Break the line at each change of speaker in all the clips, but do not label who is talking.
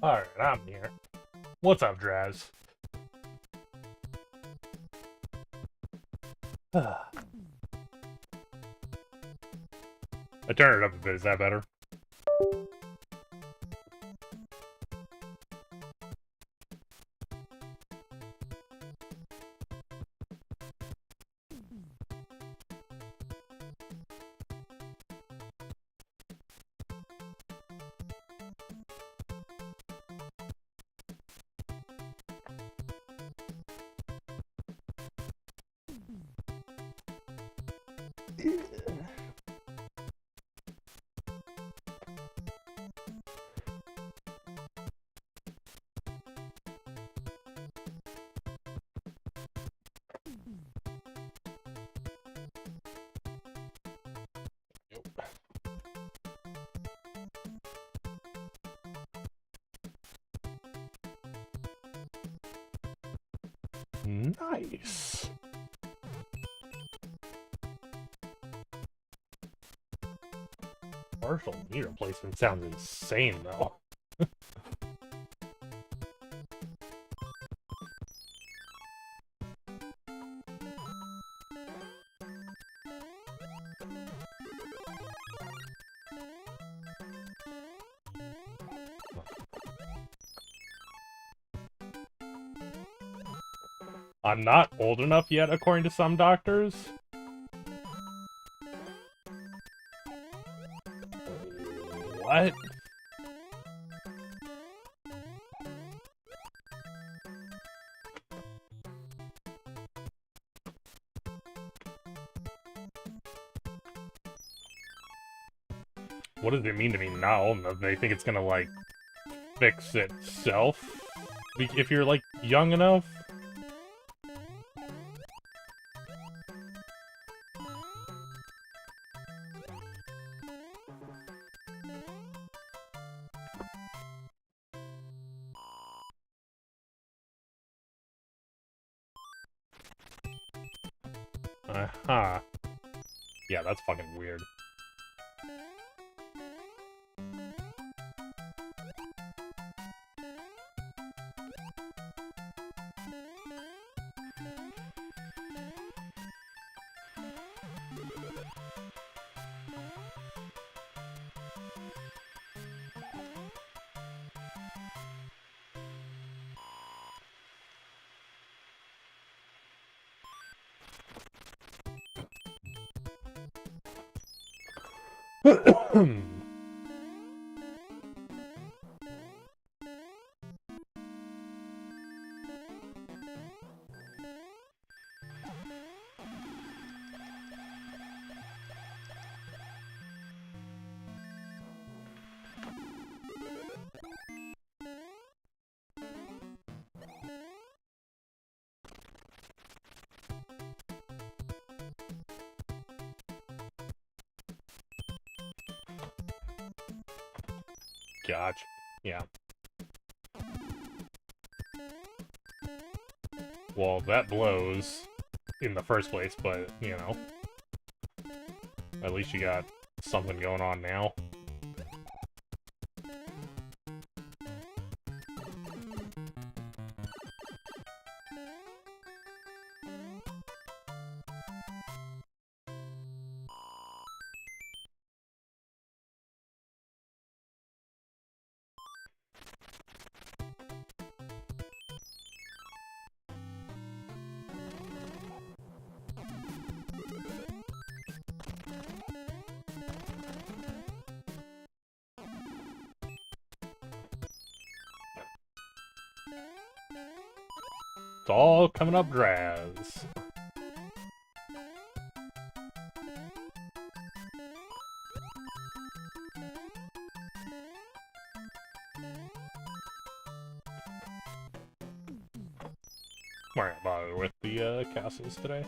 Alright, I'm here. What's up, Draz? I turned it up a bit, is that better? Nice. Partial knee replacement sounds insane, though. I'm not old enough yet, according to some doctors. What? What does it mean to be not old enough? They think it's gonna, like, fix itself? If you're, like, young enough? Uh-huh. Yeah, that's fucking weird. Gotcha. Yeah. Well, that blows in the first place, but, you know. At least you got something going on now. It's all coming up, Draz. We're not bothered with the castles today.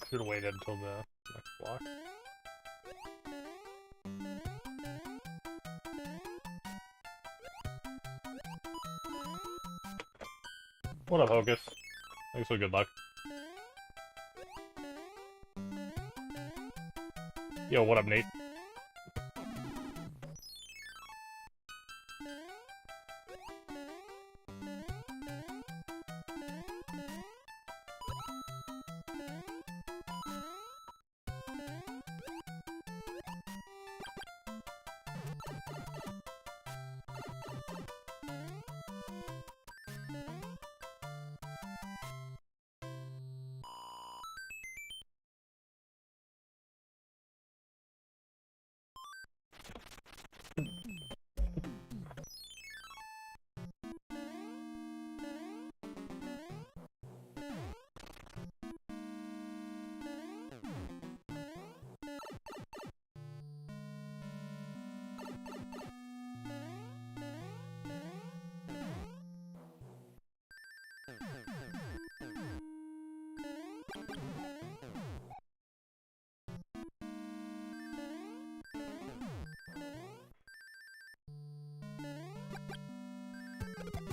Should have waited until the next block. What up, Hocus? Thanks for good luck. Yo, what up, Nate?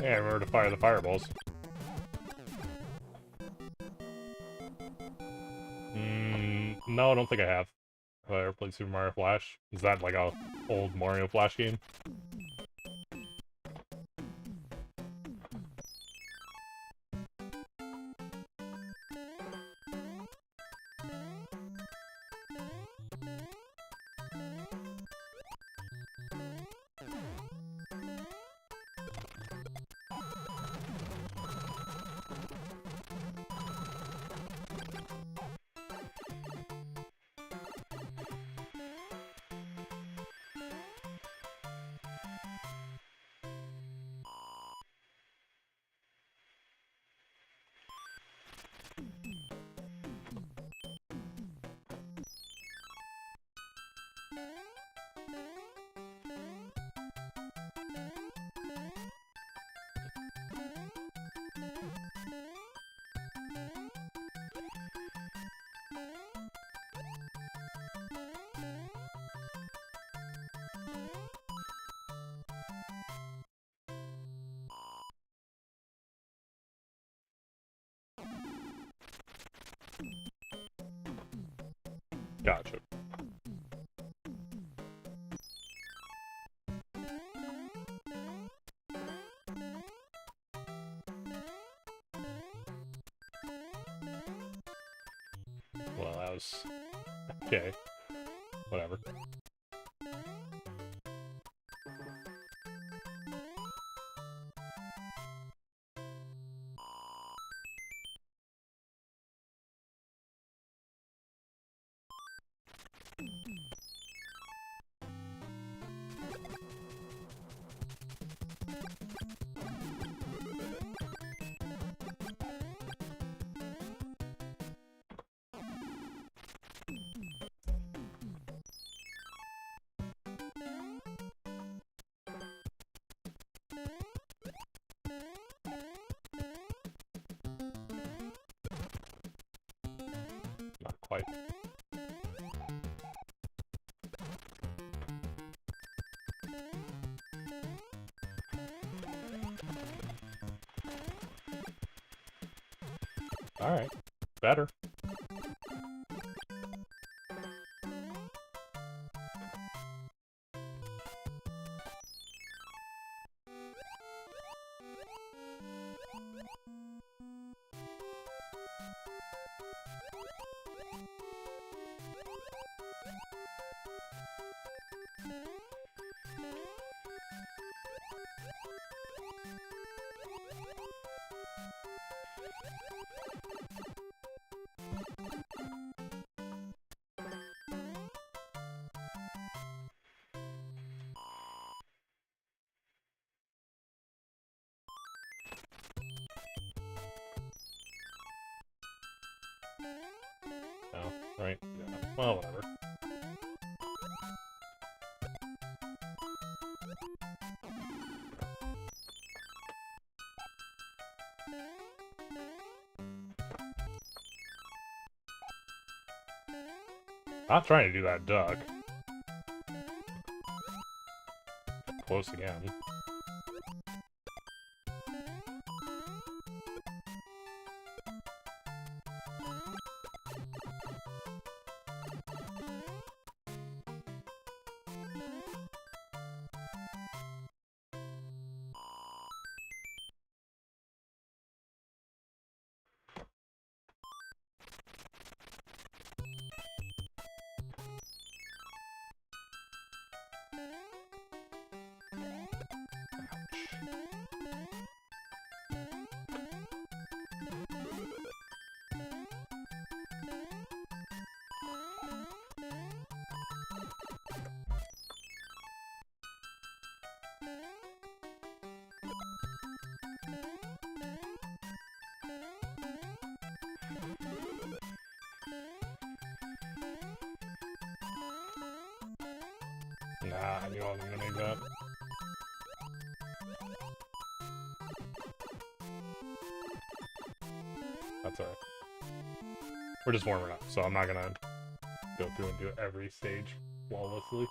Yeah, I remember to fire the fireballs. No, I don't think I have. Have I ever played Super Mario Flash? Is that like a old Mario Flash game? Gotcha. Well, that was... okay. Whatever. Not quite. Alright. Better. No, right? Yeah. Well, whatever. Not trying to do that duck. Close again. Nah, I knew I wasn't gonna make that. That's alright. We're just warming up, so I'm not gonna go through and do every stage flawlessly.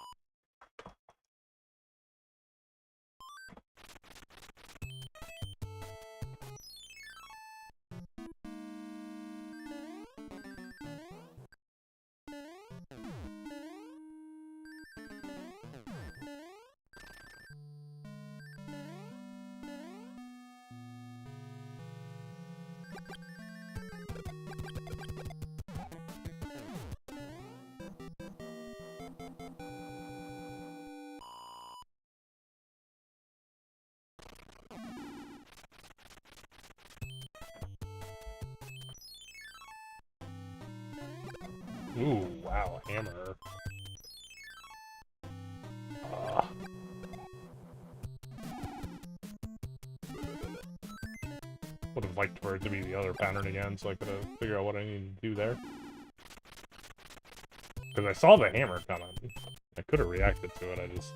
Ooh, wow, hammer. Would have liked for it to be the other pattern again, so I could have figured out what I needed to do there. Because I saw the hammer coming. I could have reacted to it, I just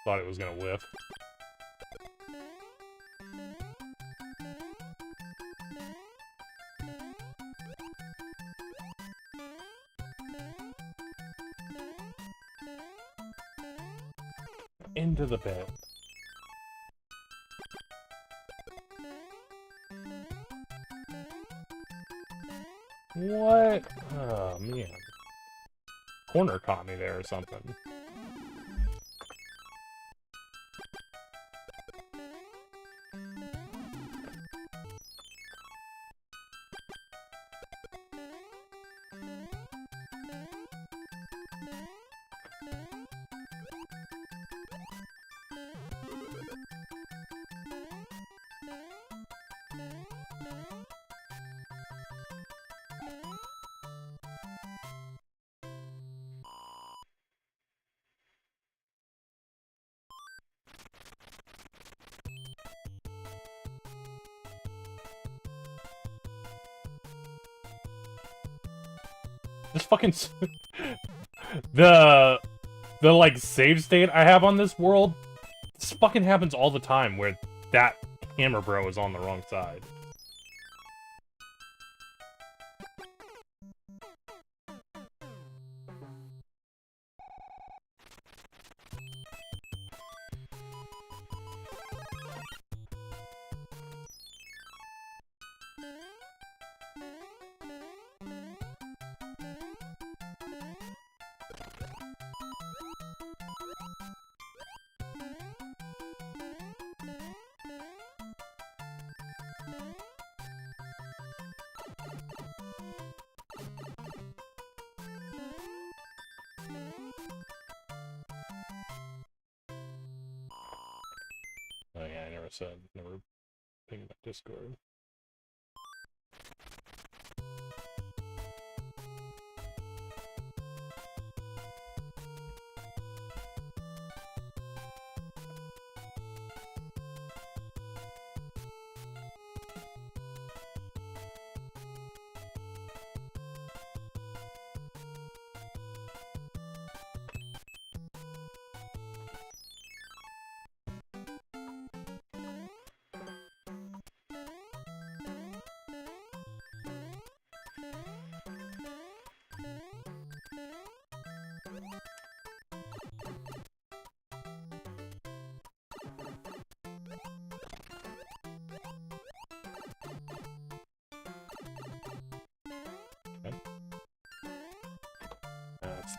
thought it was gonna whiff. Into the pit. What? Oh, man. Corner caught me there or something. Just fucking the like save state I have on this world. This fucking happens all the time where that hammer bro is on the wrong side. Oh yeah, I never pinged my Discord.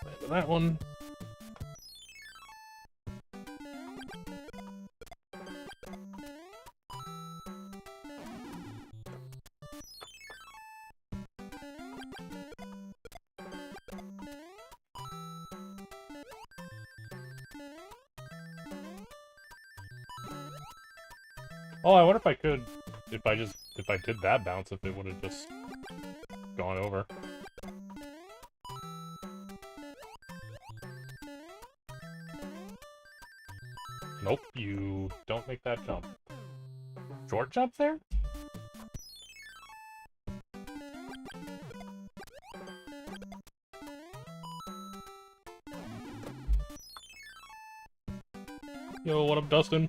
Land on that one. Oh, I wonder if I could, if I did that bounce, if it would have just gone over. Nope, you don't make that jump. Short jump there? Yo, what up, Dustin?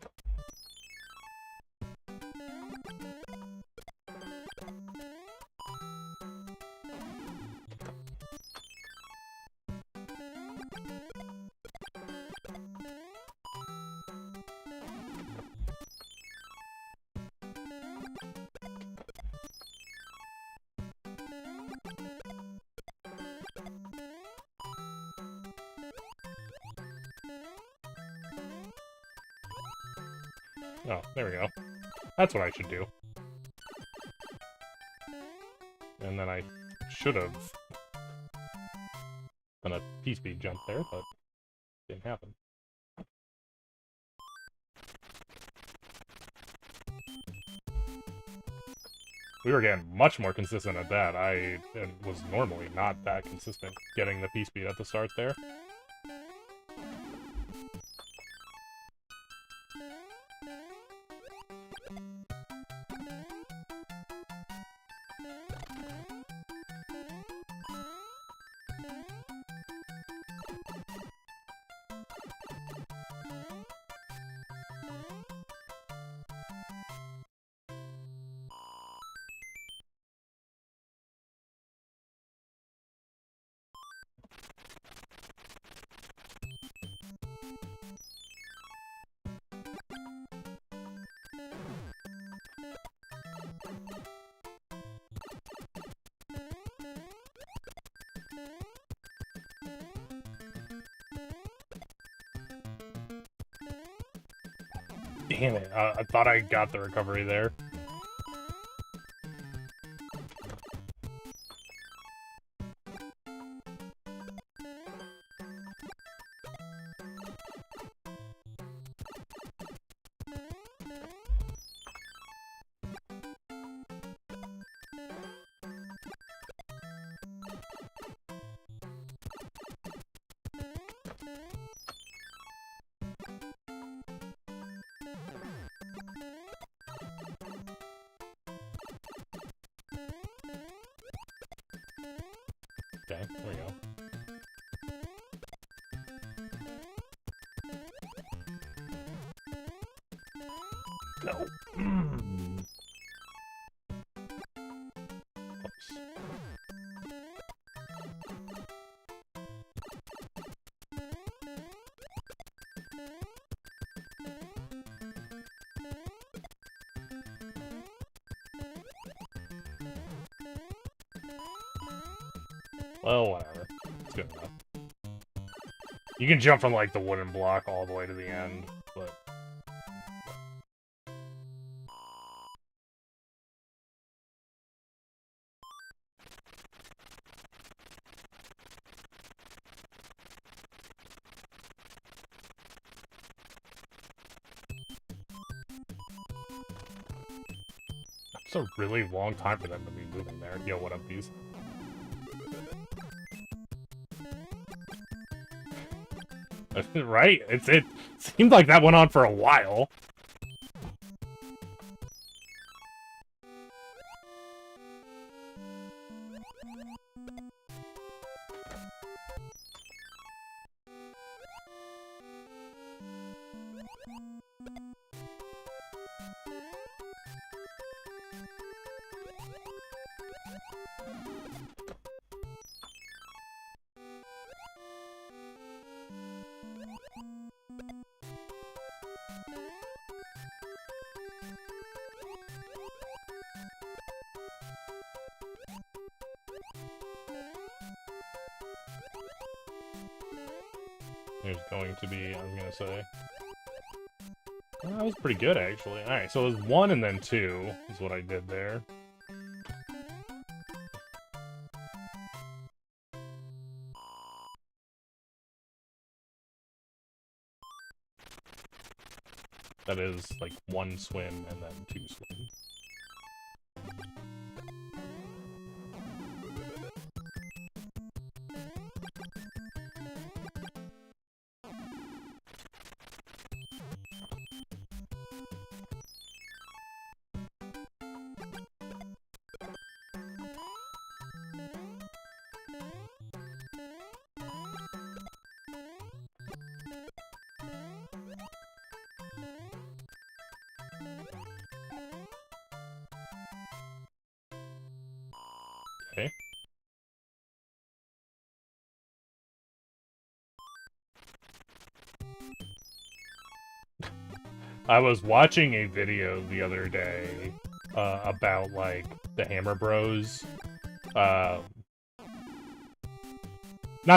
Oh, there we go. That's what I should do. And then I should have done a P-speed jump there, but it didn't happen. We were getting much more consistent at that. I was normally not that consistent getting the P-speed at the start there. Damn it, I thought I got the recovery there. Okay, there we go. No. Oops. Well, whatever. It's good enough. You can jump from, like, the wooden block all the way to the end, but... It's a really long time for them to be moving there. Yo, what up, Bees? Right? It seemed like that went on for a while. There's going to be, I was gonna say. Well, that was pretty good, actually. Alright, so it was 1 and then 2 is what I did there. That is, like, 1 swim and then 2 swim. Okay. I was watching a video the other day about, like, the Hammer Bros. Not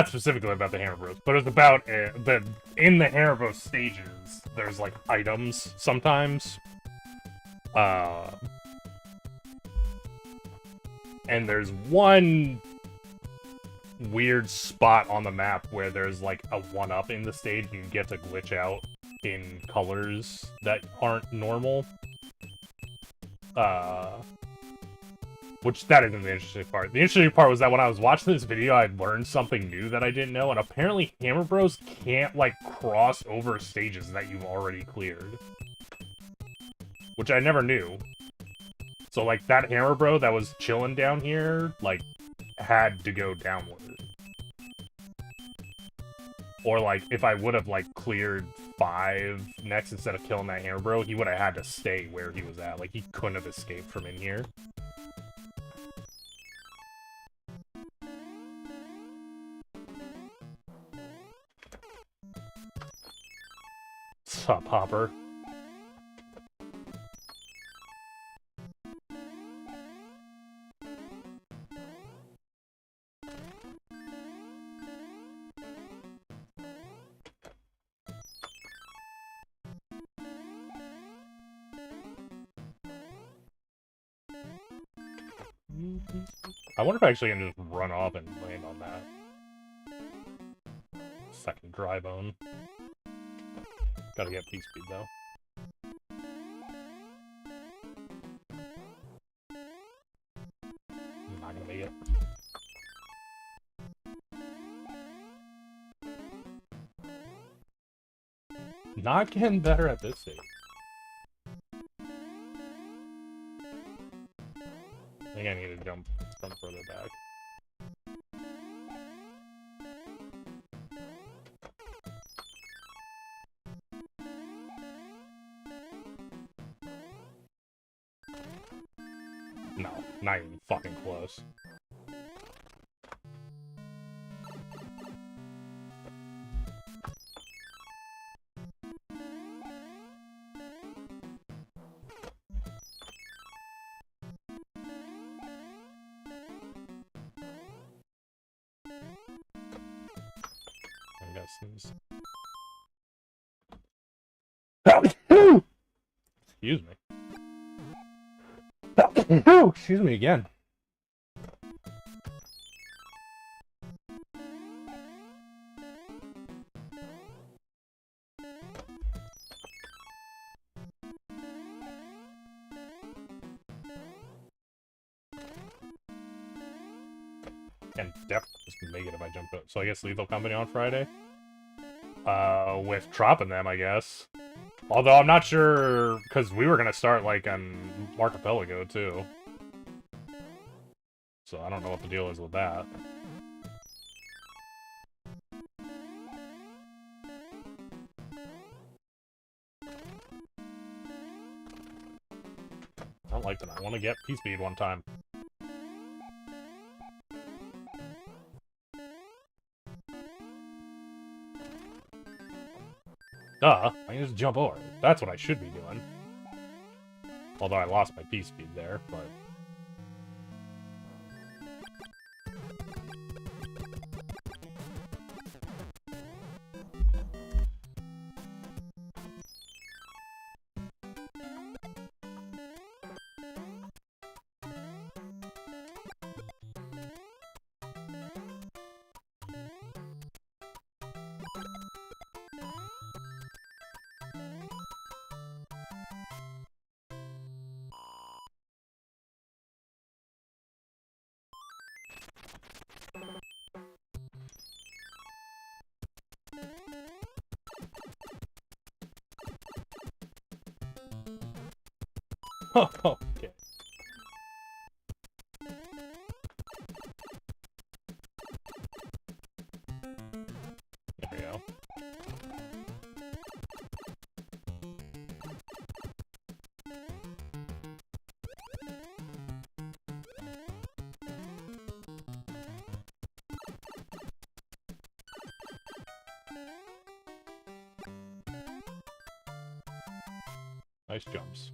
specifically about the Hammer Bros, but it's about in the Hammer Bros stages, there's, like, items sometimes. And there's one weird spot on the map where there's, like, a 1-up in the stage and you get to glitch out in colors that aren't normal. Which, that isn't the interesting part. The interesting part was that when I was watching this video, I learned something new that I didn't know, and apparently Hammer Bros can't, like, cross over stages that you've already cleared. Which I never knew. So, like, that Hammer Bro that was chilling down here, like, had to go downward. Or, like, if I would have, like, cleared 5 next instead of killing that Hammer Bro, he would have had to stay where he was at. Like, he couldn't have escaped from in here. Sup, Hopper? I wonder if I actually can just run off and land on that. Second dry bone. Gotta get P speed though. I'm not gonna make it. Not getting better at this stage. I think I need to jump from further back. No, not even fucking close. I guess these. Excuse me. Excuse me again. And definitely just make it if I jump out. So I guess Lethal Company on Friday? With dropping them, I guess. Although I'm not sure, because we were going to start, like, on Archipelago, too. So I don't know what the deal is with that. I don't like that. I want to get P-Speed one time. Duh, I can just jump over. That's what I should be doing. Although I lost my P-Speed there, but... Okay. There we go. Nice jumps.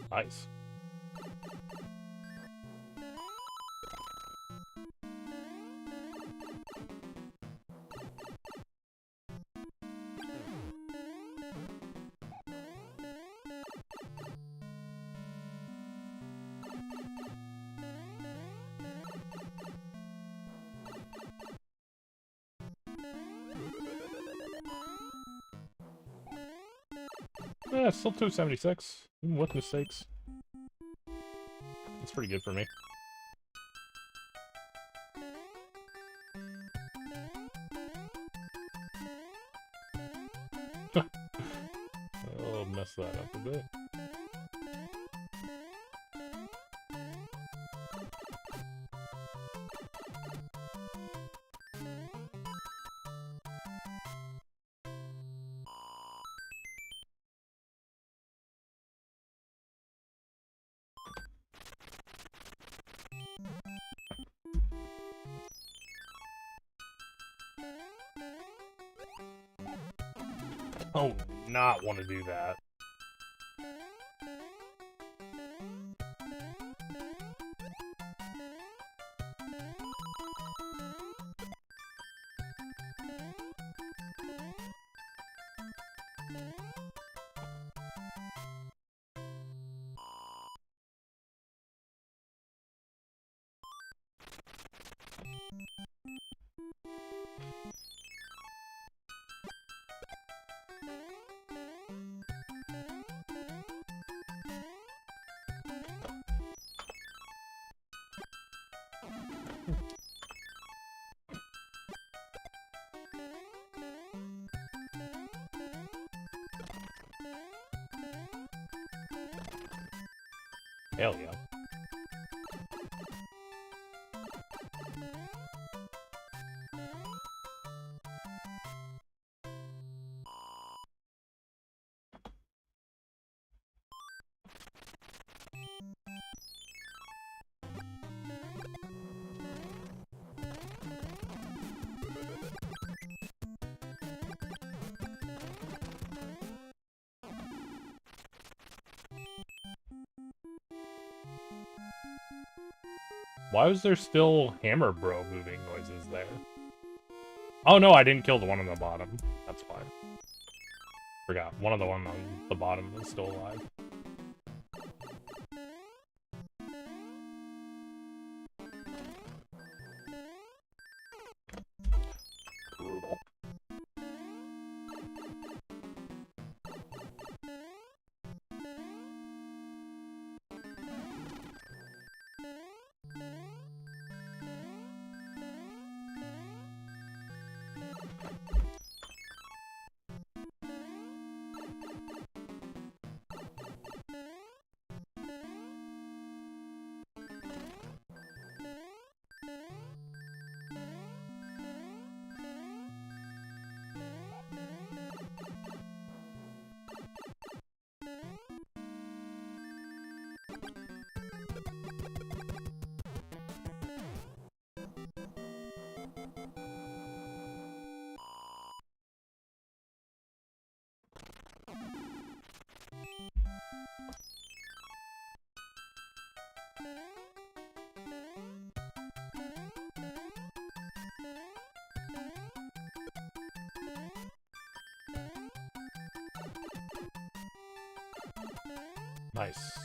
Nice. Yeah, still 276, even with mistakes. It's pretty good for me. I'll mess that up a bit. Oh, not want to do that. Hell yeah. Why was there still Hammer Bro moving noises there? Oh no, I didn't kill the one on the bottom. That's fine. Forgot. One of the one on the bottom is still alive. Brutal. Nice.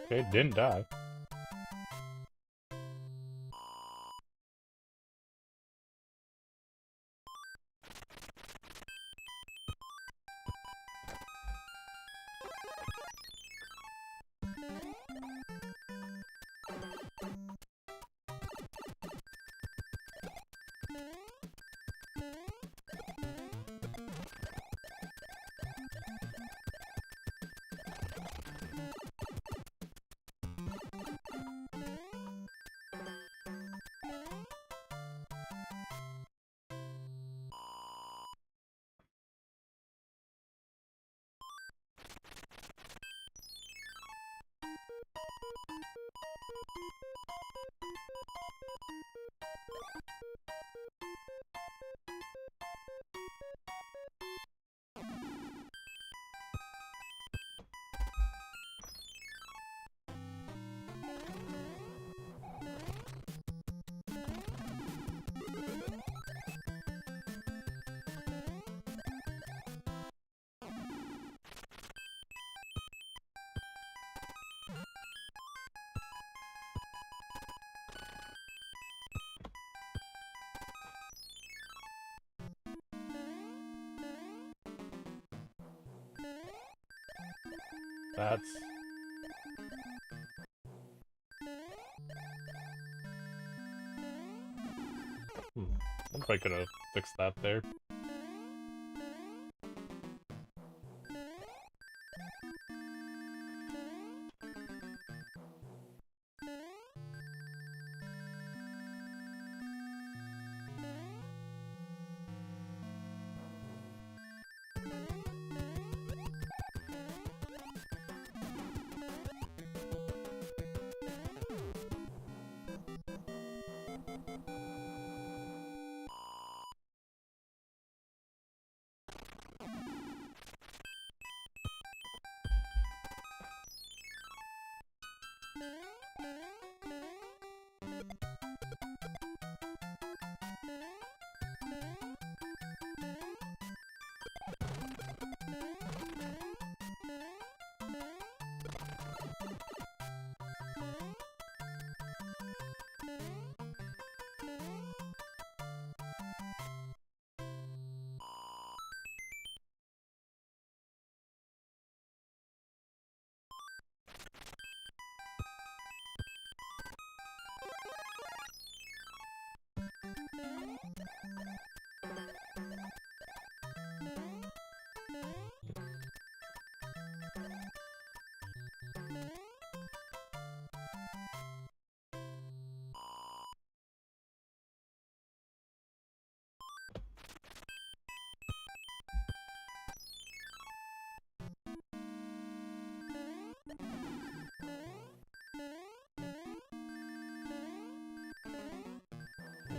Okay, didn't die. That's... I wonder if I could have fixed that there.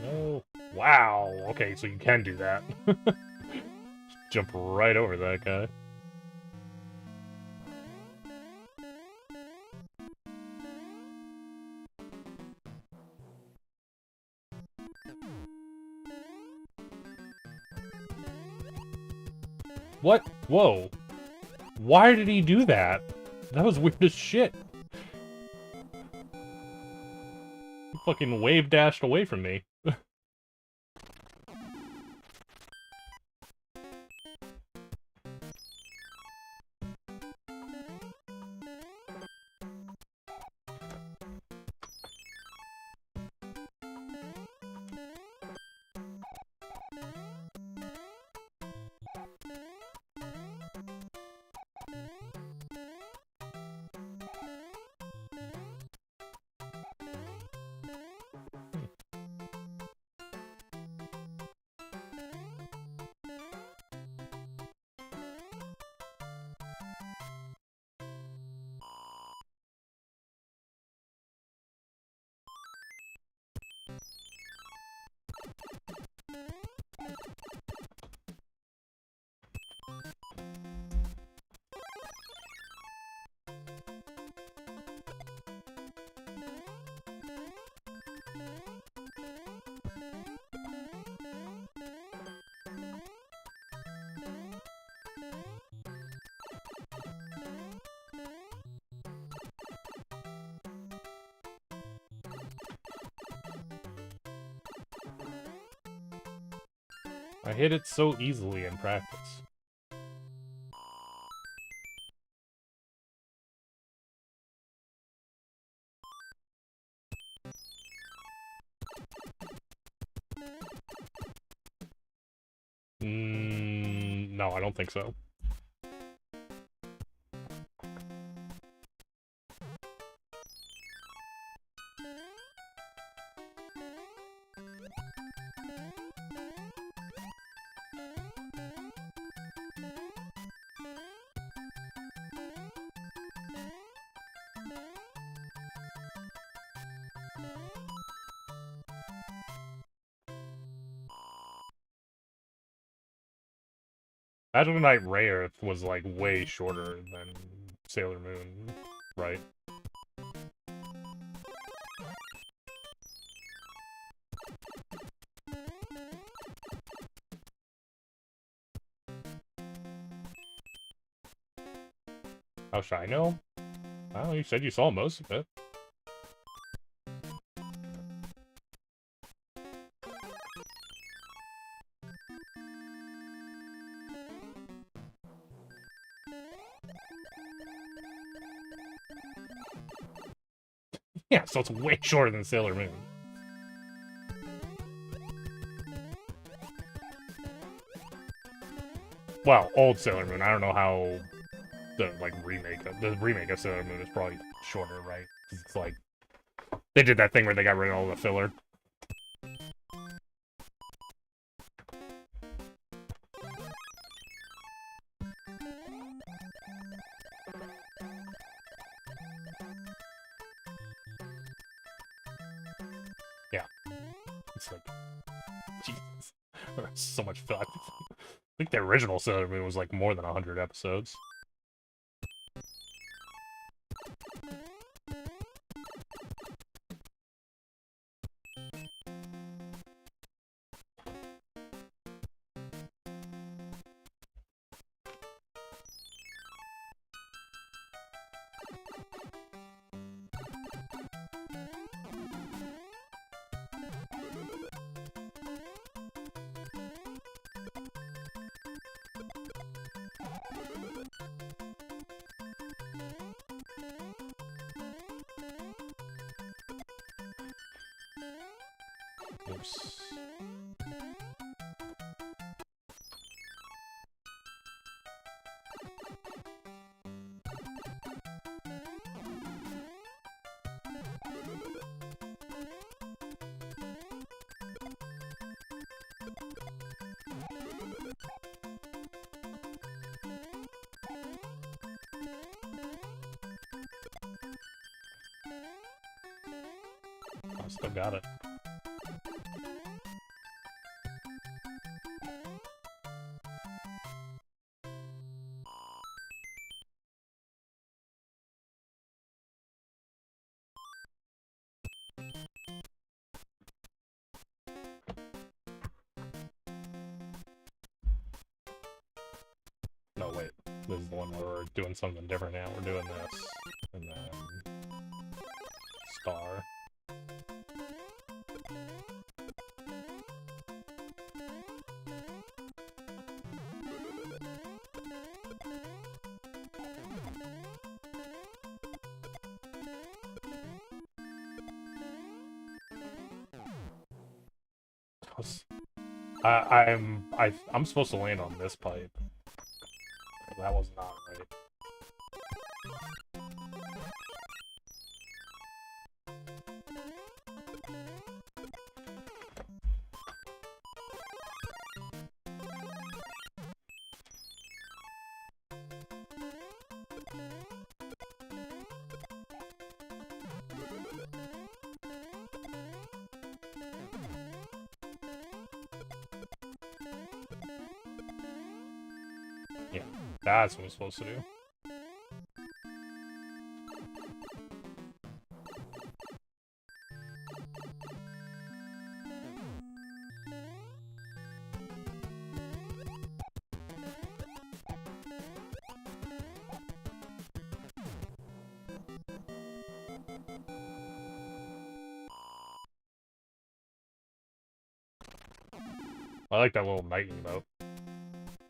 No. Wow. Okay, so you can do that. Jump right over that guy. What? Whoa. Why did he do that? That was weird as shit. He fucking wave dashed away from me. I hit it so easily in practice. No, I don't think so. Magical Knight Rayearth was like way shorter than Sailor Moon, right? How should I know? Well, you said you saw most of it. Yeah, so it's way shorter than Sailor Moon. Well, old Sailor Moon. I don't know how the remake of Sailor Moon is probably shorter, right? 'Cause it's like they did that thing where they got rid of all the filler. Yeah, it's like Jesus, so much filler. I think the original Sailor Moon was like more than 100 episodes. Oops. I still got it. This is the one where we're doing something different now. We're doing this, and then star. I'm supposed to land on this pipe. That was not right. Yeah, that's what I'm supposed to do. I like that little knight emote.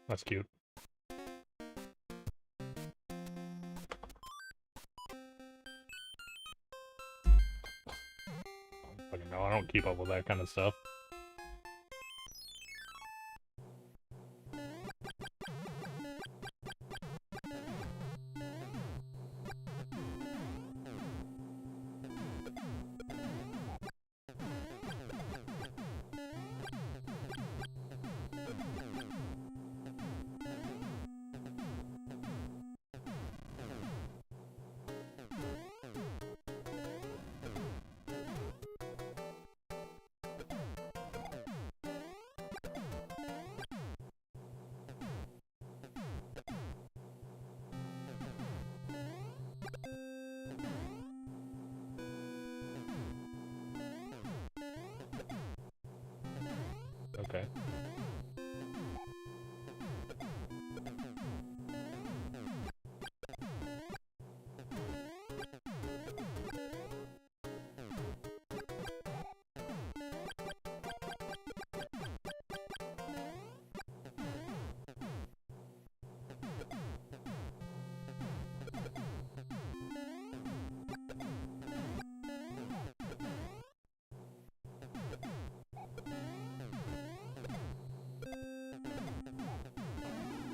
That's cute. Fucking no, I don't keep up with that kind of stuff. Okay.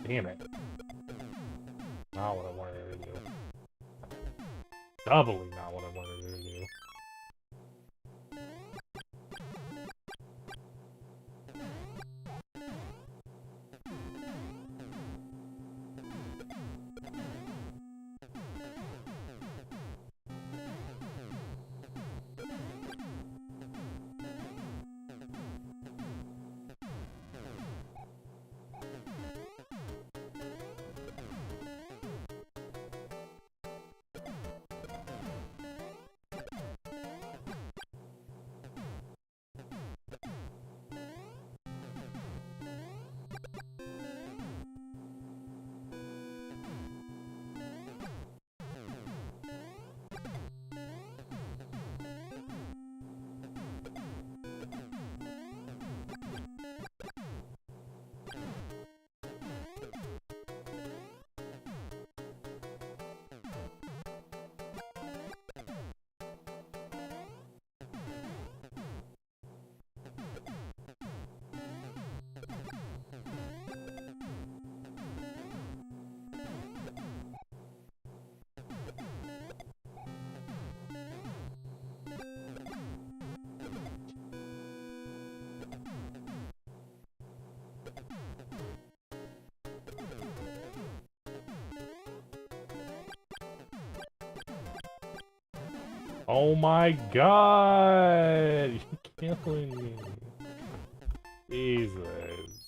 Damn it. Not what I wanted her to do. Doubly not what I wanted her to do. Oh my god! You're killing me. Jesus.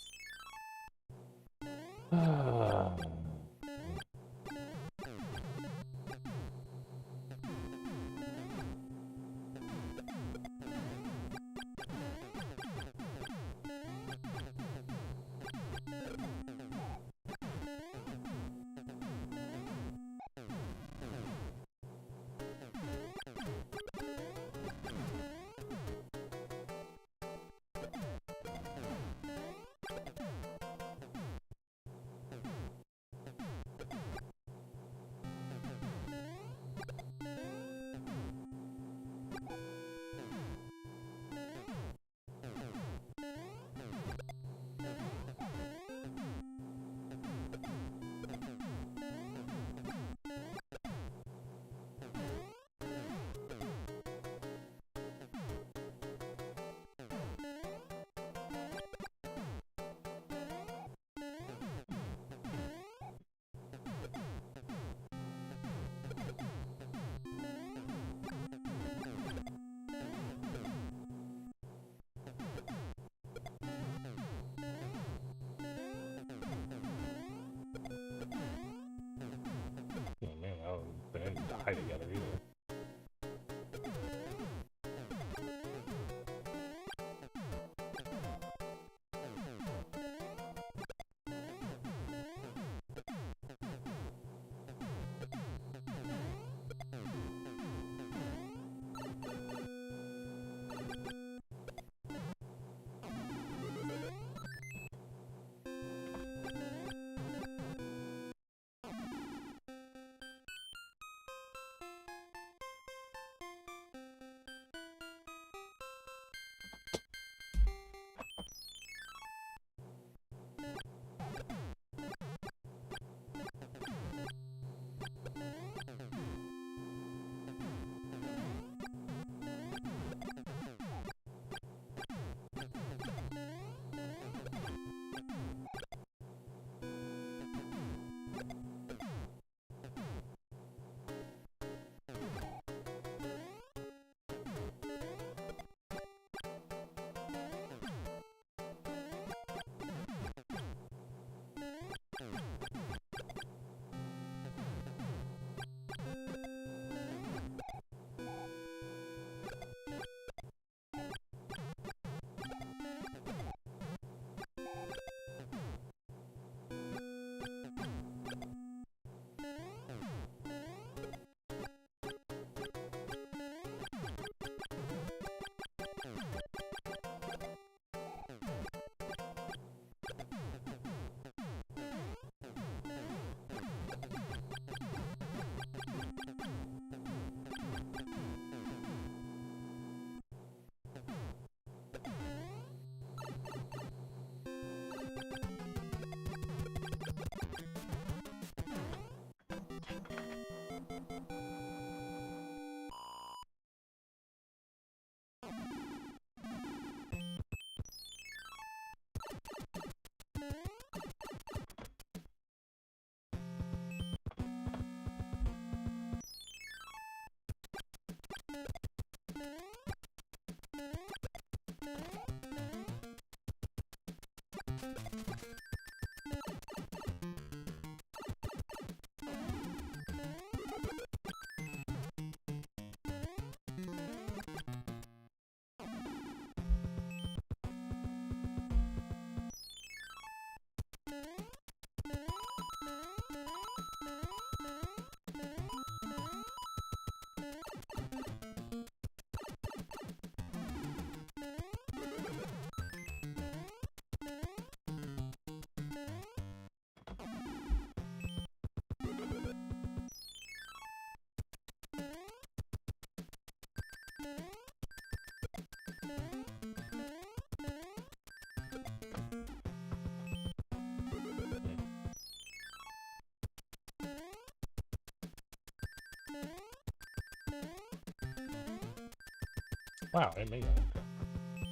Wow, it made that.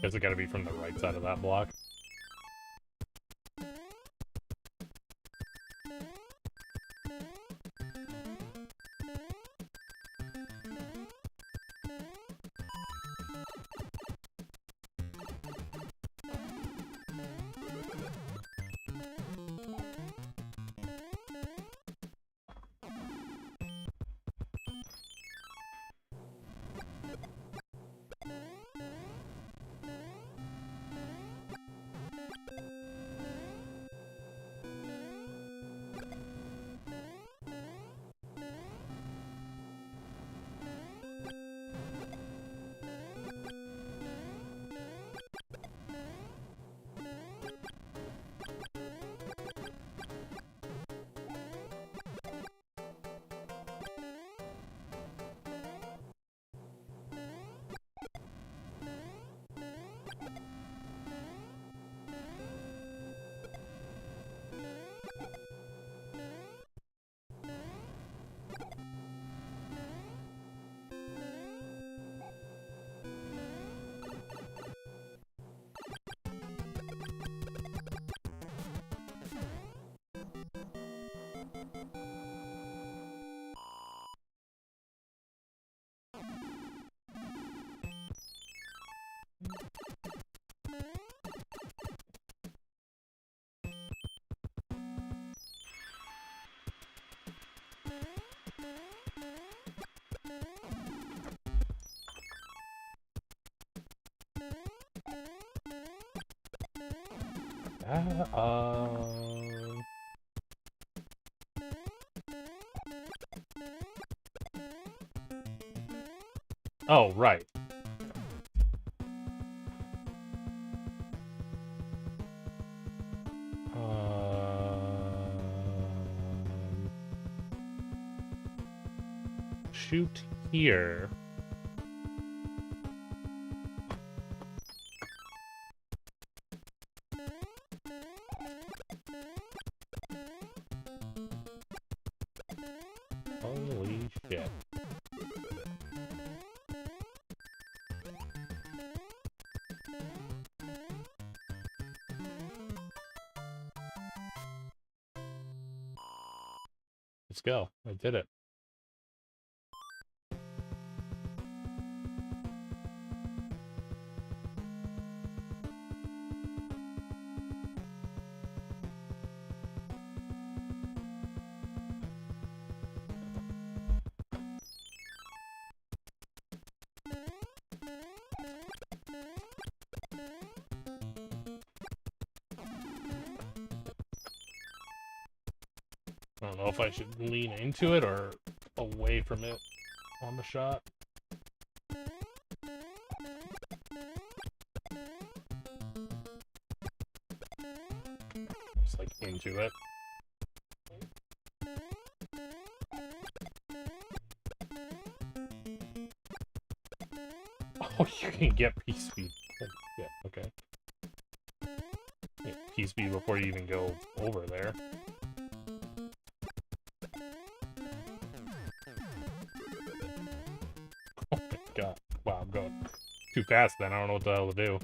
Guess it gotta be from the right side of that block. Oh, right. Shoot here. Let's go. I did it. I don't know if I should lean into it or away from it on the shot. Just like into it. Oh, you can get P-speed. Yeah, okay. Yeah, P-speed before you even go over there. Oh my god. Wow, I'm going too fast then. I don't know what the hell to do.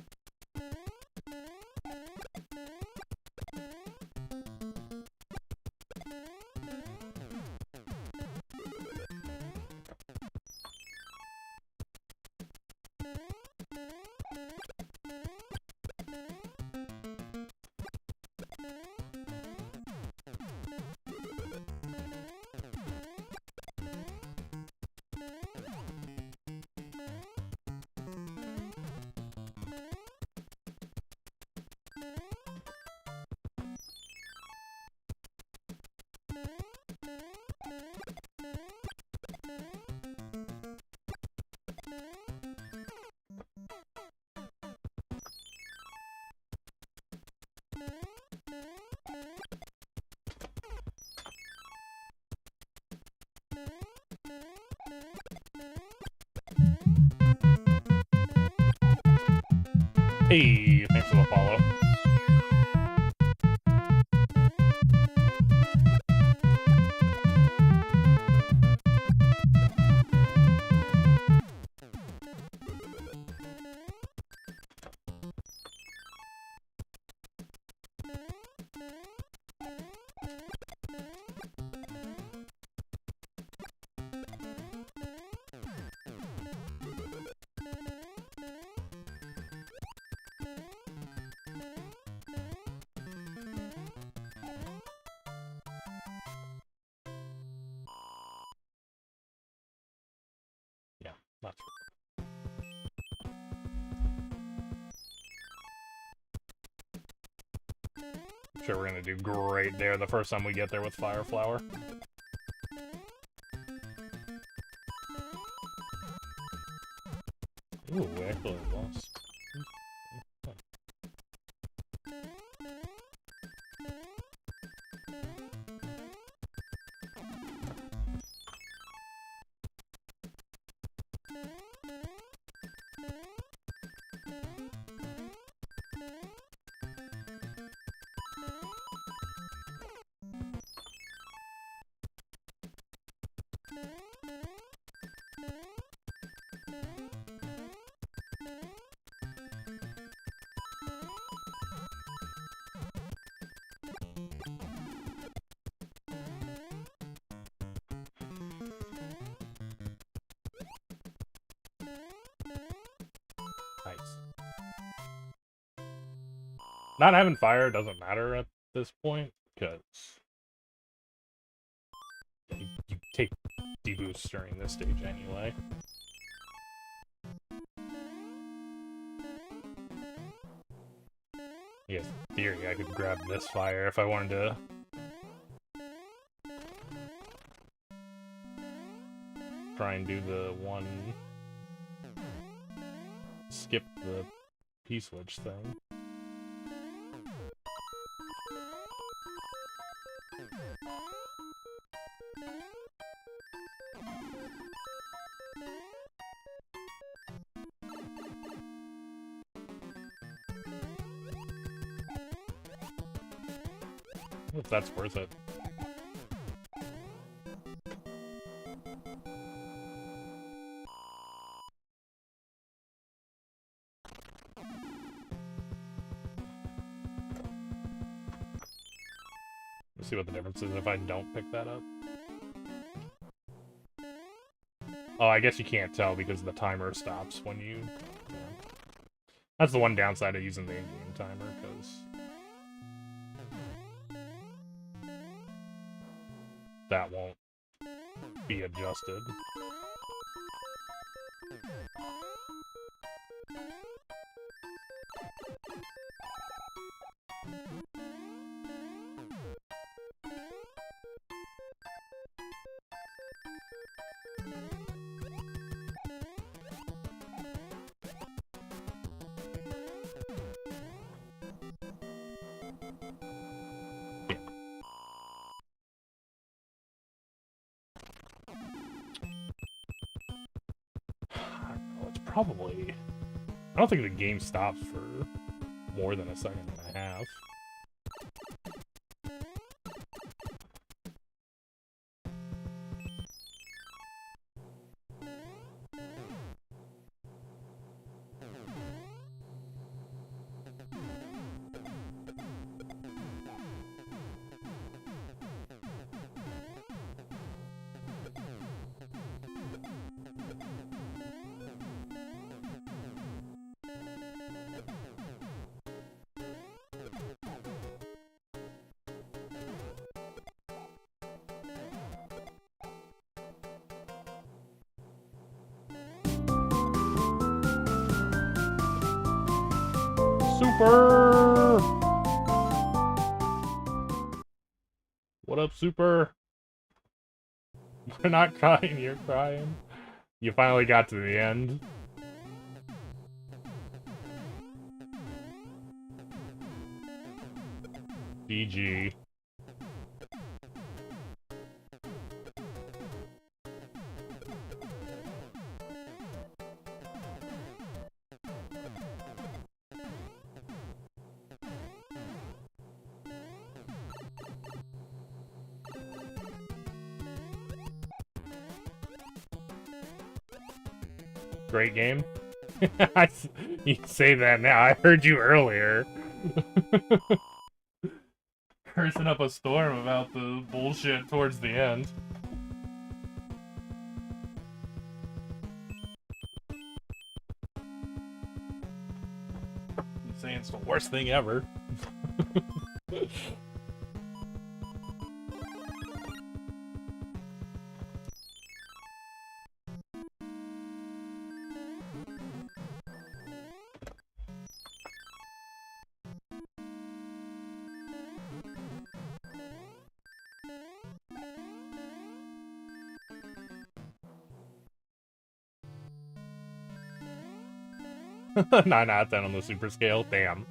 Hey, thanks for the follow. Yeah, that's right. I'm sure we're gonna do great there the first time we get there with Fire Flower. Ooh, we actually lost. Nice. Not having fire doesn't matter at this point, because you take deboosts during this stage anyway. I guess in theory I could grab this fire if I wanted to. Try and do the one... skip the P-switch thing. If that's worth it. Let's see what the difference is if I don't pick that up. Oh, I guess you can't tell because the timer stops when you... Yeah. That's the one downside of using the in-game timer, because... that won't be adjusted. It's probably... I don't think the game stops for more than a second and a half. Super! What up, Super? We're not crying, you're crying. You finally got to the end. GG. Great game. You say that now. I heard you earlier. Cursing up a storm about the bullshit towards the end. I'm saying it's the worst thing ever. Nine out of 10 on the super scale. Damn.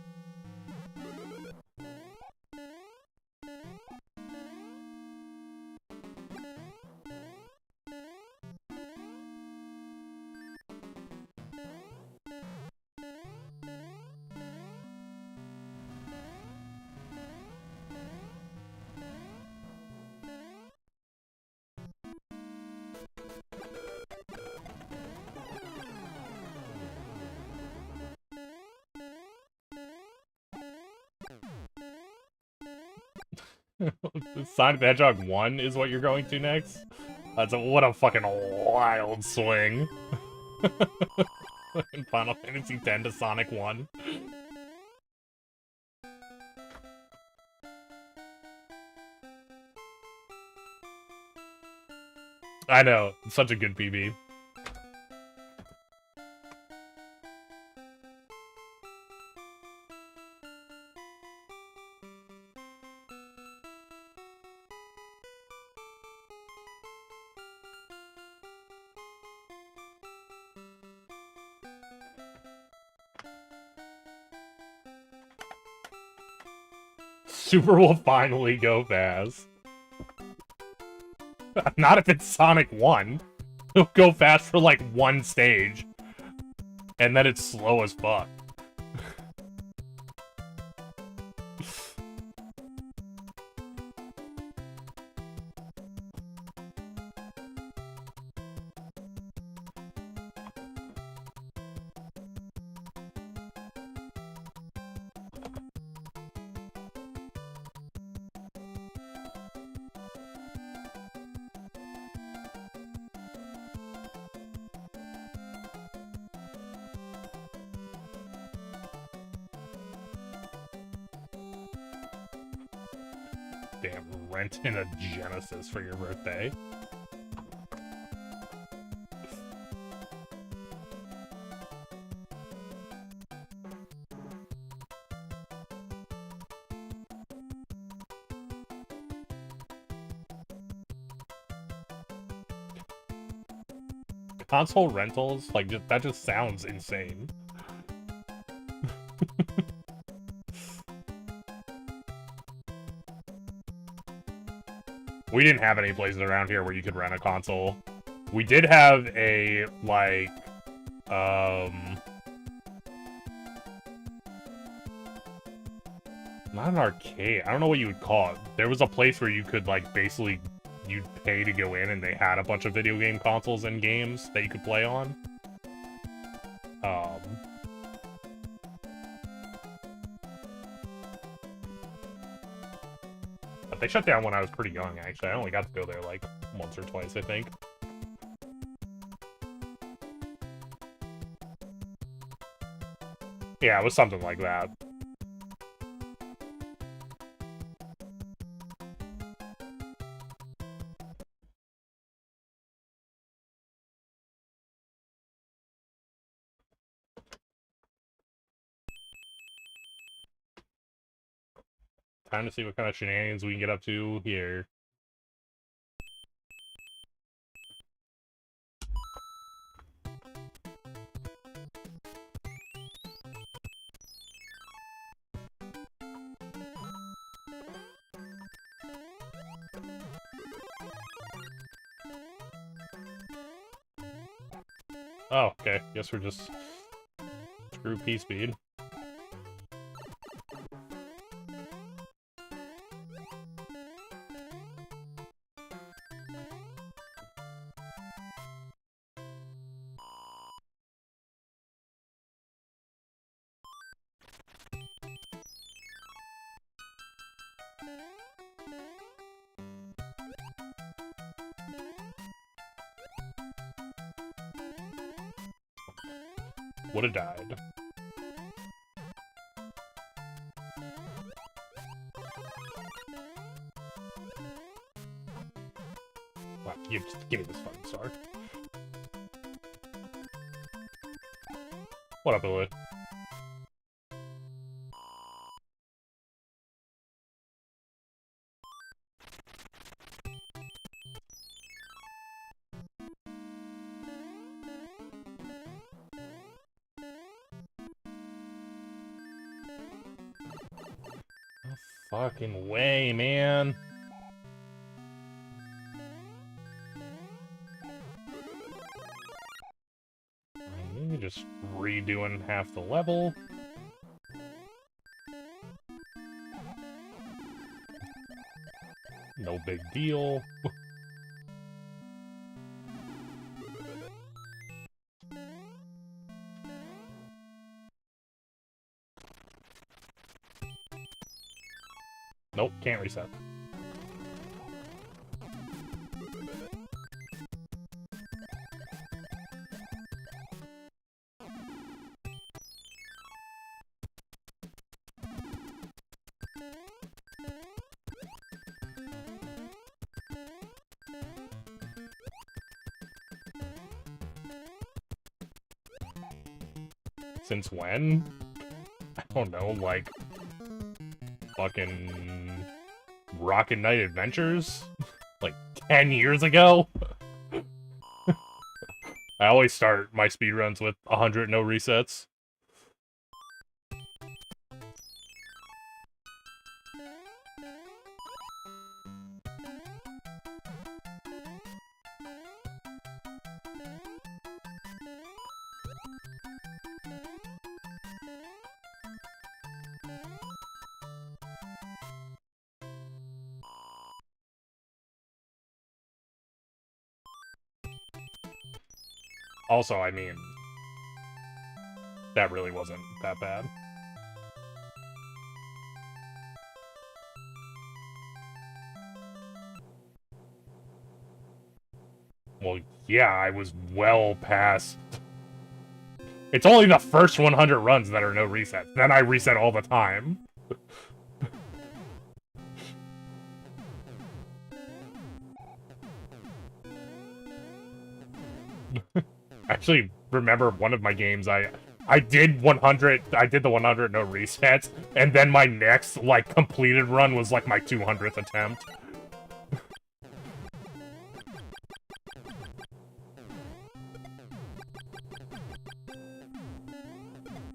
Sonic the Hedgehog 1 is what you're going to next? What a fucking wild swing. Final Fantasy X to Sonic 1. I know, it's such a good PB. Super will finally go fast. Not if it's Sonic 1. It'll go fast for like one stage. And then it's slow as fuck. Damn, renting a Genesis for your birthday. Console rentals, like, that just sounds insane. We didn't have any places around here where you could rent a console. We did have a, like, not an arcade. I don't know what you would call it. There was a place where you could, like, basically, you'd pay to go in, and they had a bunch of video game consoles and games that you could play on. But they shut down when I was pretty young, actually. I only got to go there, like, once or twice, I think. Yeah, it was something like that. Time to see what kind of shenanigans we can get up to here. Oh, okay. Guess we're just... Screw P-Speed. Would have died. Wow, just give me this fucking star. What up, Billy? Fucking way, man. Maybe just redoing half the level. No big deal. Nope, can't reset. Since when? I don't know, like... Fucking... Rocket Knight Adventures? Like, 10 years ago? I always start my speedruns with 100 no resets. Also, I mean, that really wasn't that bad. Well, yeah, I was well past... It's only the first 100 runs that are no resets. Then I reset all the time. Actually, remember one of my games, I did 100, I did the 100 no resets, and then my next, like, completed run was, like, my 200th attempt.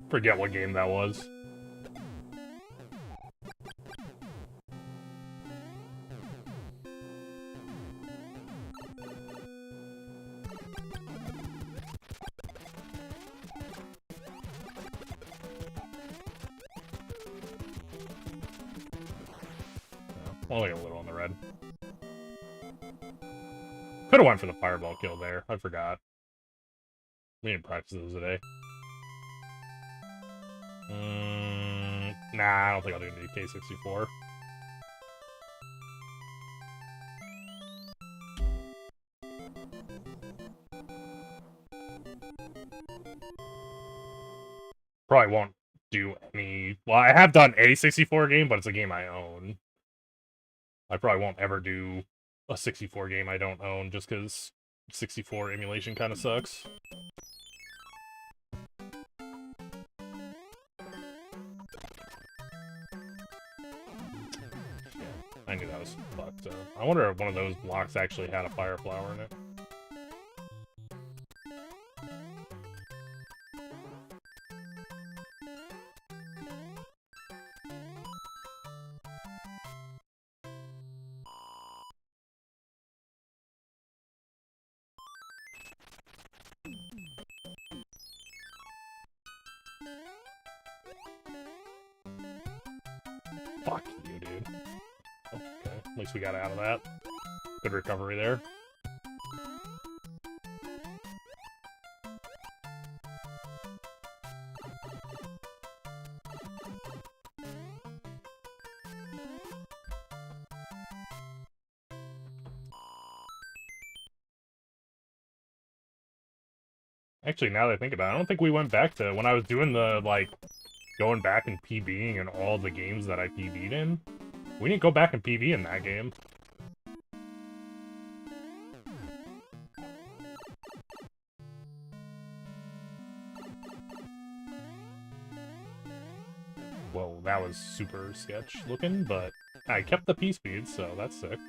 Forget what game that was. Only a little on the red. Could've went for the fireball kill there. I forgot. We didn't practice those today. Nah, I don't think I'll do the K64. Probably won't do any... Well, I have done a 64 game, but it's a game I own. I probably won't ever do a 64 game I don't own, just because 64 emulation kind of sucks. I knew that was fucked up. I wonder if one of those blocks actually had a fire flower in it. Fuck you, dude. Okay, at least we got out of that. Good recovery there. Actually, now that I think about it, I don't think we went back to... When I was doing the, like, going back and PBing in all the games that I PB'd in, we didn't go back and PB in that game. Well, that was super sketch looking, but I kept the P speed, so that's sick.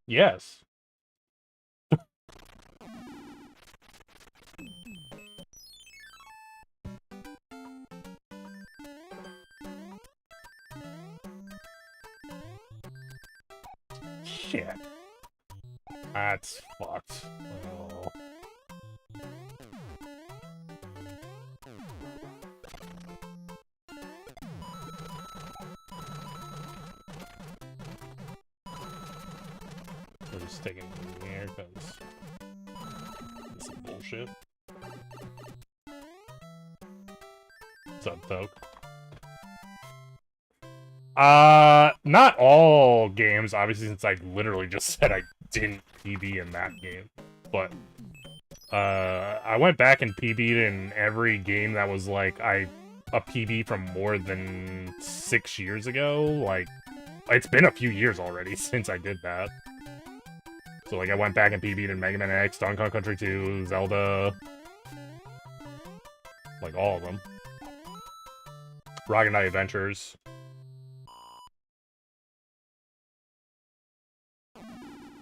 Yes. Shit. That's fucked. Oh. We're just taking it in the air because this is bullshit. What's up, Toke? Not all games, obviously, since I literally just said I didn't PB in that game. But, I went back and PB'd in every game that was, like, a PB from more than 6 years ago. Like, it's been a few years already since I did that. So, like, I went back and PB'd in Mega Man X, Donkey Kong Country 2, Zelda... Like, all of them. Rocket Knight Adventures.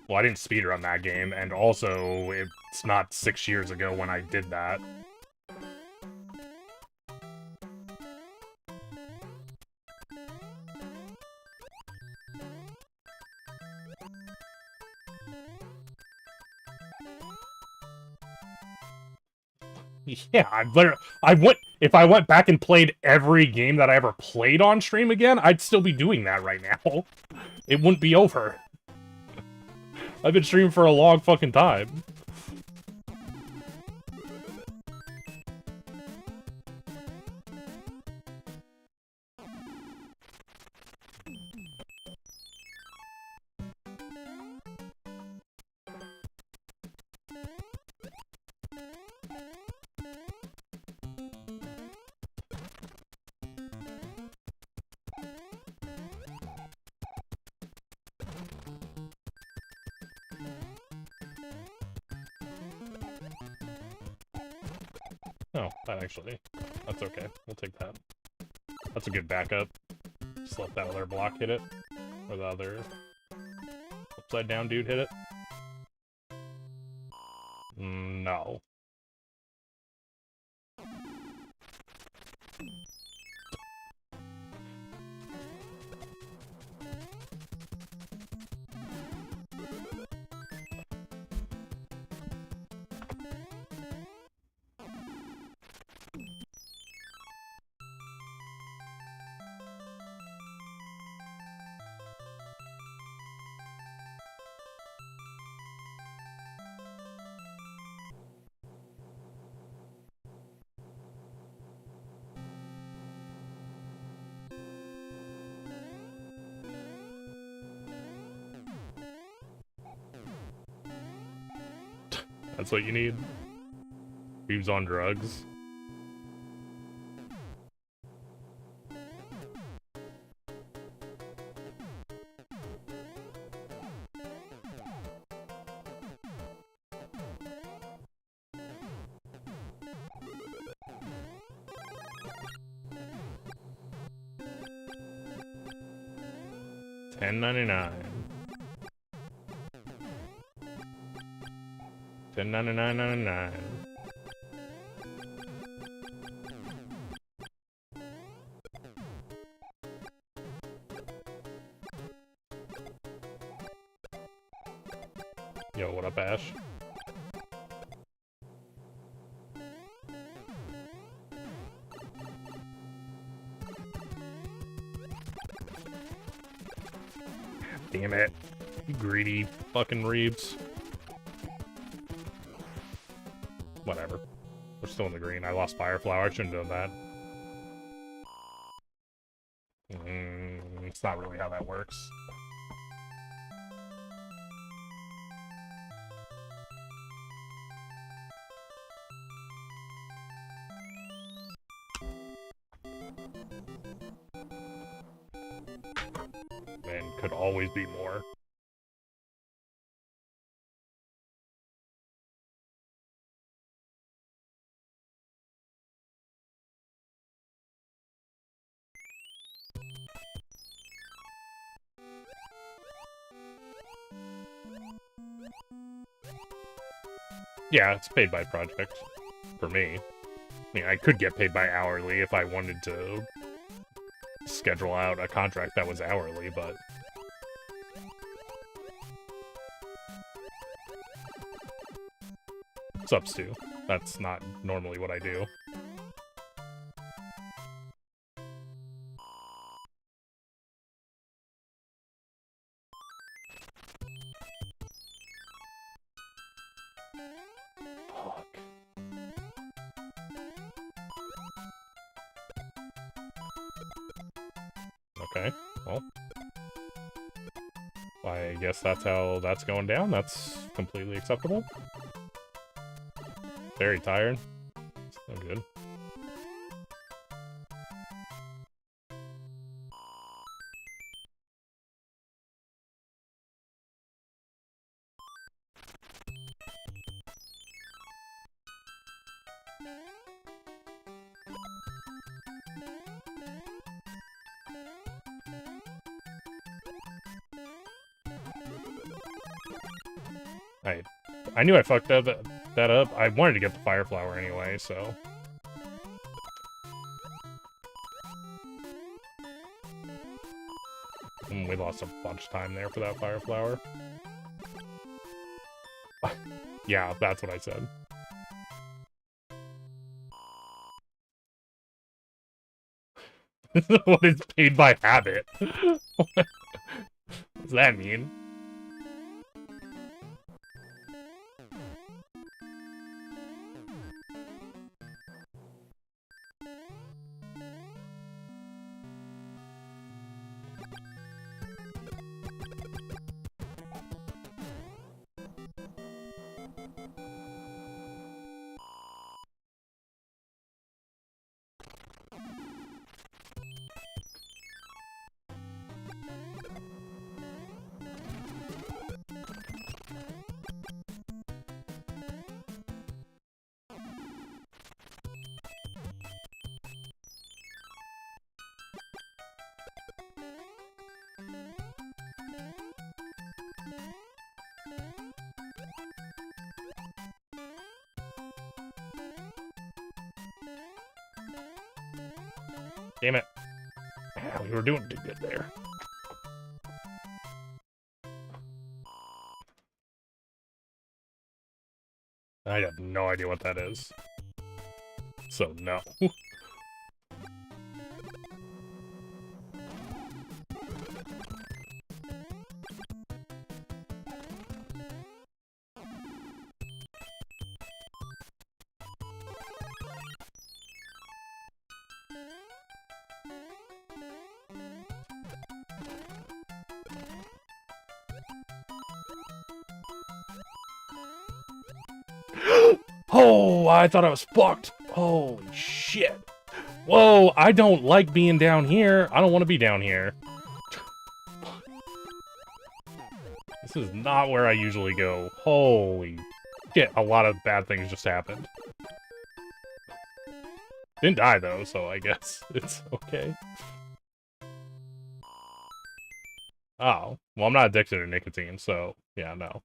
Well, I didn't speedrun that game, and also, it's not 6 years ago when I did that. Yeah, if I went back and played every game that I ever played on stream again, I'd still be doing that right now. It wouldn't be over. I've been streaming for a long fucking time. Oh, that actually... That's okay. We'll take that. That's a good backup. Just let that other block hit it. Or the other... upside down dude hit it. No. That's what you need. Reeves on drugs. $10.99. $10.99.99. Yo, what up, Ash? Damn it. You greedy fucking Reeves. Whatever. We're still in the green. I lost Fire Flower. I shouldn't have done that. It's not really how that works. Man, could always be more. Yeah, it's paid by project. For me. I mean, I could get paid by hourly if I wanted to schedule out a contract that was hourly, but... Sup, Stu? That's not normally what I do. Okay, well. I guess that's how that's going down. That's completely acceptable. Very tired. It's no good. I knew I fucked that up. I wanted to get the Fire Flower anyway, so... We lost a bunch of time there for that Fire Flower. Yeah, that's what I said. What is paid by habit? What does that mean? Damn it. We were doing too good there. I have no idea what that is. So, no. Oh, I thought I was fucked. Holy shit. Whoa, I don't like being down here. I don't want to be down here. This is not where I usually go. Holy shit, a lot of bad things just happened. Didn't die, though, so I guess it's okay. Oh, well, I'm not addicted to nicotine, so, yeah, no.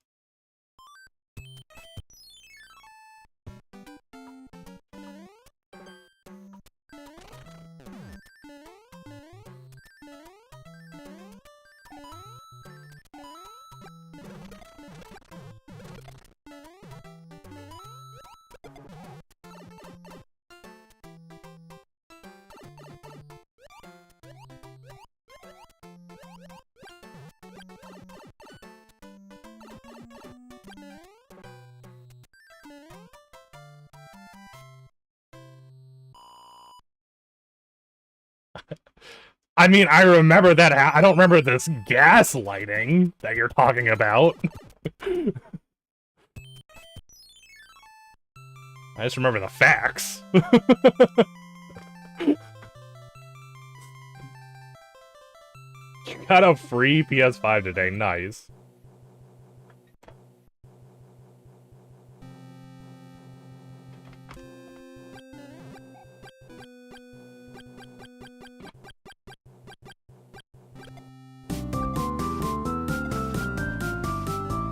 I mean, I remember that. I don't remember this gaslighting that you're talking about. I just remember the facts. You got a free PS5 today. Nice.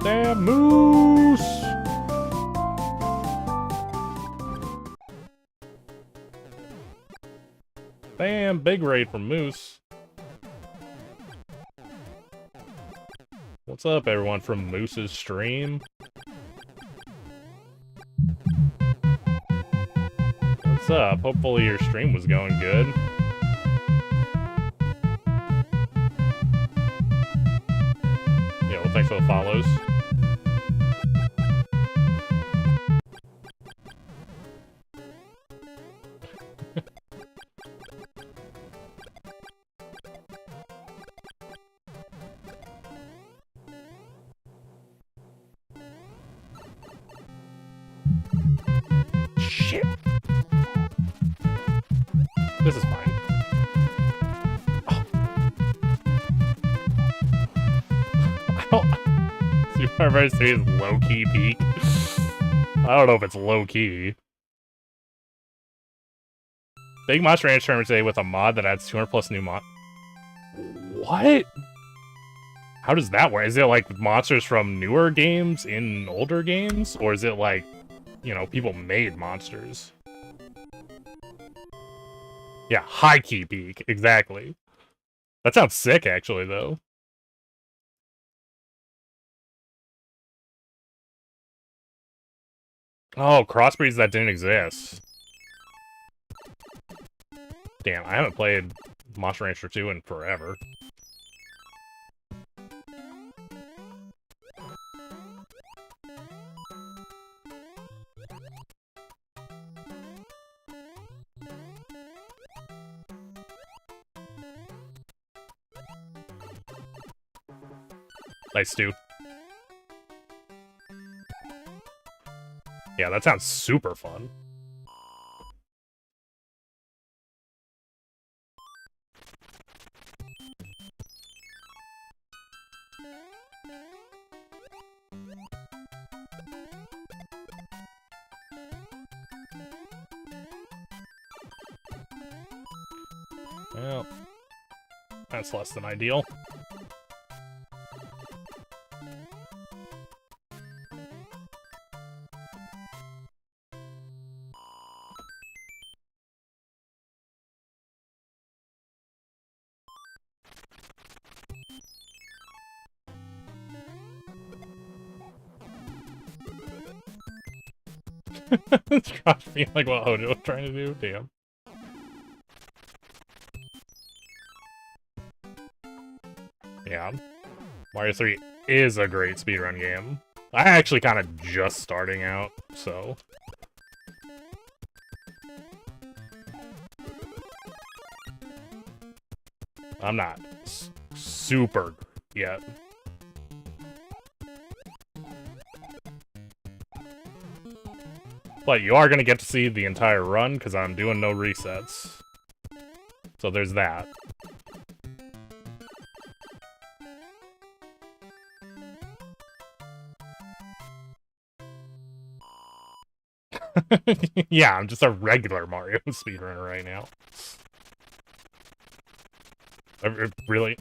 Damn moose! Damn, big raid from Moose. What's up, everyone from Moose's stream? What's up? Hopefully your stream was going good. Yeah, well, thanks for the follows. Shit! This is fine. Oh. I don't... Super Mario Bros. 3 is low-key peak. I don't know if it's low-key. Big Monster Ranch tournament today with a mod that adds 200 plus new mod. What? How does that work? Is it like monsters from newer games in older games? Or is it like, you know, people made monsters? Yeah, high-key peak. Exactly. That sounds sick, actually, though. Oh, crossbreeds that didn't exist. Damn, I haven't played Monster Rancher 2 in forever. Nice, Stu. Yeah, that sounds super fun. Well, that's less than ideal. Crush me like what Hojo was trying to do. Damn. Yeah. Mario 3 is a great speedrun game. I actually kind of just starting out, so... I'm not super yet. But you are going to get to see the entire run, because I'm doing no resets. So there's that. Yeah, I'm just a regular Mario speedrunner right now. Really?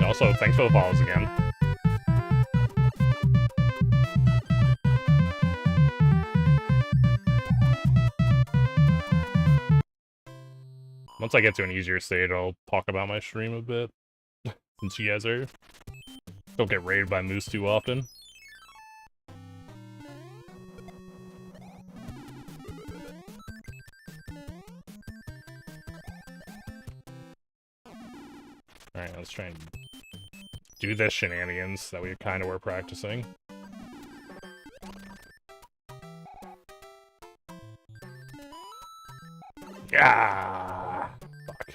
Also, thanks for the follows again. Once I get to an easier state, I'll talk about my stream a bit. Since you guys don't get raided by Moose too often. Alright, let's try and do this shenanigans that we kind of were practicing. Yeah. Fuck.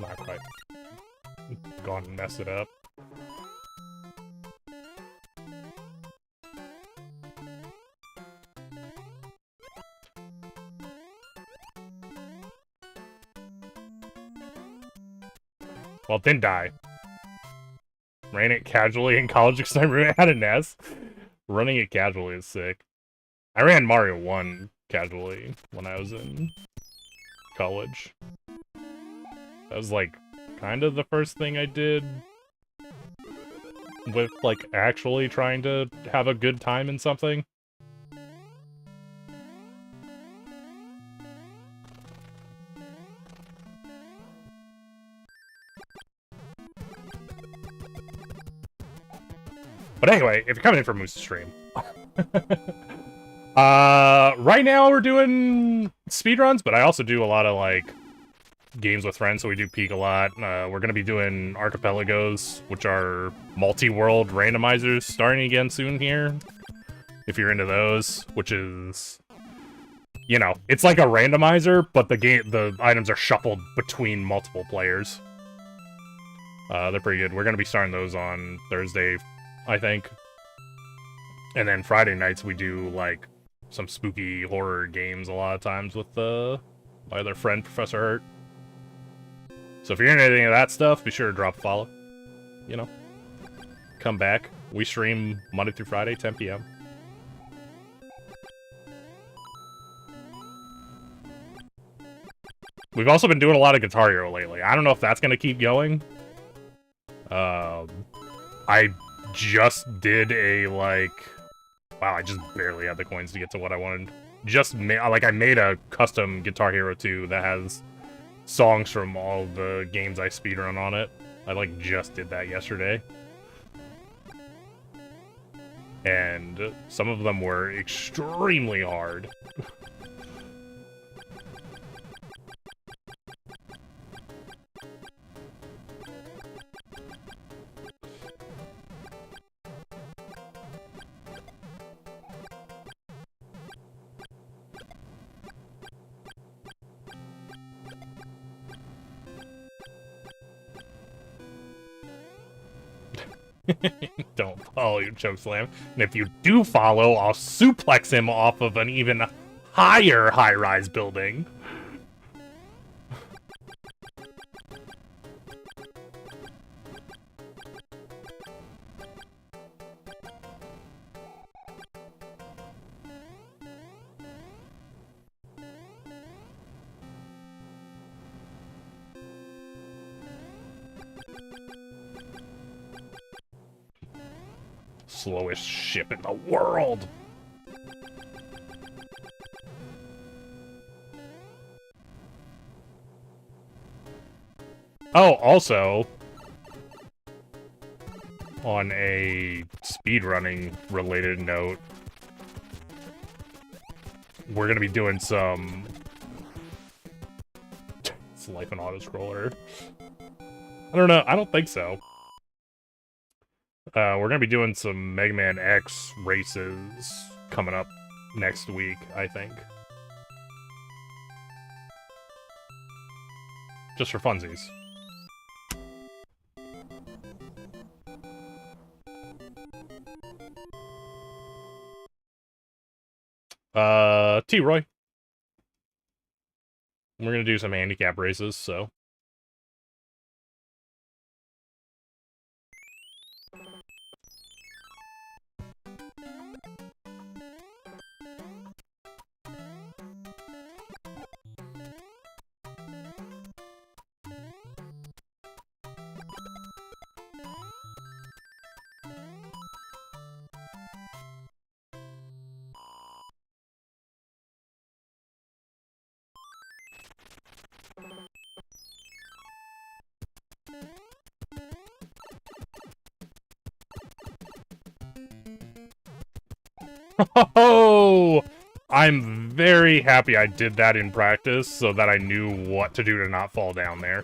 Not quite. Gone and messed it up. Well, it didn't die. Ran it casually in college because I had an S. Running it casually is sick. I ran Mario 1 casually when I was in college. That was, like, kind of the first thing I did with, like, actually trying to have a good time in something. But anyway, if you're coming in for Moose's stream... right now we're doing speedruns, but I also do a lot of, like, games with friends, so we do peak a lot. We're gonna be doing archipelagos, which are multi-world randomizers, starting again soon here. If you're into those, which is... You know, it's like a randomizer, but the items are shuffled between multiple players. They're pretty good. We're gonna be starting those on Thursday, I think. And then Friday nights we do, like, some spooky horror games a lot of times with my other friend, Professor Hurt. So if you're into any of that stuff, be sure to drop a follow. You know, come back. We stream Monday through Friday, 10 p.m. We've also been doing a lot of Guitar Hero lately. I don't know if that's going to keep going. I just did a, like... Wow, I just barely had the coins to get to what I wanted. I made a custom Guitar Hero 2 that has songs from all the games I speedrun on it. I, like, just did that yesterday. And some of them were extremely hard. Don't follow you, Chokeslam. And if you do follow, I'll suplex him off of an even higher high-rise building. Slowest ship in the world. Oh, also, on a speedrunning related note, we're gonna be doing some... It's Life and Autoscroller. I don't know, I don't think so. We're gonna be doing some Mega Man X races coming up next week, I think. Just for funsies. T-Roy. We're gonna do some handicap races, so... Oh! I'm very happy I did that in practice so that I knew what to do to not fall down there.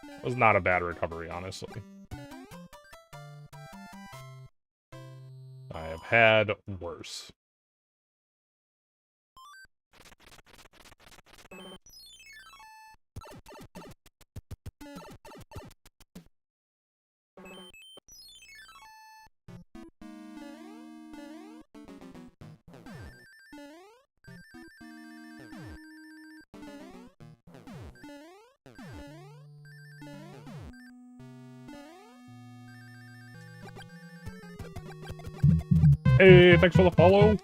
It was not a bad recovery, honestly. I have had worse. Hey, thanks for the follow.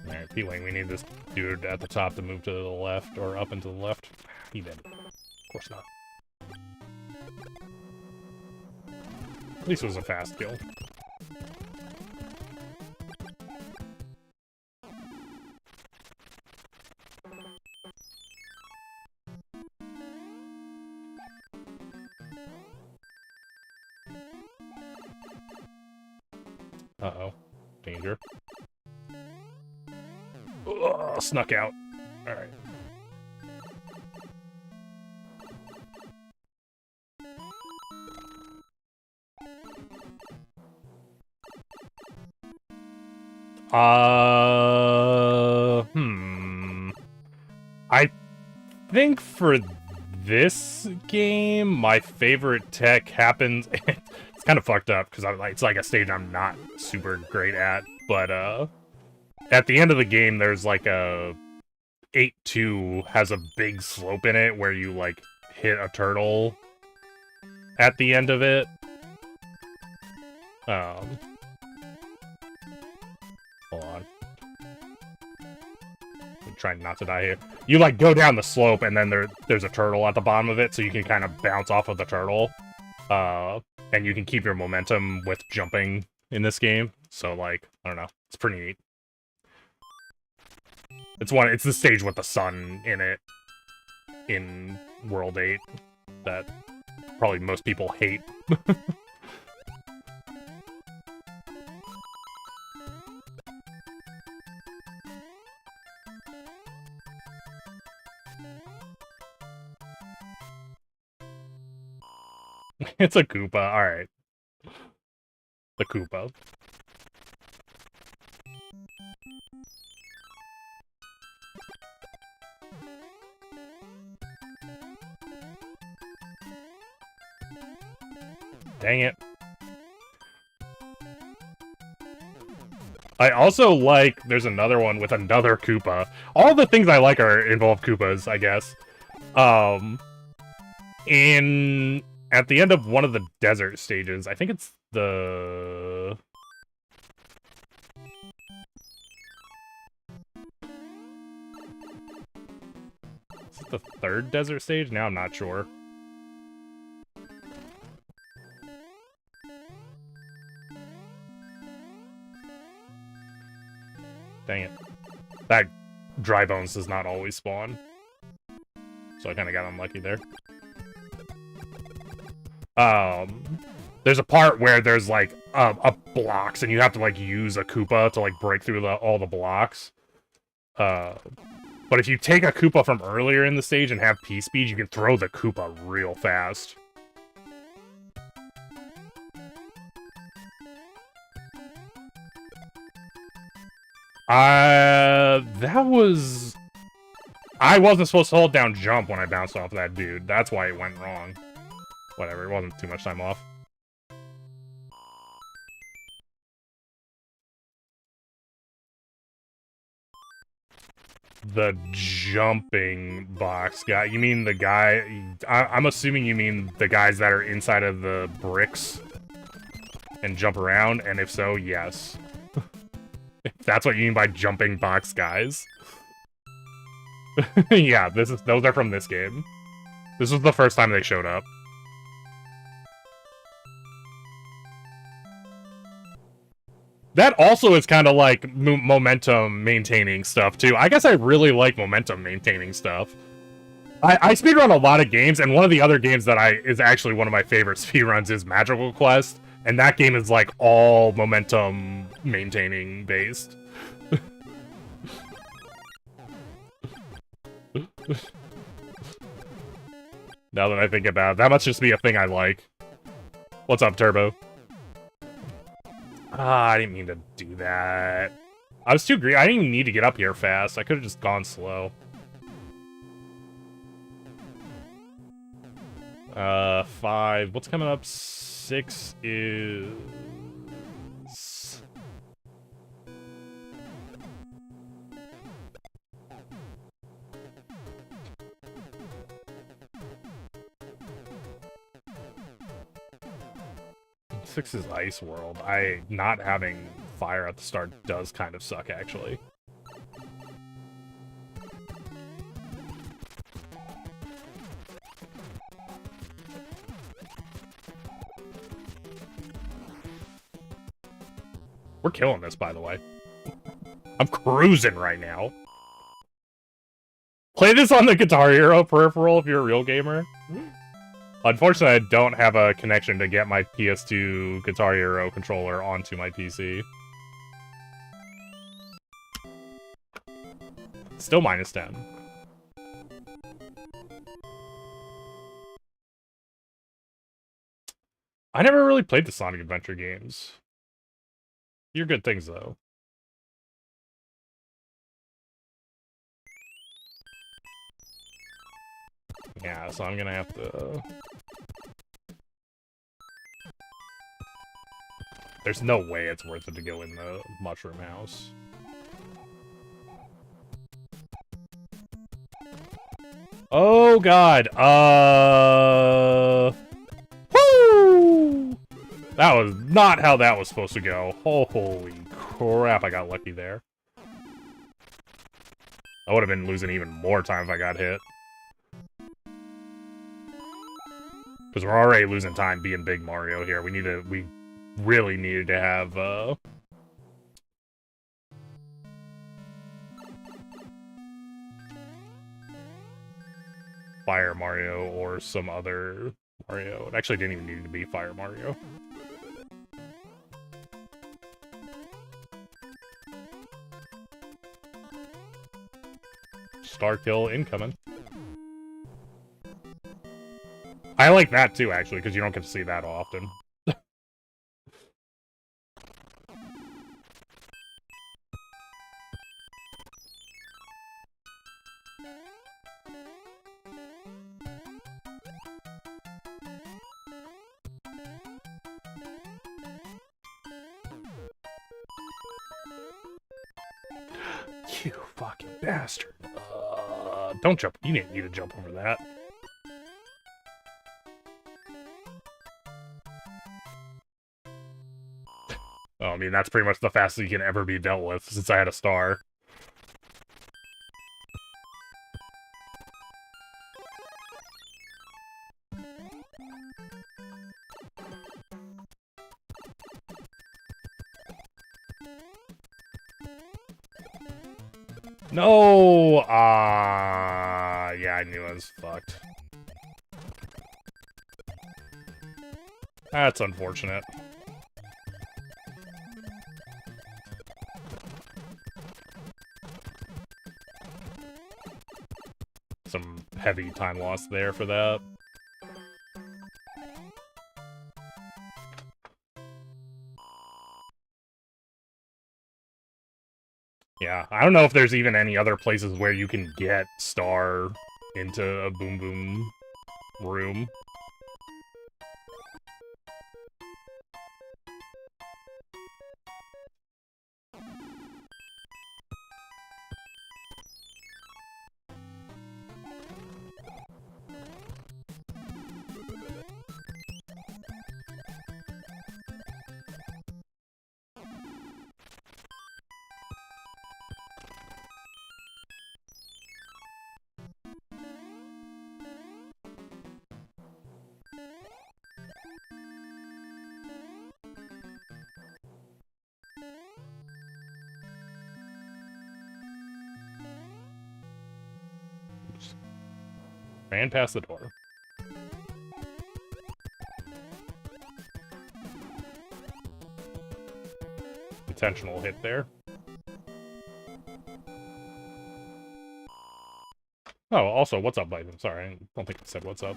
Alright, P-Wing, we need this dude at the top to move to the left, or up and to the left. He did. Of course not. At least it was a fast kill. Uh-oh. Danger. Ugh, snuck out. Alright. I think for this game, my favorite tech happens... It's kind of fucked up, because it's like a stage I'm not super great at, but, at the end of the game, there's like a... 8-2 has a big slope in it, where you, like, hit a turtle at the end of it. Hold on. I'm trying not to die here. You, like, go down the slope, and then there's a turtle at the bottom of it, so you can kind of bounce off of the turtle. And you can keep your momentum with jumping in this game. So, like, I don't know. It's pretty neat. It's the stage with the sun in it in World 8 that probably most people hate. It's a Koopa, alright. The Koopa. Dang it. I also like, there's another one with another Koopa. All the things I like involve Koopas, I guess. At the end of one of the desert stages, I think it's the... Is it the third desert stage? Now I'm not sure. Dang it. That dry bones does not always spawn. So I kind of got unlucky there. There's a part where there's, like, blocks, and you have to, like, use a Koopa to, like, break through all the blocks. But if you take a Koopa from earlier in the stage and have P-Speed, you can throw the Koopa real fast. That was... I wasn't supposed to hold down jump when I bounced off that dude. That's why it went wrong. Whatever, it wasn't too much time off. The jumping box guy. You mean the guy... I'm assuming you mean the guys that are inside of the bricks and jump around, and if so, yes. If that's what you mean by jumping box guys. Yeah, those are from this game. This was the first time they showed up. That also is kind of like momentum maintaining stuff, too. I guess I really like momentum maintaining stuff. I speedrun a lot of games, and one of the other games that is actually one of my favorite speedruns is Magical Quest, and that game is like all momentum maintaining based. Now that I think about it, that must just be a thing I like. What's up, Turbo? I didn't mean to do that. I was too greedy. I didn't even need to get up here fast. I could have just gone slow. 5. What's coming up? 6 is... Six is Ice World. Not having fire at the start does kind of suck, actually. We're killing this, by the way. I'm cruising right now. Play this on the Guitar Hero peripheral if you're a real gamer. Unfortunately, I don't have a connection to get my PS2 Guitar Hero controller onto my PC. Still -10. I never really played the Sonic Adventure games. You're good things, though. Yeah, so I'm gonna have to... There's no way it's worth it to go in the Mushroom House. Oh, God. Woo! That was not how that was supposed to go. Holy crap, I got lucky there. I would have been losing even more time if I got hit. Because we're already losing time being Big Mario here. We really needed to have, Fire Mario or some other Mario. It actually didn't even need to be Fire Mario. Star kill incoming. I like that too, actually, because you don't get to see that often. You fucking bastard. Don't jump. You didn't need to jump over that. Oh, I mean, that's pretty much the fastest you can ever be dealt with since I had a star. No! Yeah, I knew I was fucked. That's unfortunate. Some heavy time loss there for that. Yeah, I don't know if there's even any other places where you can get Star into a Boom Boom room. Ran past the door. Intentional hit there. Oh, also, what's up, Bison? Sorry, I don't think I said what's up.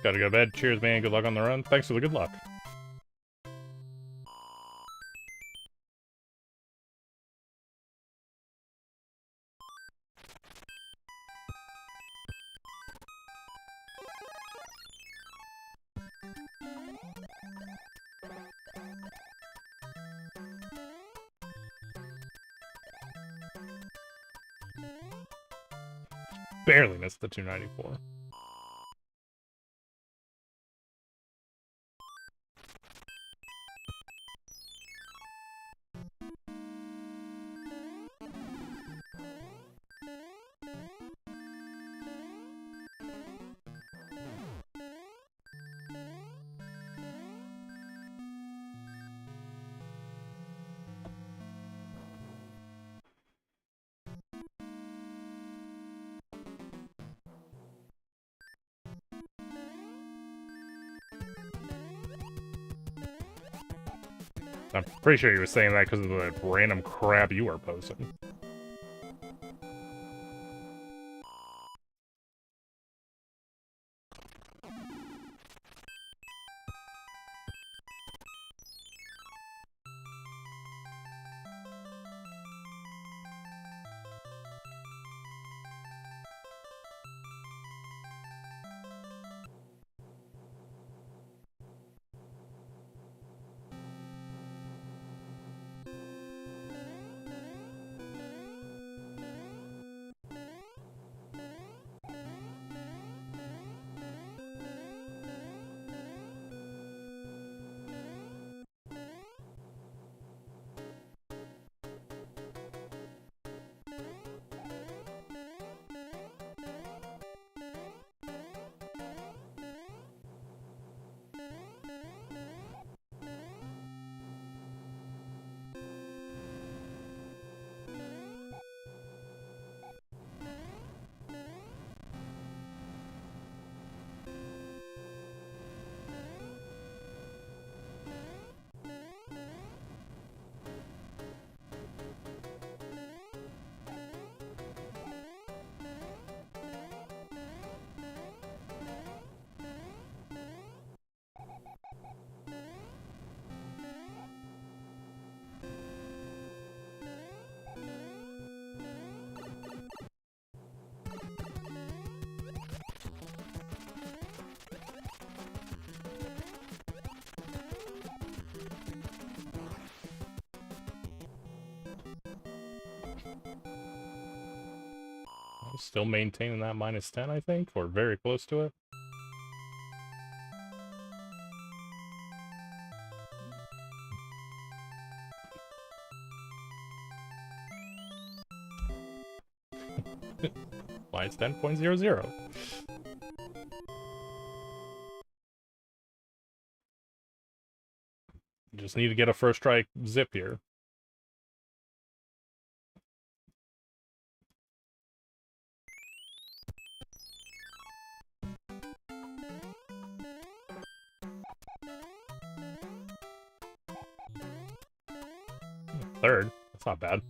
Gotta go to bed. Cheers, man. Good luck on the run. Thanks for the good luck. Barely missed the 294. I'm pretty sure you were saying that because of the random crap you were posting. Still maintaining that -10, I think, or very close to it. -10.00. Just need to get a first try zip here. Third. That's not bad.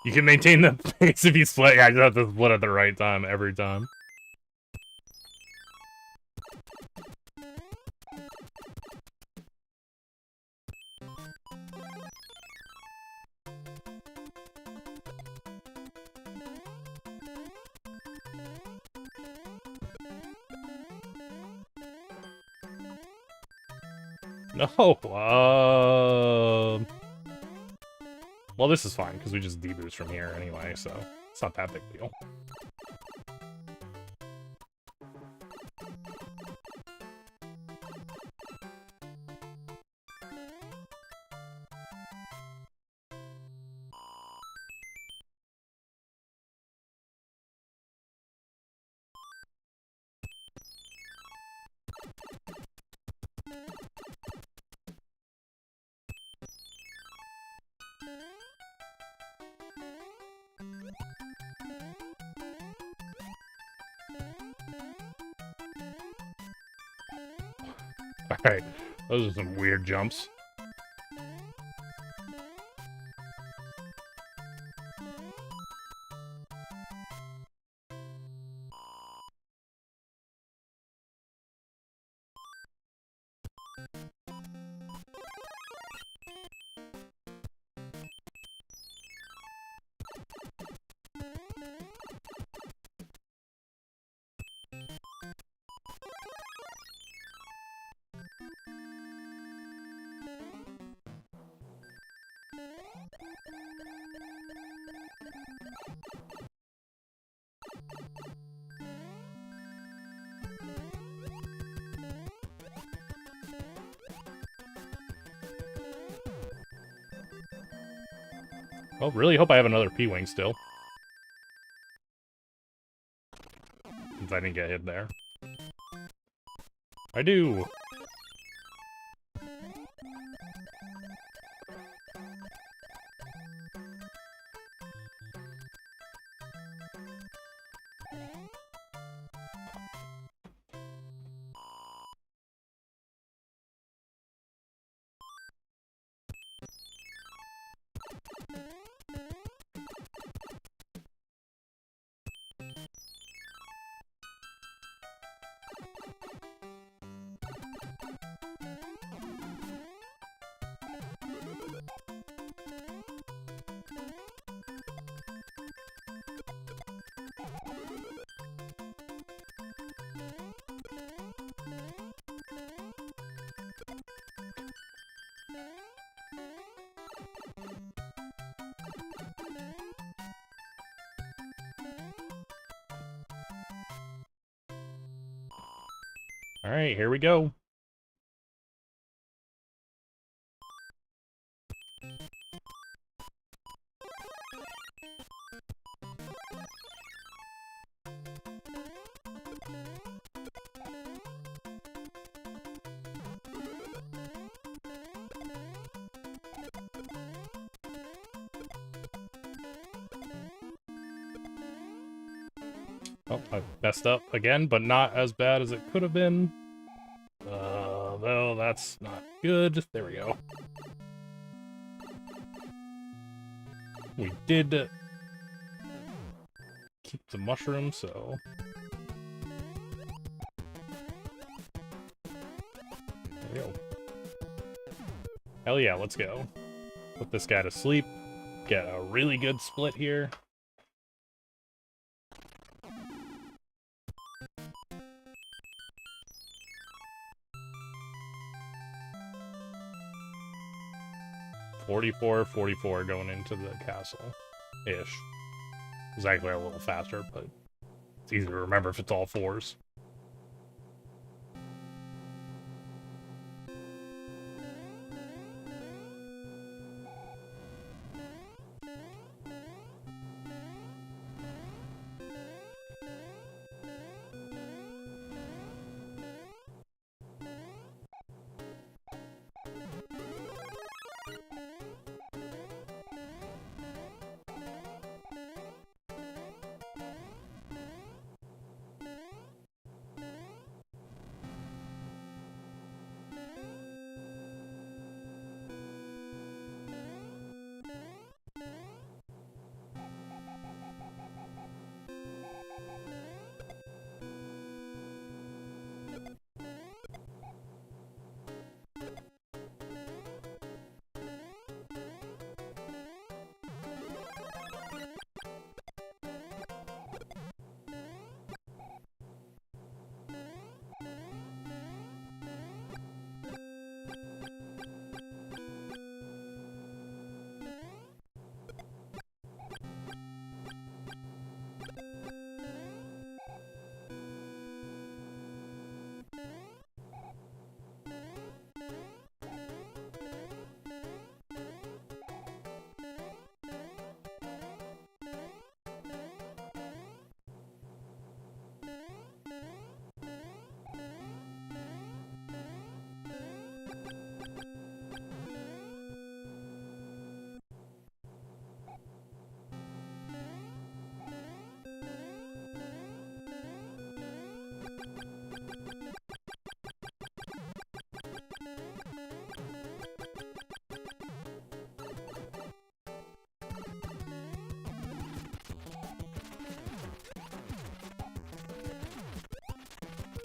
You can maintain the pace if you split. Yeah, I just have to split at the right time every time. No, well, this is fine, because we just deboost from here anyway, so it's not that big deal. Alright, those are some weird jumps. Well, really hope I have another P-Wing still. Since I didn't get hit there. I do! Alright, here we go. Oh, I messed up again, but not as bad as it could have been. Well, that's not good. There we go. We did keep the mushroom, so... There we go. Hell yeah, let's go. Put this guy to sleep. Get a really good split here. 44, 44 going into the castle-ish. Exactly a little faster, but it's easy to remember if it's all fours.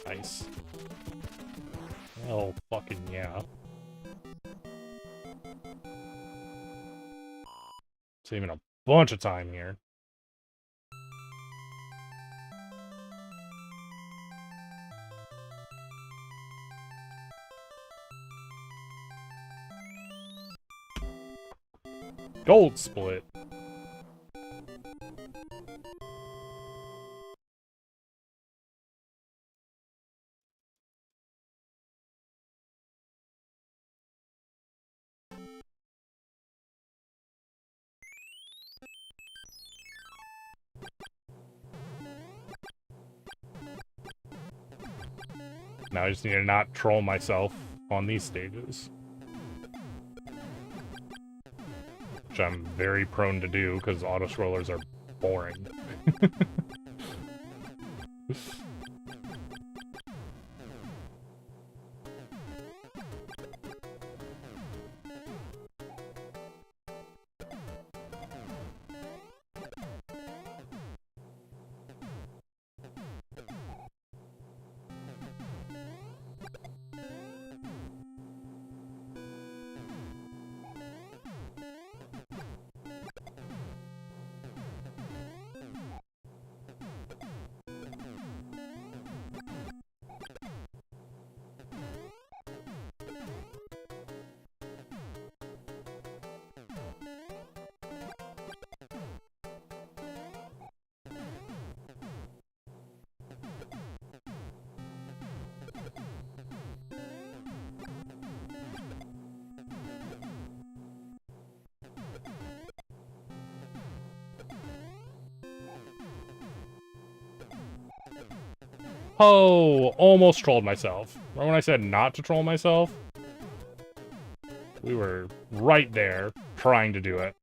Nice. Oh, fucking yeah. Saving a bunch of time here. Gold split. Now I just need to not troll myself on these stages. Which I'm very prone to do, because auto-scrollers are boring. Oh, almost trolled myself. Remember when I said not to troll myself? We were right there, trying to do it.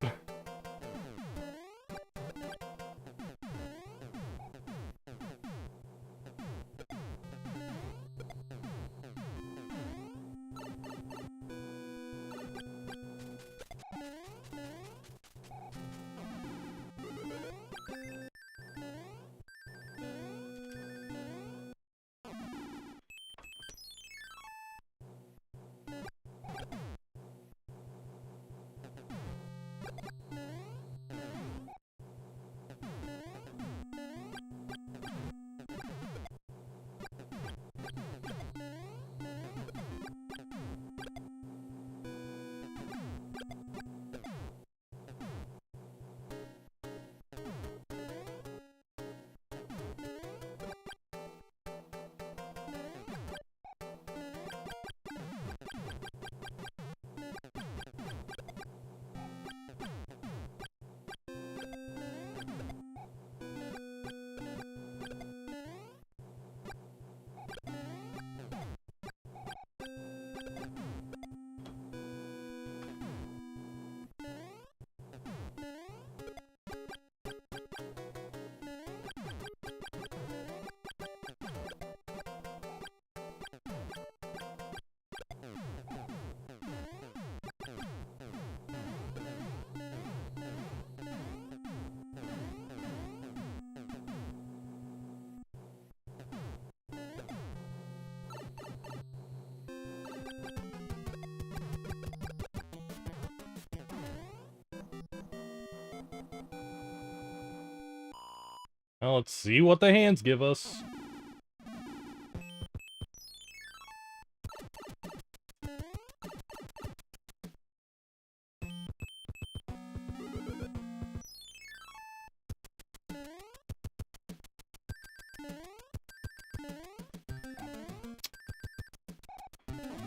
Well, let's see what the hands give us.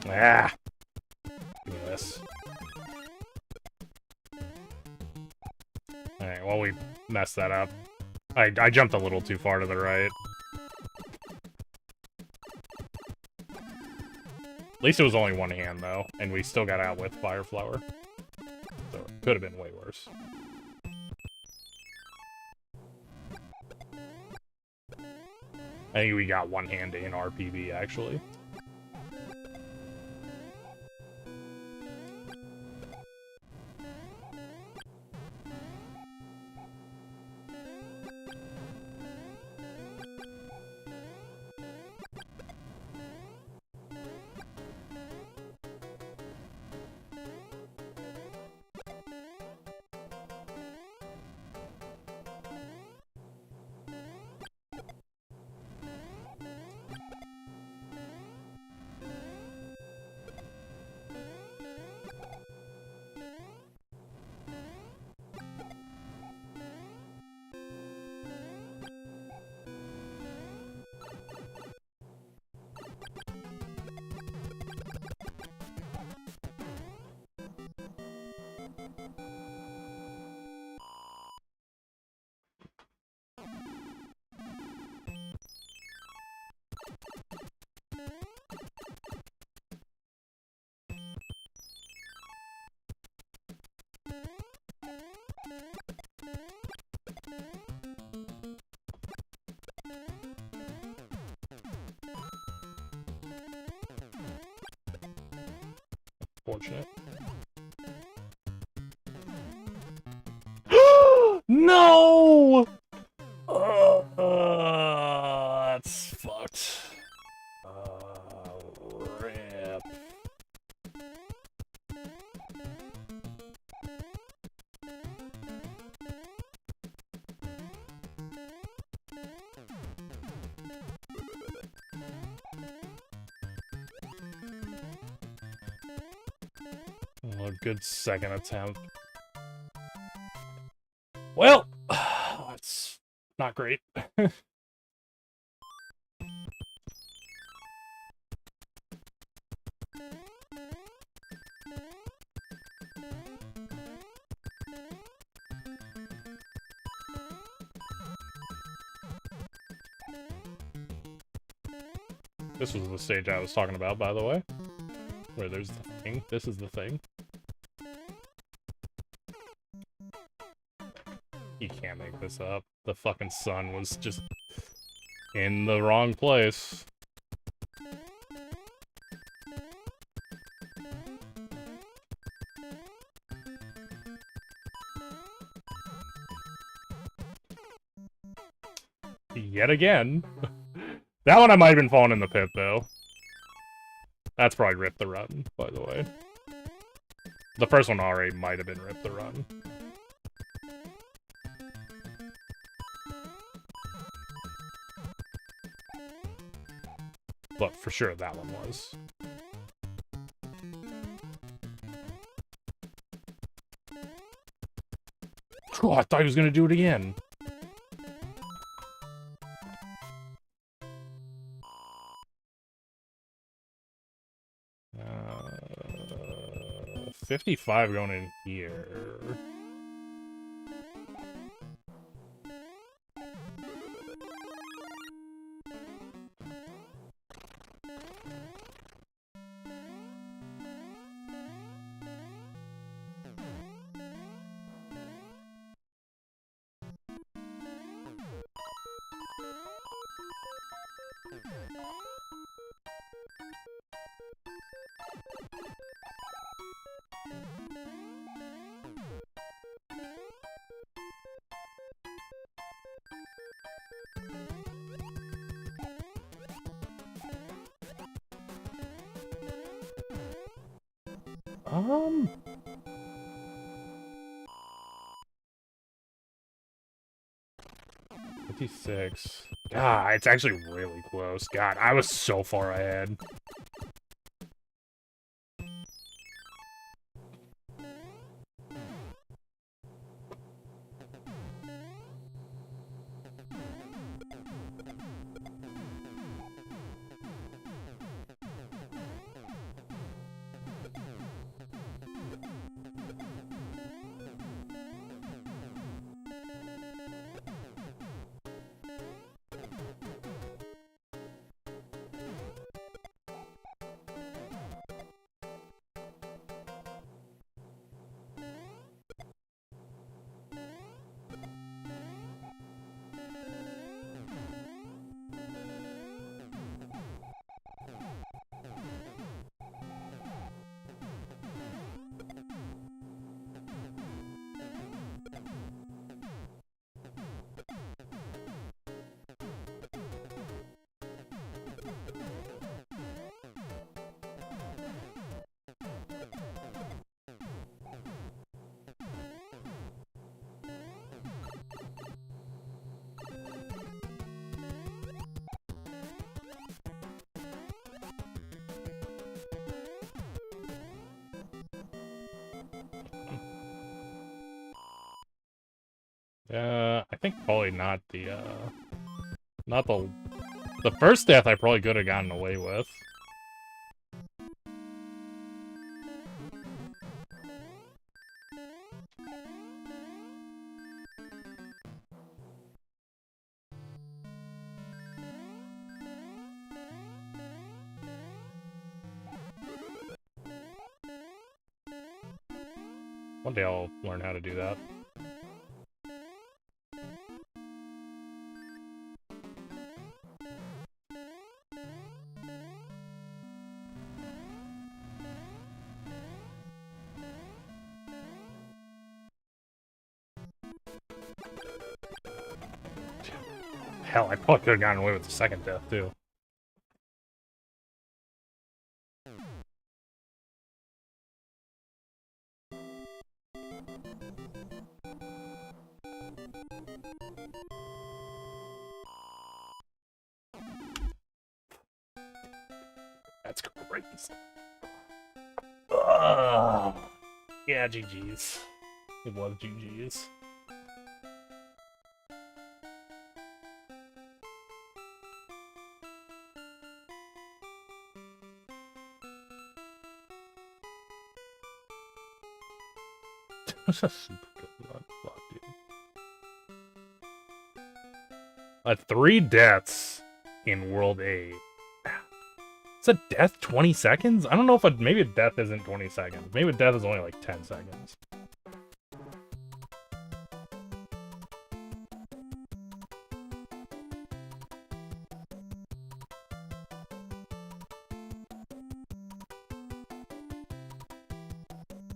Ah! Give me this. Alright, well, we messed that up. I jumped a little too far to the right. At least it was only one hand, though, and we still got out with Fire Flower. So it could have been way worse. I think we got one hand in RPB, actually. Fortunate. No! That's fucked. Rip. Oh, good second attempt. Well, it's not great. This was the stage I was talking about, by the way. Where there's the thing. This is the thing. You can't make this up. The fucking sun was just in the wrong place. Yet again. That one I might have been falling in the pit, though. That's probably Rip the Run, by the way. The first one already might have been Rip the Run. But for sure that one was. Oh, I thought he was gonna do it again. 55 going in here. Um... 56. God, it's actually really close. God, I was so far ahead. I think probably not not the first death I probably could have gotten away with. One day I'll learn how to do that. Hell, I probably could have gotten away with the second death, too. That's crazy. Ugh. Yeah, GG's. It was GG's. That's a super good run. Fuck, dude. 3 deaths in World 8. Is a death 20 seconds? I don't know if maybe a death isn't 20 seconds. Maybe a death is only like 10 seconds.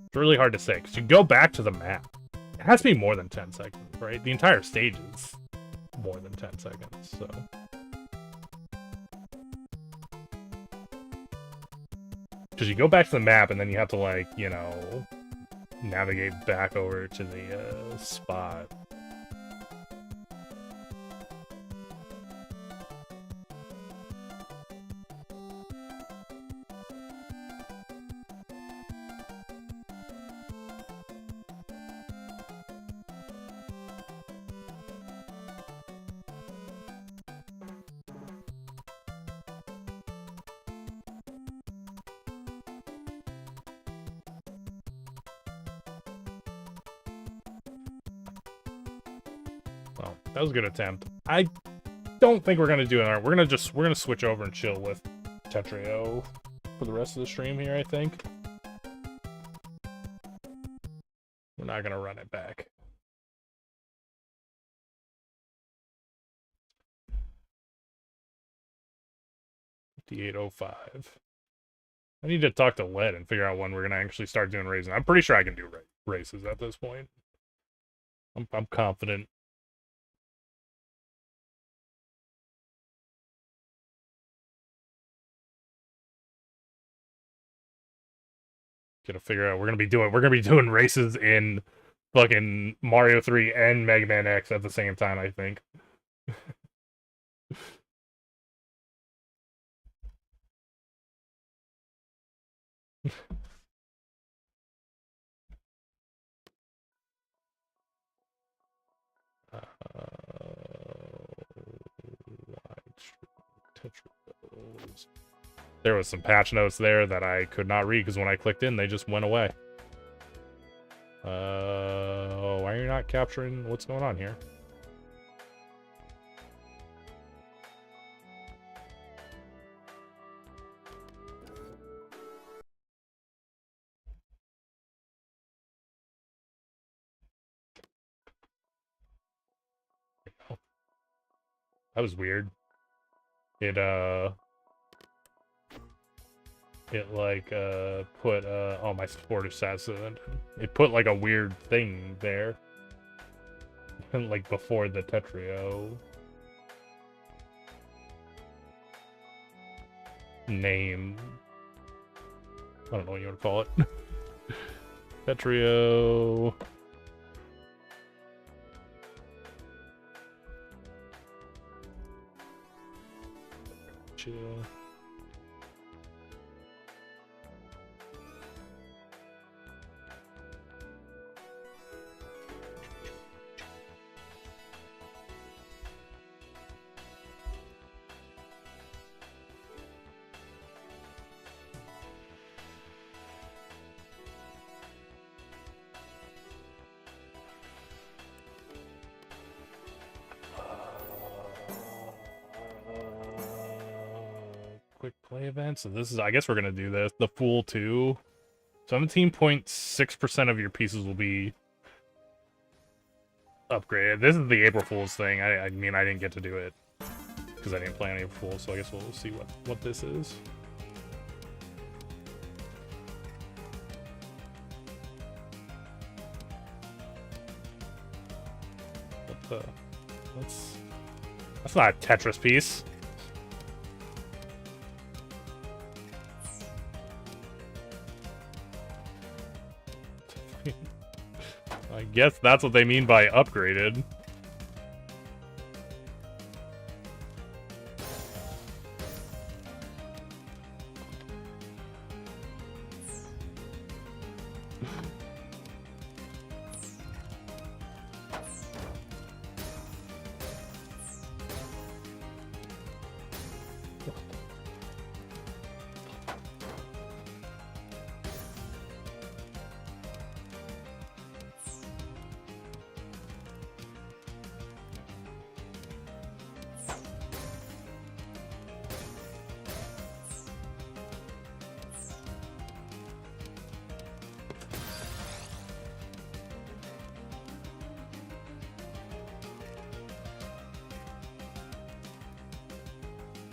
It's really hard to say, because you go back to the map. It has to be more than 10 seconds, right? The entire stage is more than 10 seconds, so... Because you go back to the map, and then you have to, like, you know, navigate back over to the spot. Well, that was a good attempt. I don't think we're gonna do it. We're gonna switch over and chill with Tetrio for the rest of the stream here, I think. We're not gonna run it back. $58.05. I need to talk to Led and figure out when we're gonna actually start doing races. I'm pretty sure I can do races at this point. I'm confident. Gotta figure out. We're gonna be doing races in fucking Mario 3 and Mega Man X at the same time, I think. There was some patch notes there that I could not read because when I clicked in, they just went away. Why are you not capturing what's going on here? That was weird. It like put oh, my supporter stats, it put like a weird thing there. Like before the Tetrio name. I don't know what you want to call it. Tetrio. Chill. Quick play event. So this is, I guess we're gonna do this. The Fool 2. 17.6% of your pieces will be upgraded. This is the April Fool's thing. I mean, I didn't get to do it because I didn't play on April Fool's, so I guess we'll see what this is. What the? That's not a Tetris piece. I guess that's what they mean by upgraded.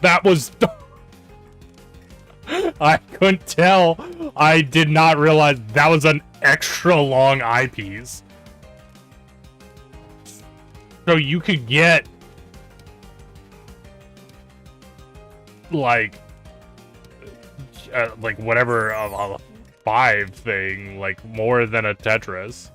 That was... I couldn't tell. I did not realize that was an extra long eyepiece. So you could get... like whatever a 5 thing, like more than a Tetris.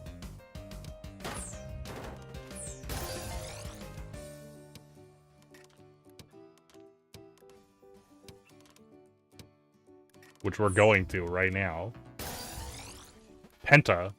Which we're going to right now. Penta.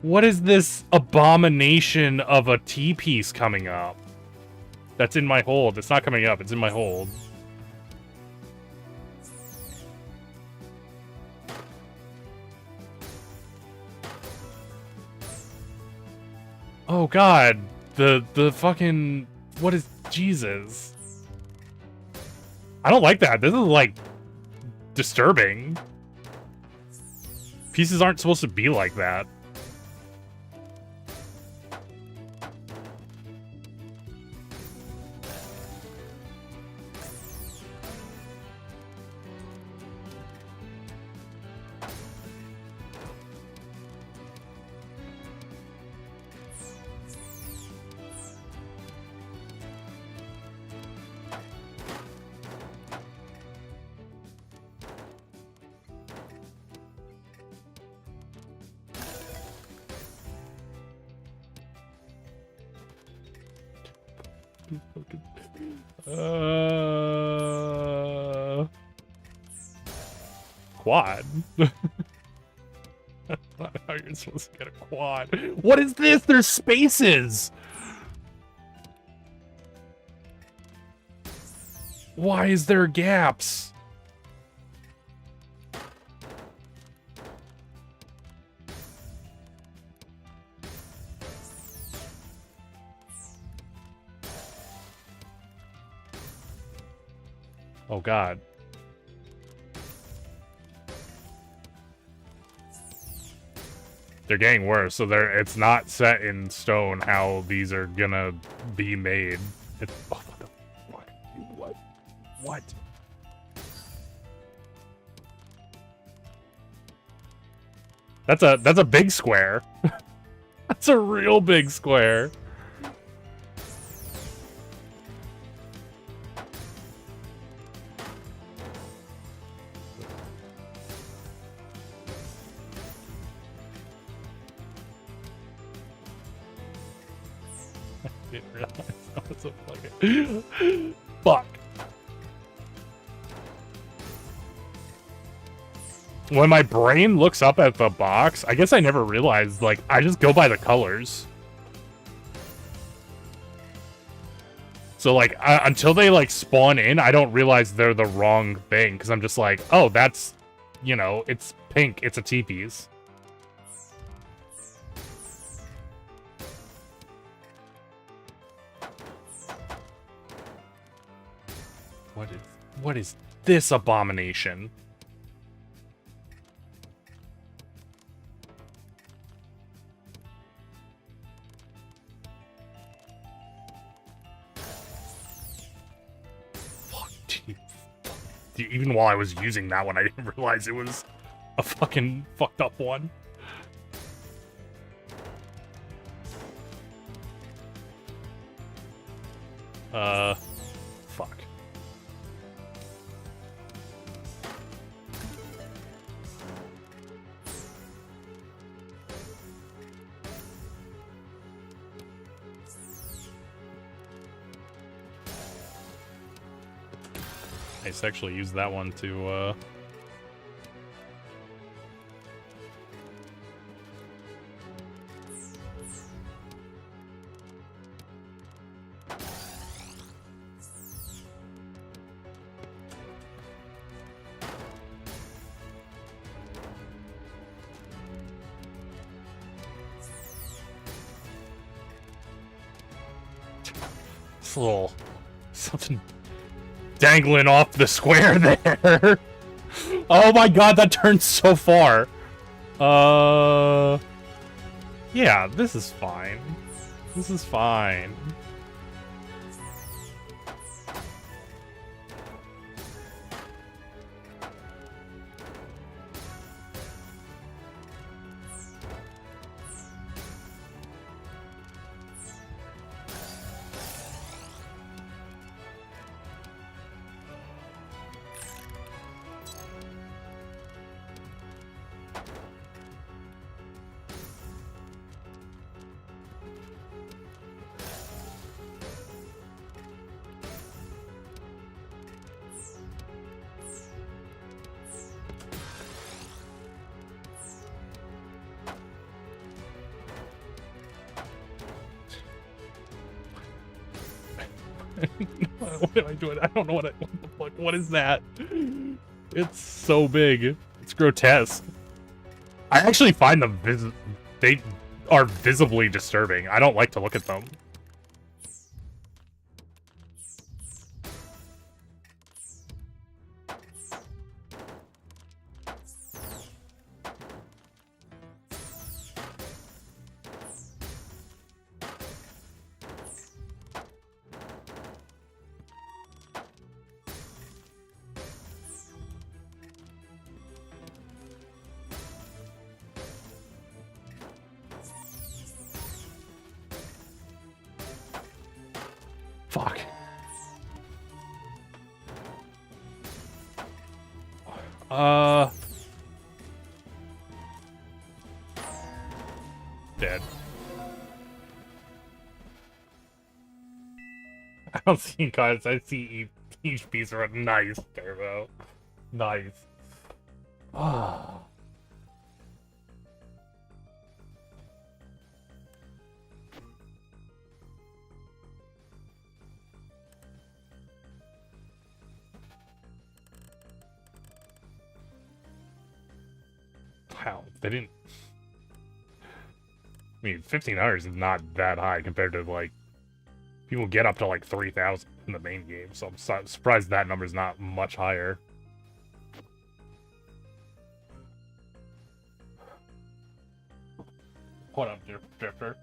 What is this abomination of a T-piece coming up? That's in my hold. It's not coming up. It's in my hold. Oh god. The fucking... What is... Jesus. I don't like that. This is, like, disturbing. Pieces aren't supposed to be like that. Quad. That's not how you're supposed to get a quad. What is this? There's spaces. Why is there gaps? Oh God. They're getting worse, so it's not set in stone how these are gonna be made. It's, oh, what the fuck? What? What? That's a big square. That's a real big square. Didn't realize that was a fucking fuck. When my brain looks up at the box, I guess I never realized, like, I just go by the colors. So, like, until they, like, spawn in, I don't realize they're the wrong thing, because I'm just like, oh, that's, you know, it's pink, it's a teepees. What is this abomination? Fuck, dude. Even while I was using that one, I didn't realize it was a fucking fucked up one. Fuck. Nice, actually use that one to, this little something dangling off the square there. Oh my God, that turned so far. Yeah, this is fine. This is fine. What am I doing? I don't know what the fuck. What is that? It's so big. It's grotesque. I actually find them they are visibly disturbing. I don't like to look at them. Fuck. Dead. I don't see cards. I see each piece of nice turbo. Nice. Ah. Wow, they didn't. I mean, 1,500 is not that high compared to like people get up to like 3,000 in the main game. So I'm surprised that number is not much higher. What up, Drifter?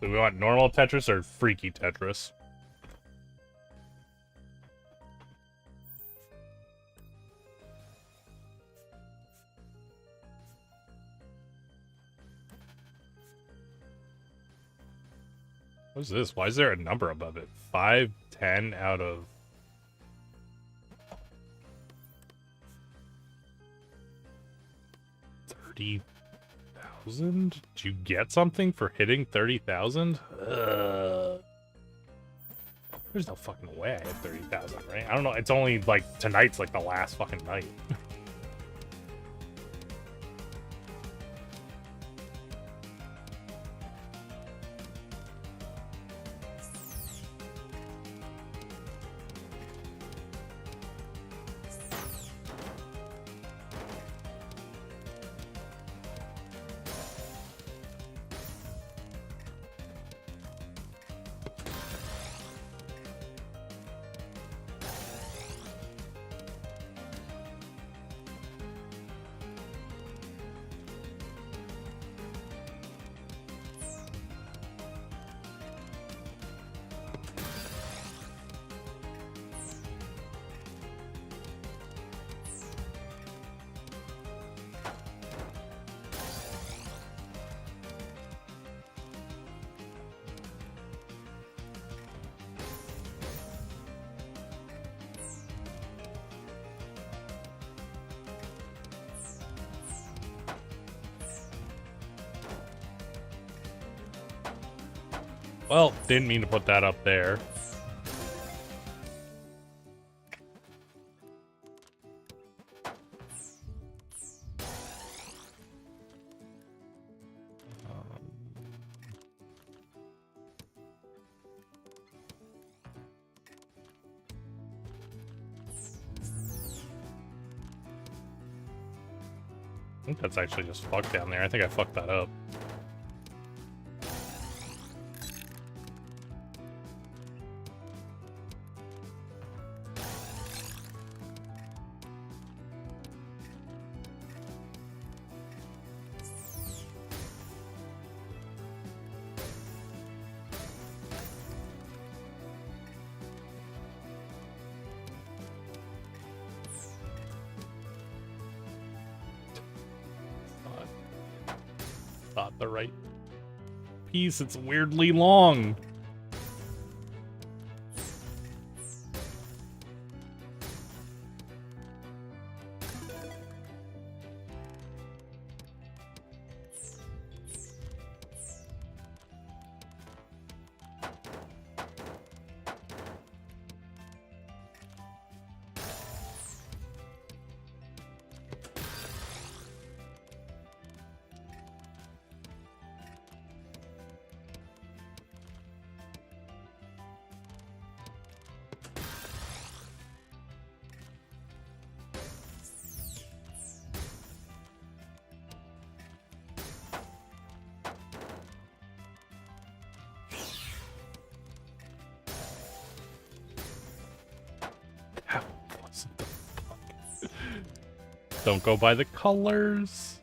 Do we want normal Tetris or freaky Tetris? What's this? Why is there a number above it? 5, 10 out of... $30,000? Did you get something for hitting 30,000? There's no fucking way I hit 30,000, right? I don't know. It's only like tonight's like the last fucking night. Well, didn't mean to put that up there. I think that's actually just fucked down there. I think I fucked that up. Not the right piece. It's weirdly long. Don't go by the colors.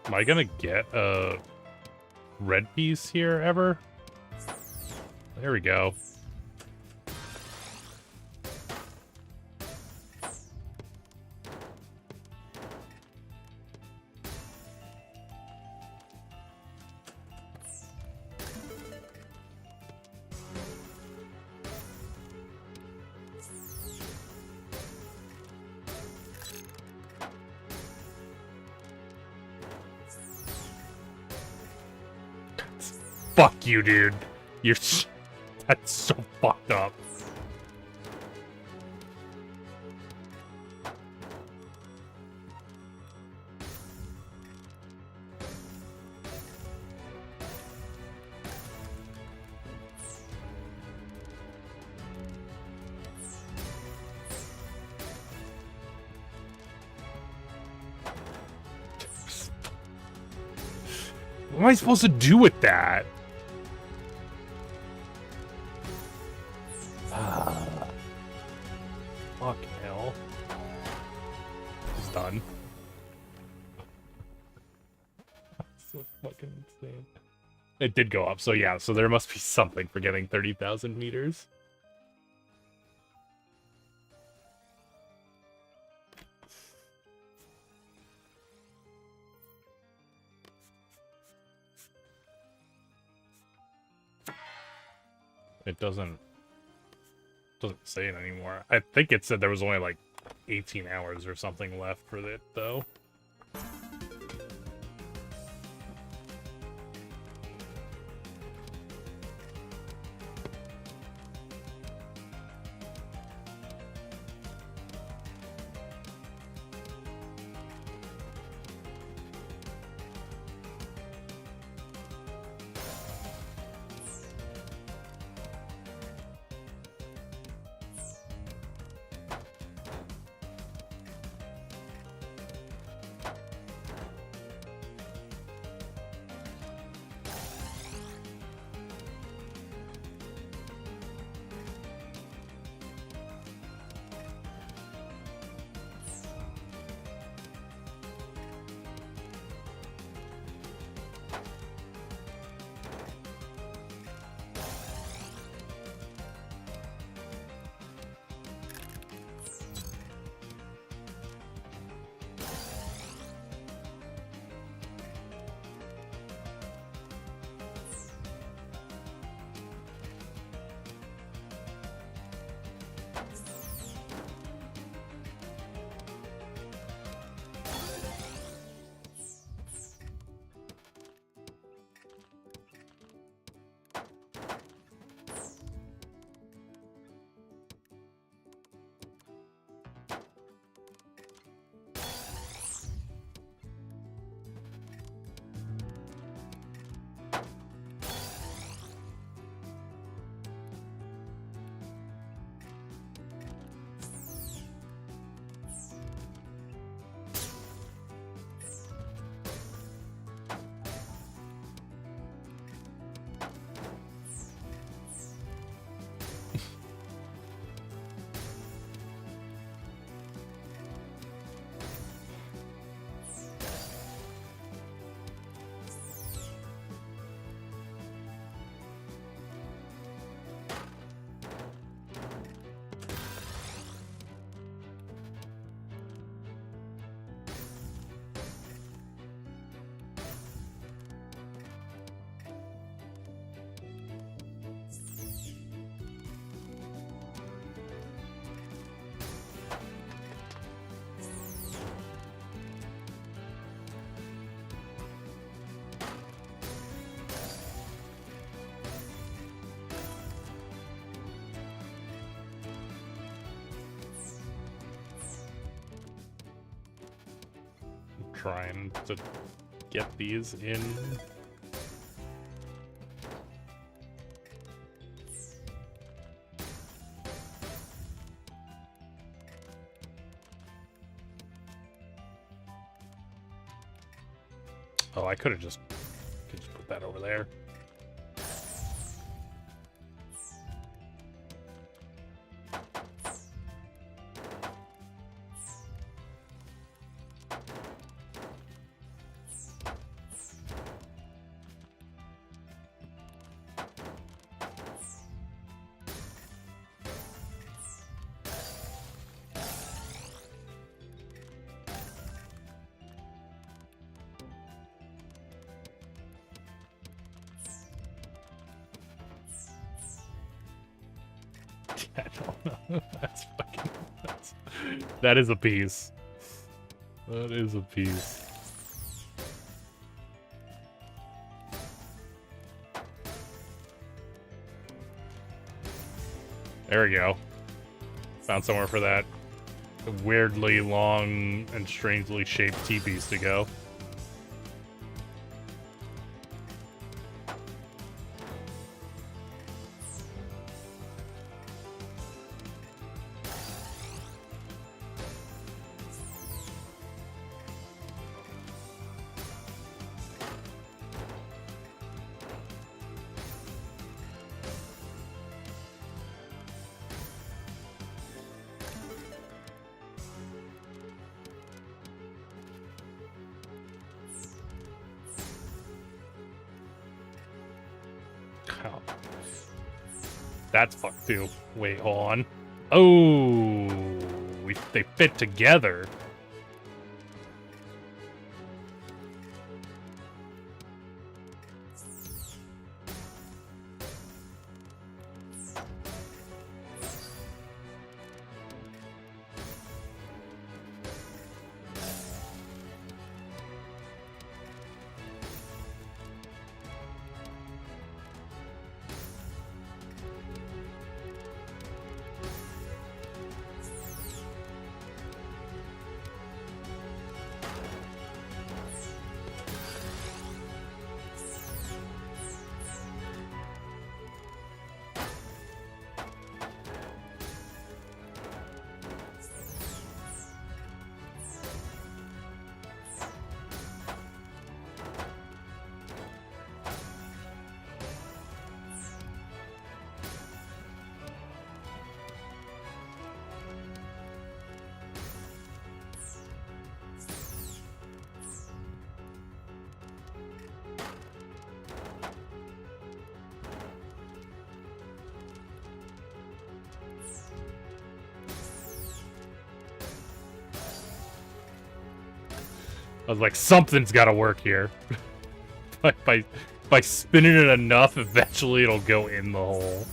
Am I gonna get a red piece here ever? There we go. Fuck you, dude. You're... That's so fucked up. What am I supposed to do with that? Fuck hell. It's done. So fucking insane. It did go up, so yeah, so there must be something for getting 30,000 meters. It doesn't say it anymore. I think it said there was only like 18 hours or something left for it, though. Trying to get these in. Oh, I could just put that over there. I don't know. That is a piece. That is a piece. There we go. Found somewhere for that weirdly long and strangely shaped T-piece to go. Oh. That's fucked too. Wait, hold on. Oh, they fit together. I was like, something's got to work here. by spinning it enough, eventually it'll go in the hole.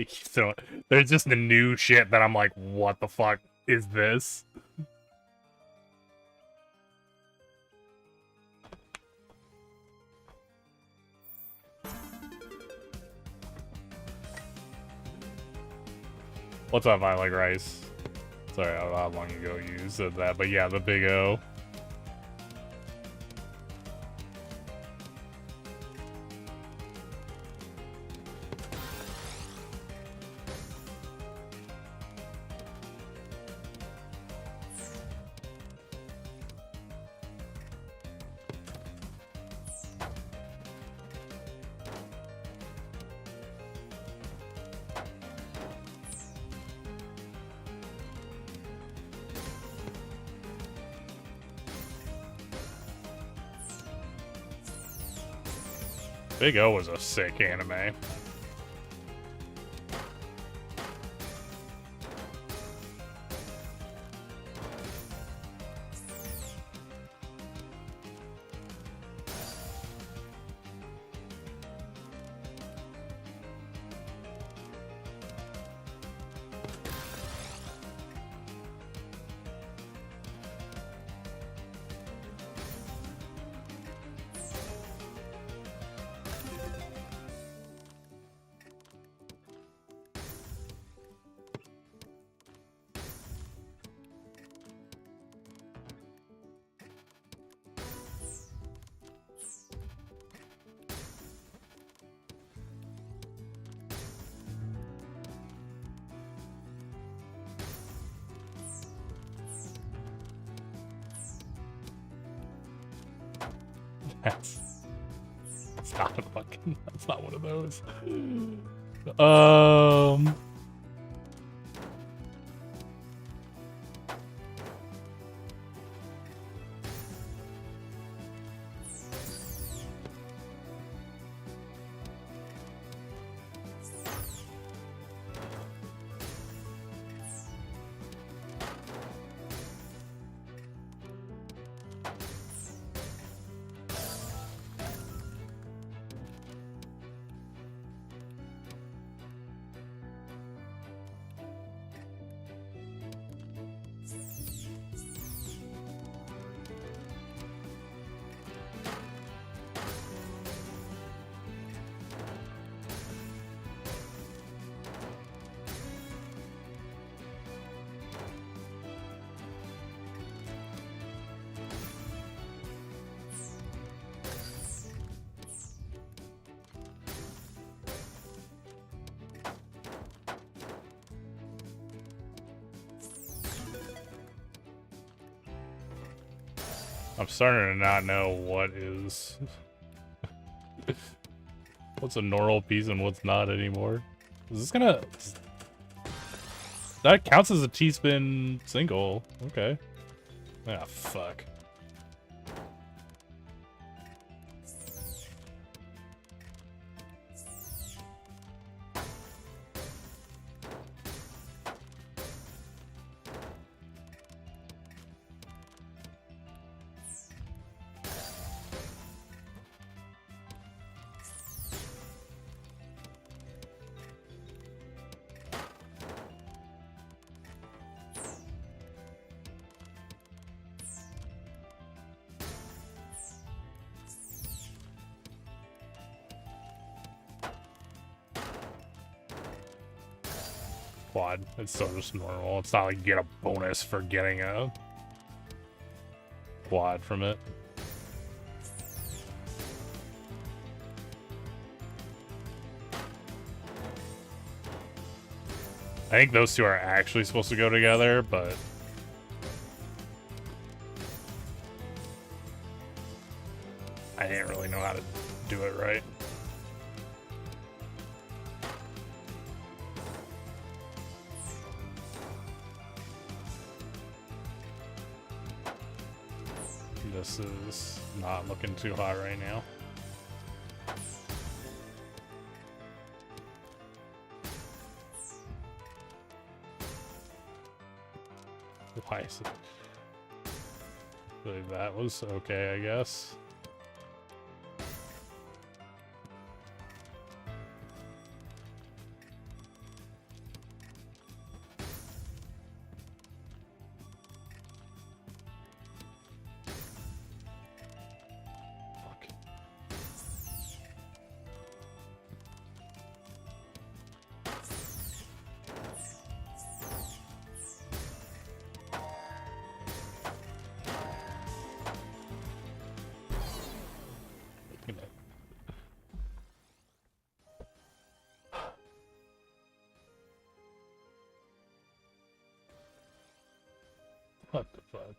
So there's just the new shit that I'm like, what the fuck is this? What's up, I like rice? Sorry, how long ago you said that, but yeah, the big O. Big O was a sick anime. It's not a fucking. That's not one of those. I'm starting to not know what is... what's a normal piece and what's not anymore. Is this gonna... That counts as a T-spin single. Okay. Ah, fuck. Quad. It's still just normal. It's not like you get a bonus for getting a quad from it. I think those two are actually supposed to go together, but I didn't really know how to do it right. This is not looking too hot right now. Why is it? Really, that was okay, I guess. What the fuck?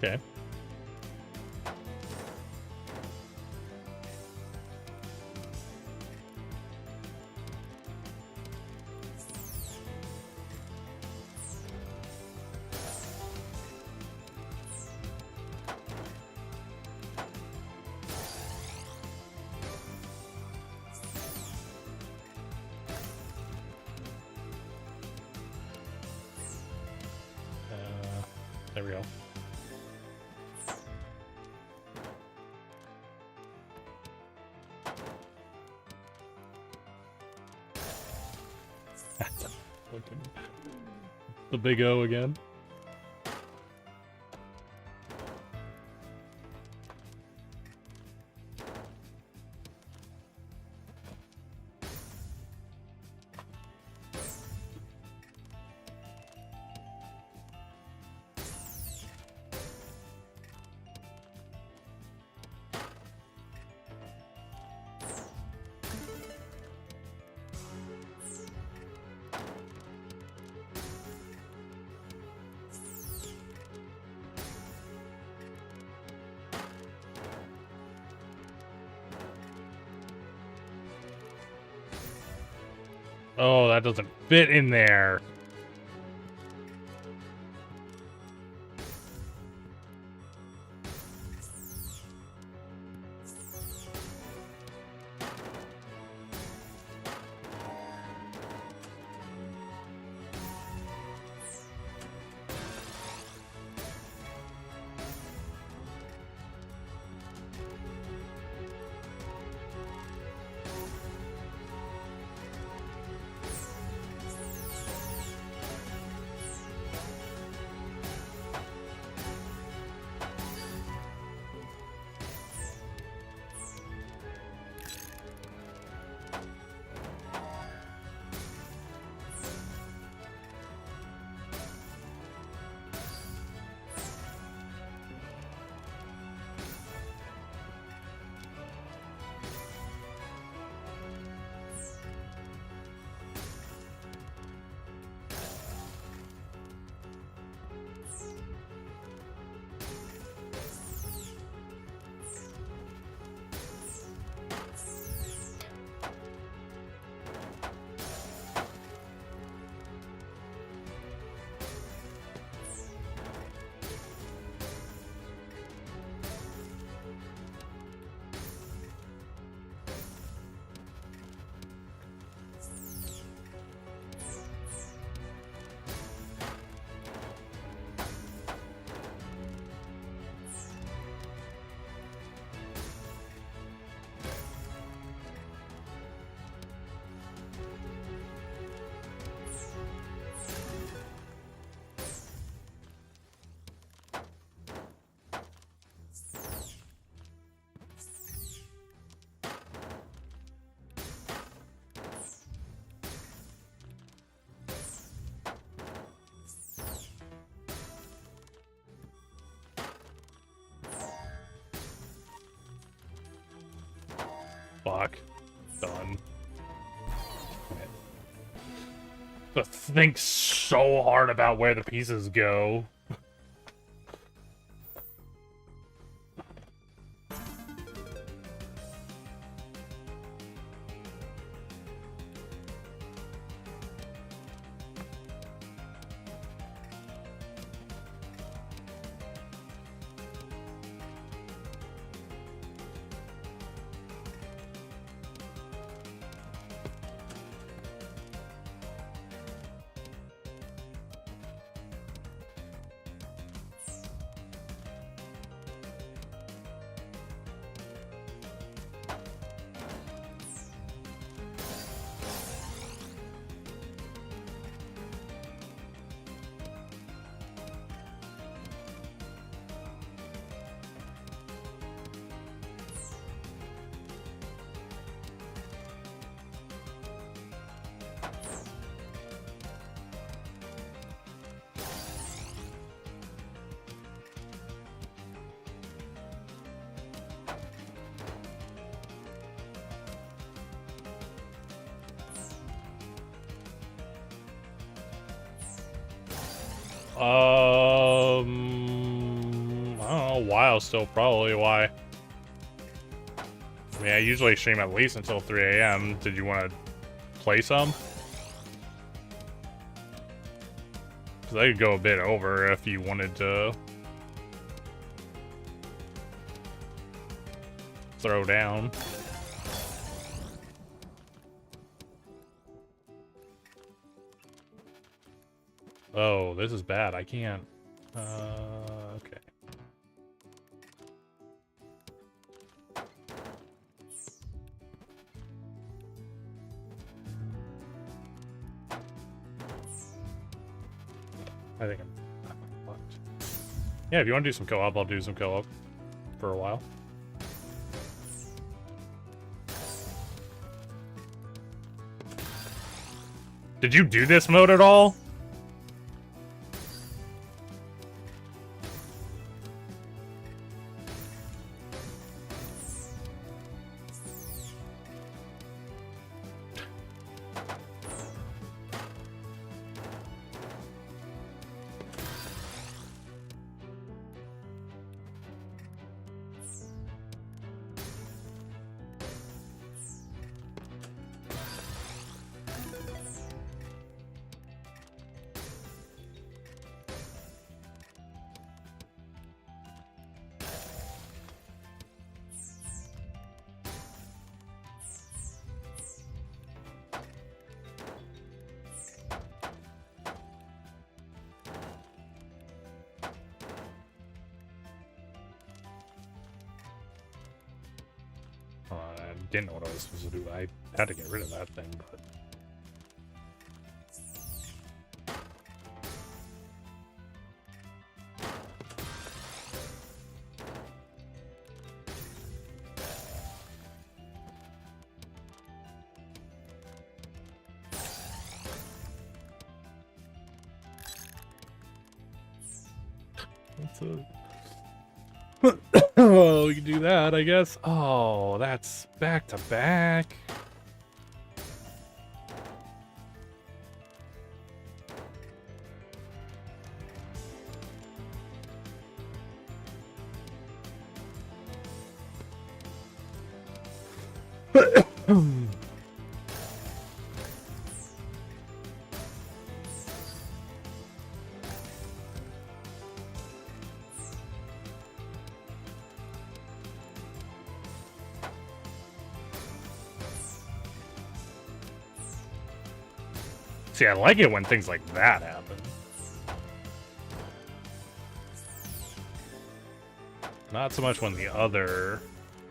Okay. There we go. The big O again. Oh, that doesn't fit in there. Fuck. Done. But think so hard about where the pieces go. while still, probably. Why? I mean, I usually stream at least until 3 a.m. Did you want to play some? Because I could go a bit over if you wanted to throw down. Oh, this is bad. I can't. Okay. I think I'm fucked. Yeah, if you want to do some co-op, I'll do some co-op for a while. Did you do this mode at all? I didn't know what I was supposed to do. I had to get rid of that thing, but... Oh, we can do that, I guess. Oh, that's back to back. See, I like it when things like that happen. Not so much when the other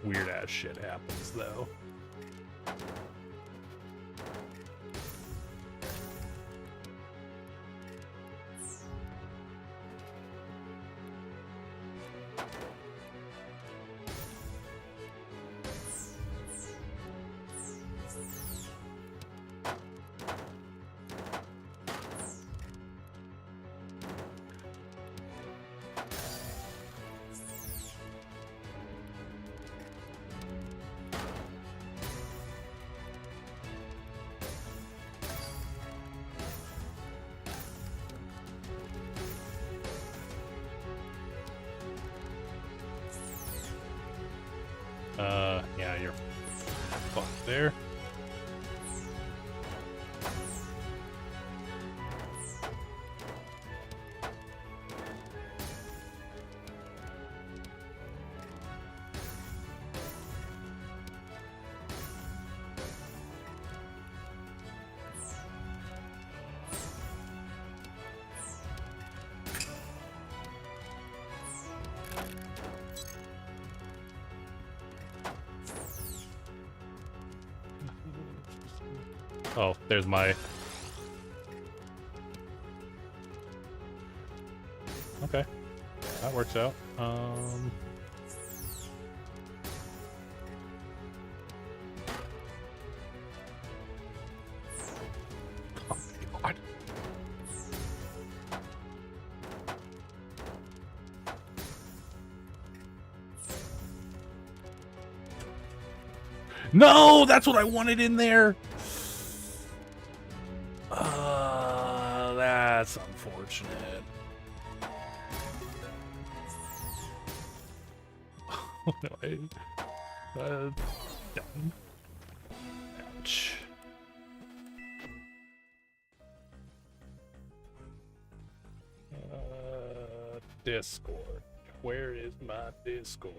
weird-ass shit happens, though. Yeah, you're fucked there. Oh, there's my... Okay. That works out. Oh God. No, that's what I wanted in there. That's unfortunate. Anyway, done. Ouch. Discord. Where is my Discord?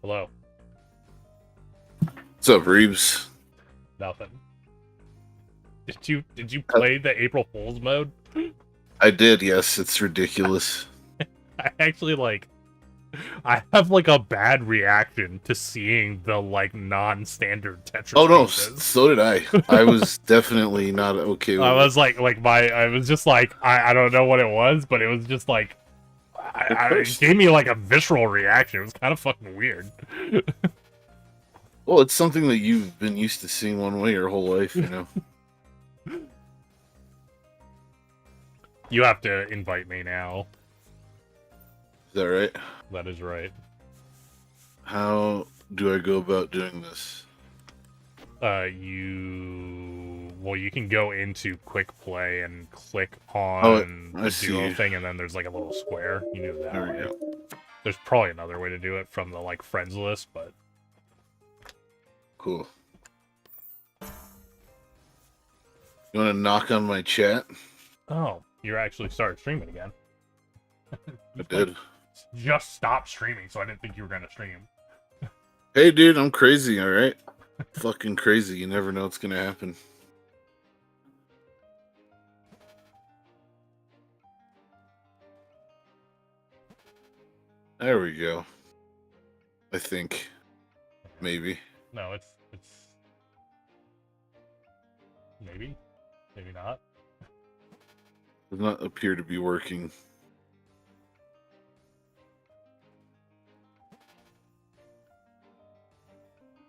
Hello.
What's up, Reeves?
Nothing. Did you play the April Fool's mode?
I did, yes. It's ridiculous.
I actually I have like a bad reaction to seeing the like non-standard Tetris.
Oh no,
pieces.
so did I. I was definitely not okay with
I was
it.
I was just like I don't know what it was, but it was just like it gave me like a visceral reaction. It was kind of fucking weird.
Well, it's something that you've been used to seeing one way your whole life, you know.
You have to invite me now.
Is that right?
That is right.
How do I go about doing this?
You can go into quick play and click on the duo thing, and then there's like a little square. You do that.
There we go.
There's probably another way to do it from the like friends list, but
Cool. You want to knock on my chat?
oh, you're actually started streaming again.
I did.
Just stopped streaming, so I didn't think you were gonna stream.
Hey, dude, I'm crazy, all right? Fucking crazy. You never know what's going to happen. There we go. I think. Maybe.
No, it's maybe not.
Does not appear to be working.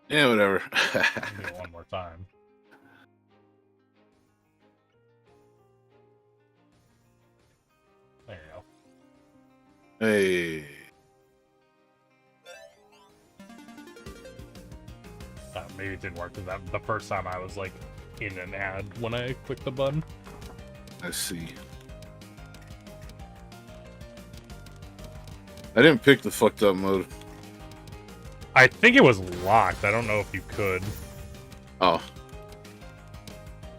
Yeah, whatever.
Do it one more time. There you go.
Hey.
Maybe it didn't work because the first time I was like in an ad when I clicked the button.
I see. I didn't pick the fucked up mode.
I think it was locked. I don't know if you could.
Oh.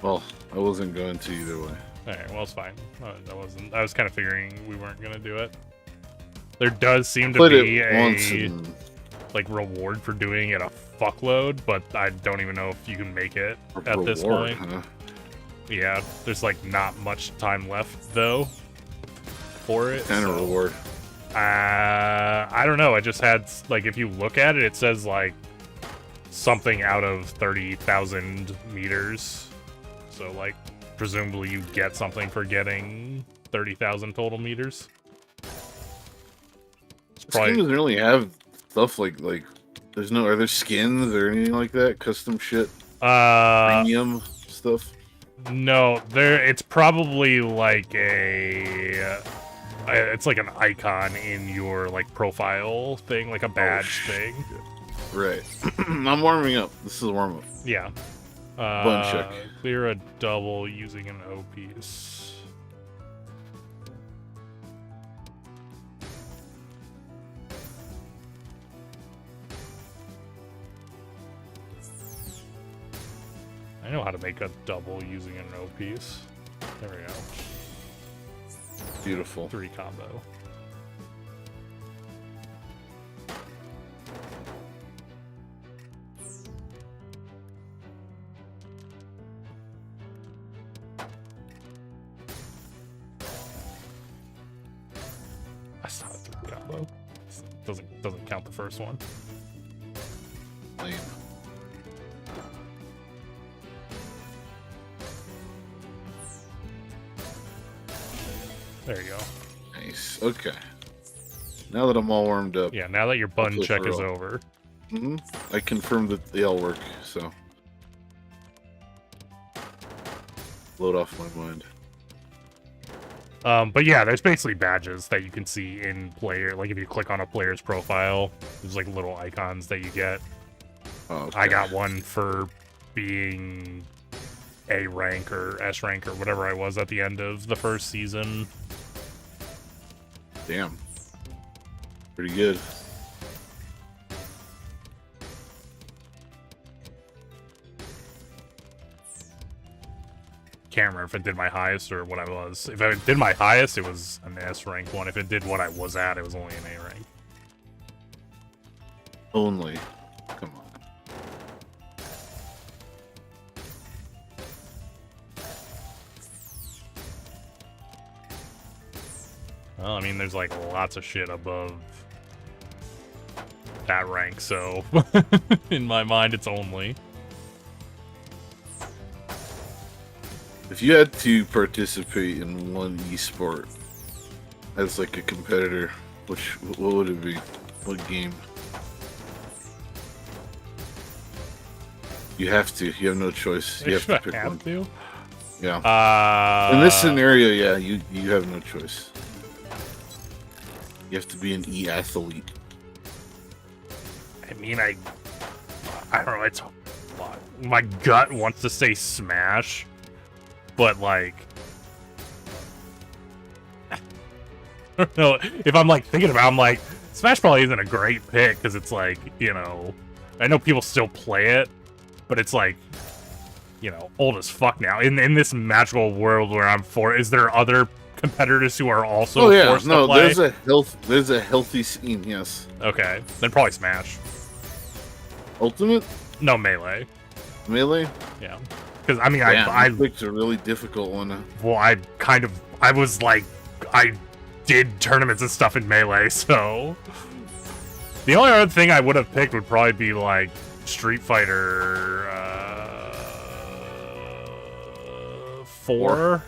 Well, I wasn't going to either way.
Alright, well, it's fine. I was kind of figuring we weren't going to do it. There does seem to be a like reward for doing it a fuckload, but I don't even know if you can make it at this point.
Huh?
Yeah, there's like not much time left though for it.
Kind of reward.
I don't know. I just had like if you look at it, it says like something out of 30,000 meters. So like presumably you get something for getting 30,000 total meters.
This game doesn't really have stuff like there's no, are there skins or anything like that? Custom shit? Premium stuff?
No, it's probably like it's like an icon in your like profile thing, like a badge thing.
Right. I'm warming up. This is a warm up.
Yeah.
Bun check.
Clear a double using an O piece. I know how to make a double using an O piece. There we go.
Beautiful.
3 combo. That's not a 3 combo. Doesn't count the first one.
Lame.
There you go.
Nice. Okay. Now that I'm all warmed up.
Yeah, now that your bun check is over.
I confirmed that they all work, so. Load off my mind.
But yeah, there's basically badges that you can see in player. Like if you click on a player's profile, there's like little icons that you get.
Oh, okay.
I got one for being A rank or S rank or whatever I was at the end of the first season.
Damn. Pretty good.
Can't remember if it did my highest or what I was. If it did my highest, it was an S rank one. If it did what I was at, it was only an A rank.
Only. Come on.
Well, I mean, there's like lots of shit above that rank, so in my mind, it's only.
If you had to participate in one esport as like a competitor, what would it be? What game? You have to. You have no choice. You have to pick one.
To?
Yeah. In this scenario, yeah, you have no choice. You have to be an e-athlete.
I mean, I don't know. It's my gut wants to say Smash, but like, I don't know. If I'm like thinking about it, I'm like, Smash probably isn't a great pick because it's like, you know, I know people still play it, but it's like, you know, old as fuck now. In this magical world where I'm for, is there other competitors who are also forced to play?
There's a healthy scene, yes.
Okay, then probably Smash.
Ultimate?
No, Melee.
Melee?
Yeah. Because, I mean,
I picked a really difficult one.
Well, I was like, I did tournaments and stuff in Melee, so... The only other thing I would have picked would probably be, like, Street Fighter... 4?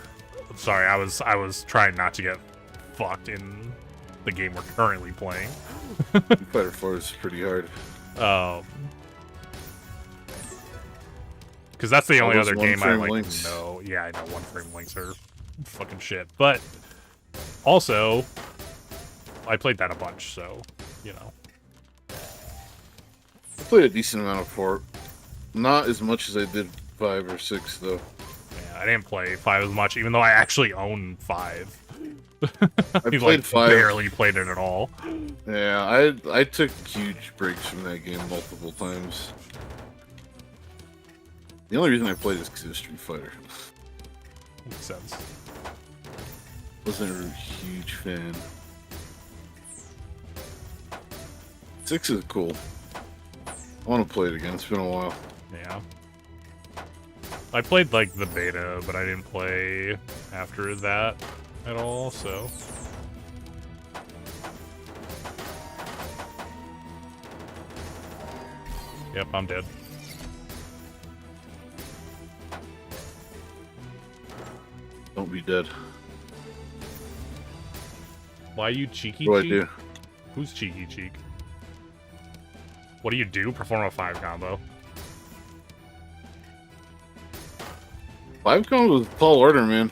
Sorry, I was trying not to get fucked in the game we're currently playing.
Street Fighter 4 is pretty hard.
Because that's the only other game I like
links.
know. Yeah, I know one-frame links are fucking shit. But also, I played that a bunch, so, you know.
I played a decent amount of 4. Not as much as I did 5 or 6, though.
Yeah, I didn't play 5 as much, even though I actually own 5.
I played 5.
Barely played it at all.
Yeah, I took huge breaks from that game multiple times. The only reason I played is because it was Street Fighter.
Makes sense.
Wasn't a huge fan. 6 is cool. I want to play it again. It's been a while.
Yeah. I played, like, the beta, but I didn't play after that at all, so... Yep, I'm dead.
Don't be dead.
Why you cheeky
What
cheek?
do I do?
Who's cheeky cheek? What do you do? Perform a 5 combo.
5 combo was tall order, man.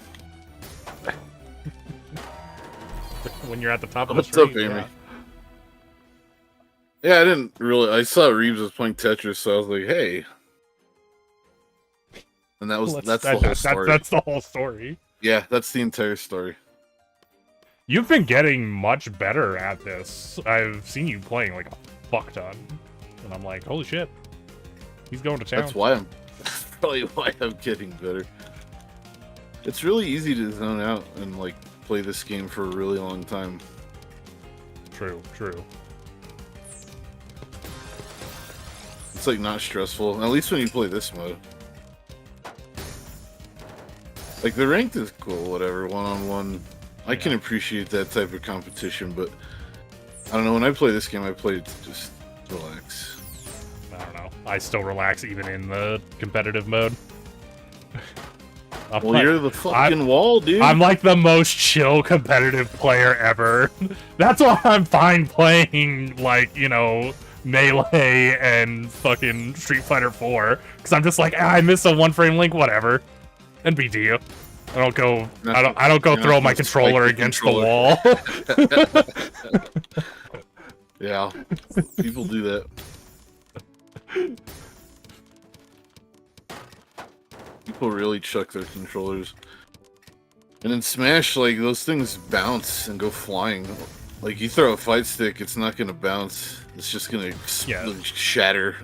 When you're at the top of the
What's
street.
up, Amy? Yeah, I didn't really. I saw Reeves was playing Tetris, so I was like, "Hey," and that's the whole story.
That's the whole story.
Yeah, that's the entire story.
You've been getting much better at this. I've seen you playing like a fuck ton, and I'm like, holy shit, he's going to town.
That's probably why I'm getting better. It's really easy to zone out and like play this game for a really long time.
True.
It's like not stressful, at least when you play this mode. Like the ranked is cool, whatever, one-on-one. I can appreciate that type of competition, but I don't know, when I play this game, I play it to just relax.
I don't know. I still relax even in the competitive mode.
You're the fucking wall, dude.
I'm like the most chill competitive player ever. That's why I'm fine playing, like, you know, Melee and fucking Street Fighter 4. Because I'm just like, I missed a one-frame link, whatever. NBD. I don't go throw my controller against the wall.
Yeah, people do that. people really chuck their controllers. And in Smash, like, those things bounce and go flying. Like, you throw a fight stick, it's not gonna bounce. It's just gonna shatter.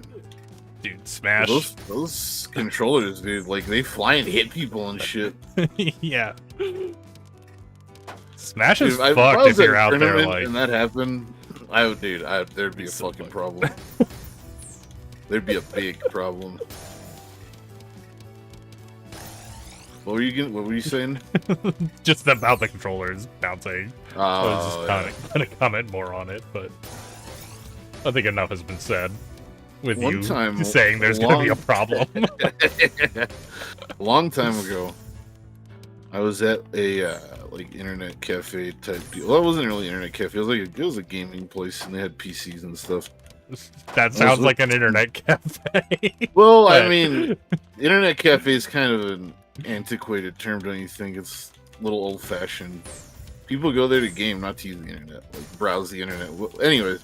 Dude, Smash.
Those controllers, dude, like, they fly and hit people and shit.
Yeah. Smash is fucked if you're out there, like...
and that happened, there'd be a fucking problem. There'd be a big problem. What were you saying?
Just about the controllers bouncing. I was just gonna comment more on it, but I think enough has been said with you saying there's gonna be a problem.
A long time ago, I was at a like internet cafe type deal. Well, it wasn't really an internet cafe. It was a gaming place, and they had PCs and stuff.
That sounds like an internet cafe.
Well, I mean, internet cafe is kind of an antiquated term, don't you think? It's a little old-fashioned. People go there to game, not to use the internet, like browse the internet. Well, anyways,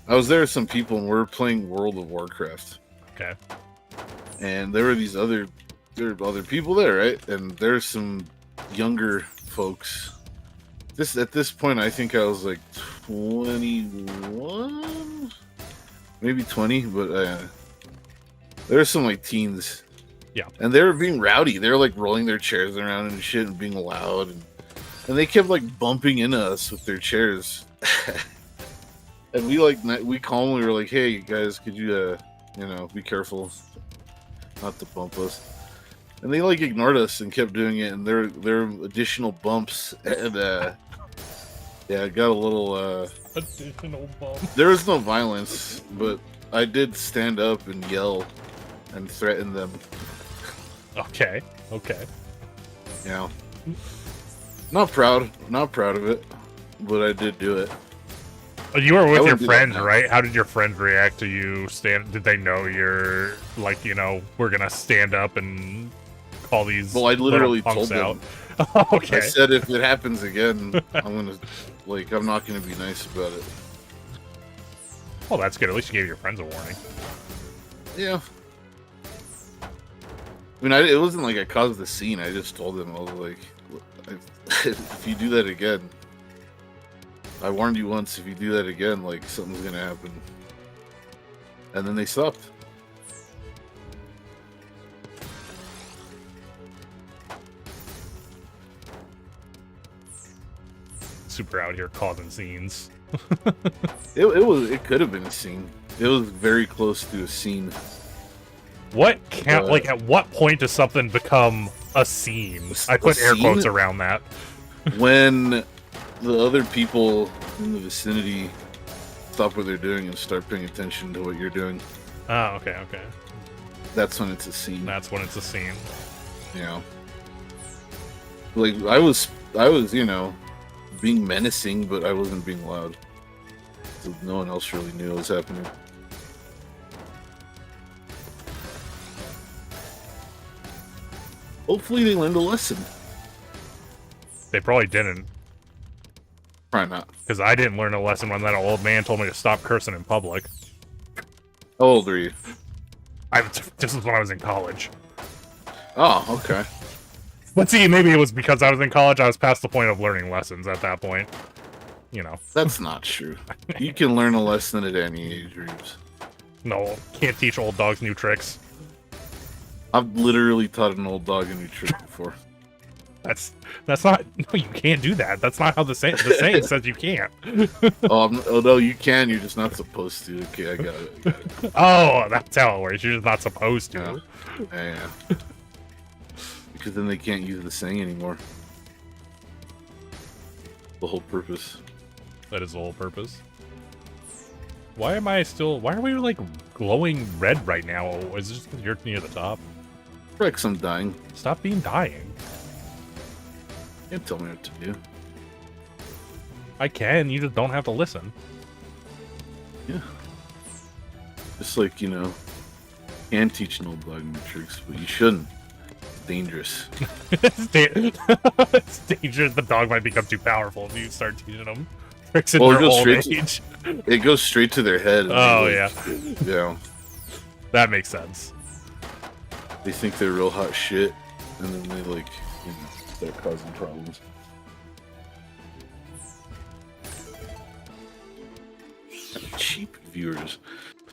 I was there with some people, and we were playing World of Warcraft.
Okay. And
there were other people there, right? And there's some younger folks. At this point, I think I was like 21, maybe 20, but there were some like teens.
Yeah.
And they were being rowdy. They were like rolling their chairs around and shit and being loud, and they kept like bumping into us with their chairs. And we calmly were like, "Hey, you guys, could you be careful not to bump us." And they like ignored us and kept doing it, and there were additional bumps, and yeah, it got a little
additional bump.
There was no violence, but I did stand up and yell and threaten them.
Okay.
Yeah. Not proud of it, but I did do it.
You were with your friends, right? How did your friends react to you Did they know you're, like, we're gonna stand up and call these
Well, I literally told them.
Okay.
I said if it happens again, I'm not gonna be nice about it.
Well, that's good. At least you gave your friends a warning.
Yeah. I mean, it wasn't like I caused the scene. I just told them, I was like, if you do that again, I warned you once, if you do that again, like, something's gonna happen. And then they stopped.
Super out here causing scenes.
It could have been a scene. It was very close to a scene.
At what point does something become a scene? I put air quotes around that.
When the other people in the vicinity stop what they're doing and start paying attention to what you're doing.
Oh, okay.
That's when it's a scene.
Yeah.
Like, I was, being menacing, but I wasn't being loud. So no one else really knew what was happening. Hopefully they learned a lesson.
They probably didn't.
Probably not.
Because I didn't learn a lesson when that old man told me to stop cursing in public.
How old are you?
This is when I was in college.
Oh, okay.
But see, maybe it was because I was in college, I was past the point of learning lessons at that point.
That's not true. You can learn a lesson at any age, Reeves.
No, can't teach old dogs new tricks.
I've literally taught an old dog a new trick before.
That's not... No, you can't do that. That's not how the saying says you can't.
Oh, no, you can. You're just not supposed to. Okay, I got it.
Oh, that's how it works. You're just not supposed to.
Yeah. Because then they can't use the saying anymore. The whole purpose.
That is the whole purpose. Why are we, like, glowing red right now? Is it just because you're near the top?
Rex, I'm dying.
Stop being dying.
You can't tell me what to do.
I can, you just don't have to listen.
Yeah. Just like, can teach an old dog new tricks, but you shouldn't. It's dangerous.
It's dangerous. The dog might become too powerful if you start teaching them tricks in their old age.
It goes straight to their head.
Oh, yeah.
Yeah.
That makes sense.
They think they're real hot shit, and then they like, start causing problems. Cheap viewers.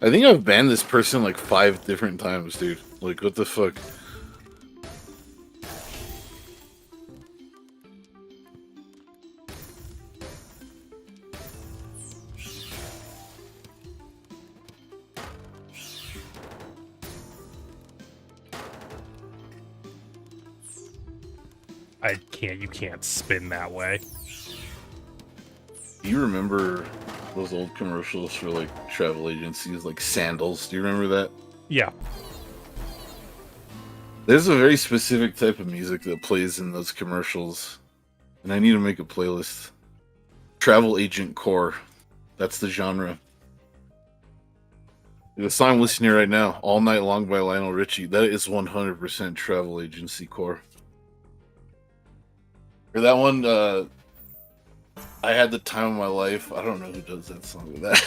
I think I've banned this person like 5 different times, dude. Like, what the fuck?
You can't spin that way.
Do you remember those old commercials for like travel agencies, like sandals? Do you remember that?
Yeah.
There's a very specific type of music that plays in those commercials, and I need to make a playlist. Travel agent core. That's the genre. The song I'm listening to right now, All Night Long by Lionel Richie, that is 100% travel agency core. Or that one, I Had the Time of My Life. I don't know who does that song with that.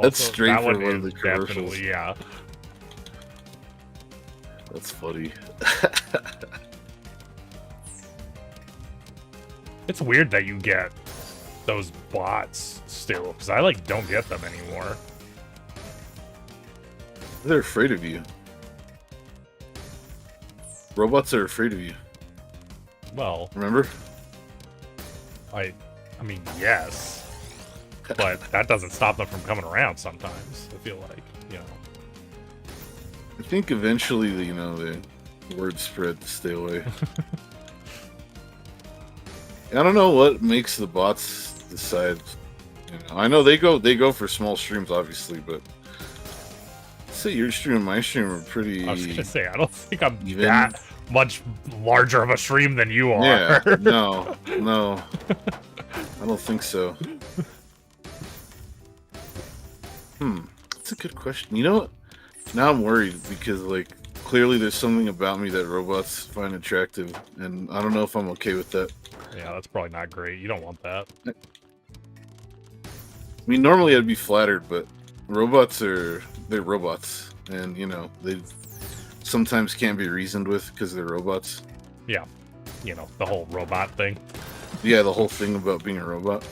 That's straight from one of the commercials.
Yeah.
That's funny.
It's weird that you get those bots still, because I like don't get them anymore.
They're afraid of you. Robots are afraid of you.
Well,
remember?
I mean, yes, but that doesn't stop them from coming around sometimes. I feel like,
I think eventually, the word spread to stay away. I don't know what makes the bots decide. I know they go for small streams, obviously, but let's say your stream and my stream are pretty.
I was gonna say, I don't think I'm
even.
that much larger of a stream than you are.
Yeah, no, I don't think so. That's a good question. You know what? Now I'm worried because, like, clearly there's something about me that robots find attractive, and I don't know if I'm okay with that.
Yeah, that's probably not great. You don't want that.
I mean, normally I'd be flattered, but they're robots, and, they sometimes can't be reasoned with because they're robots.
Yeah. The whole robot thing.
Yeah, the whole thing about being a robot.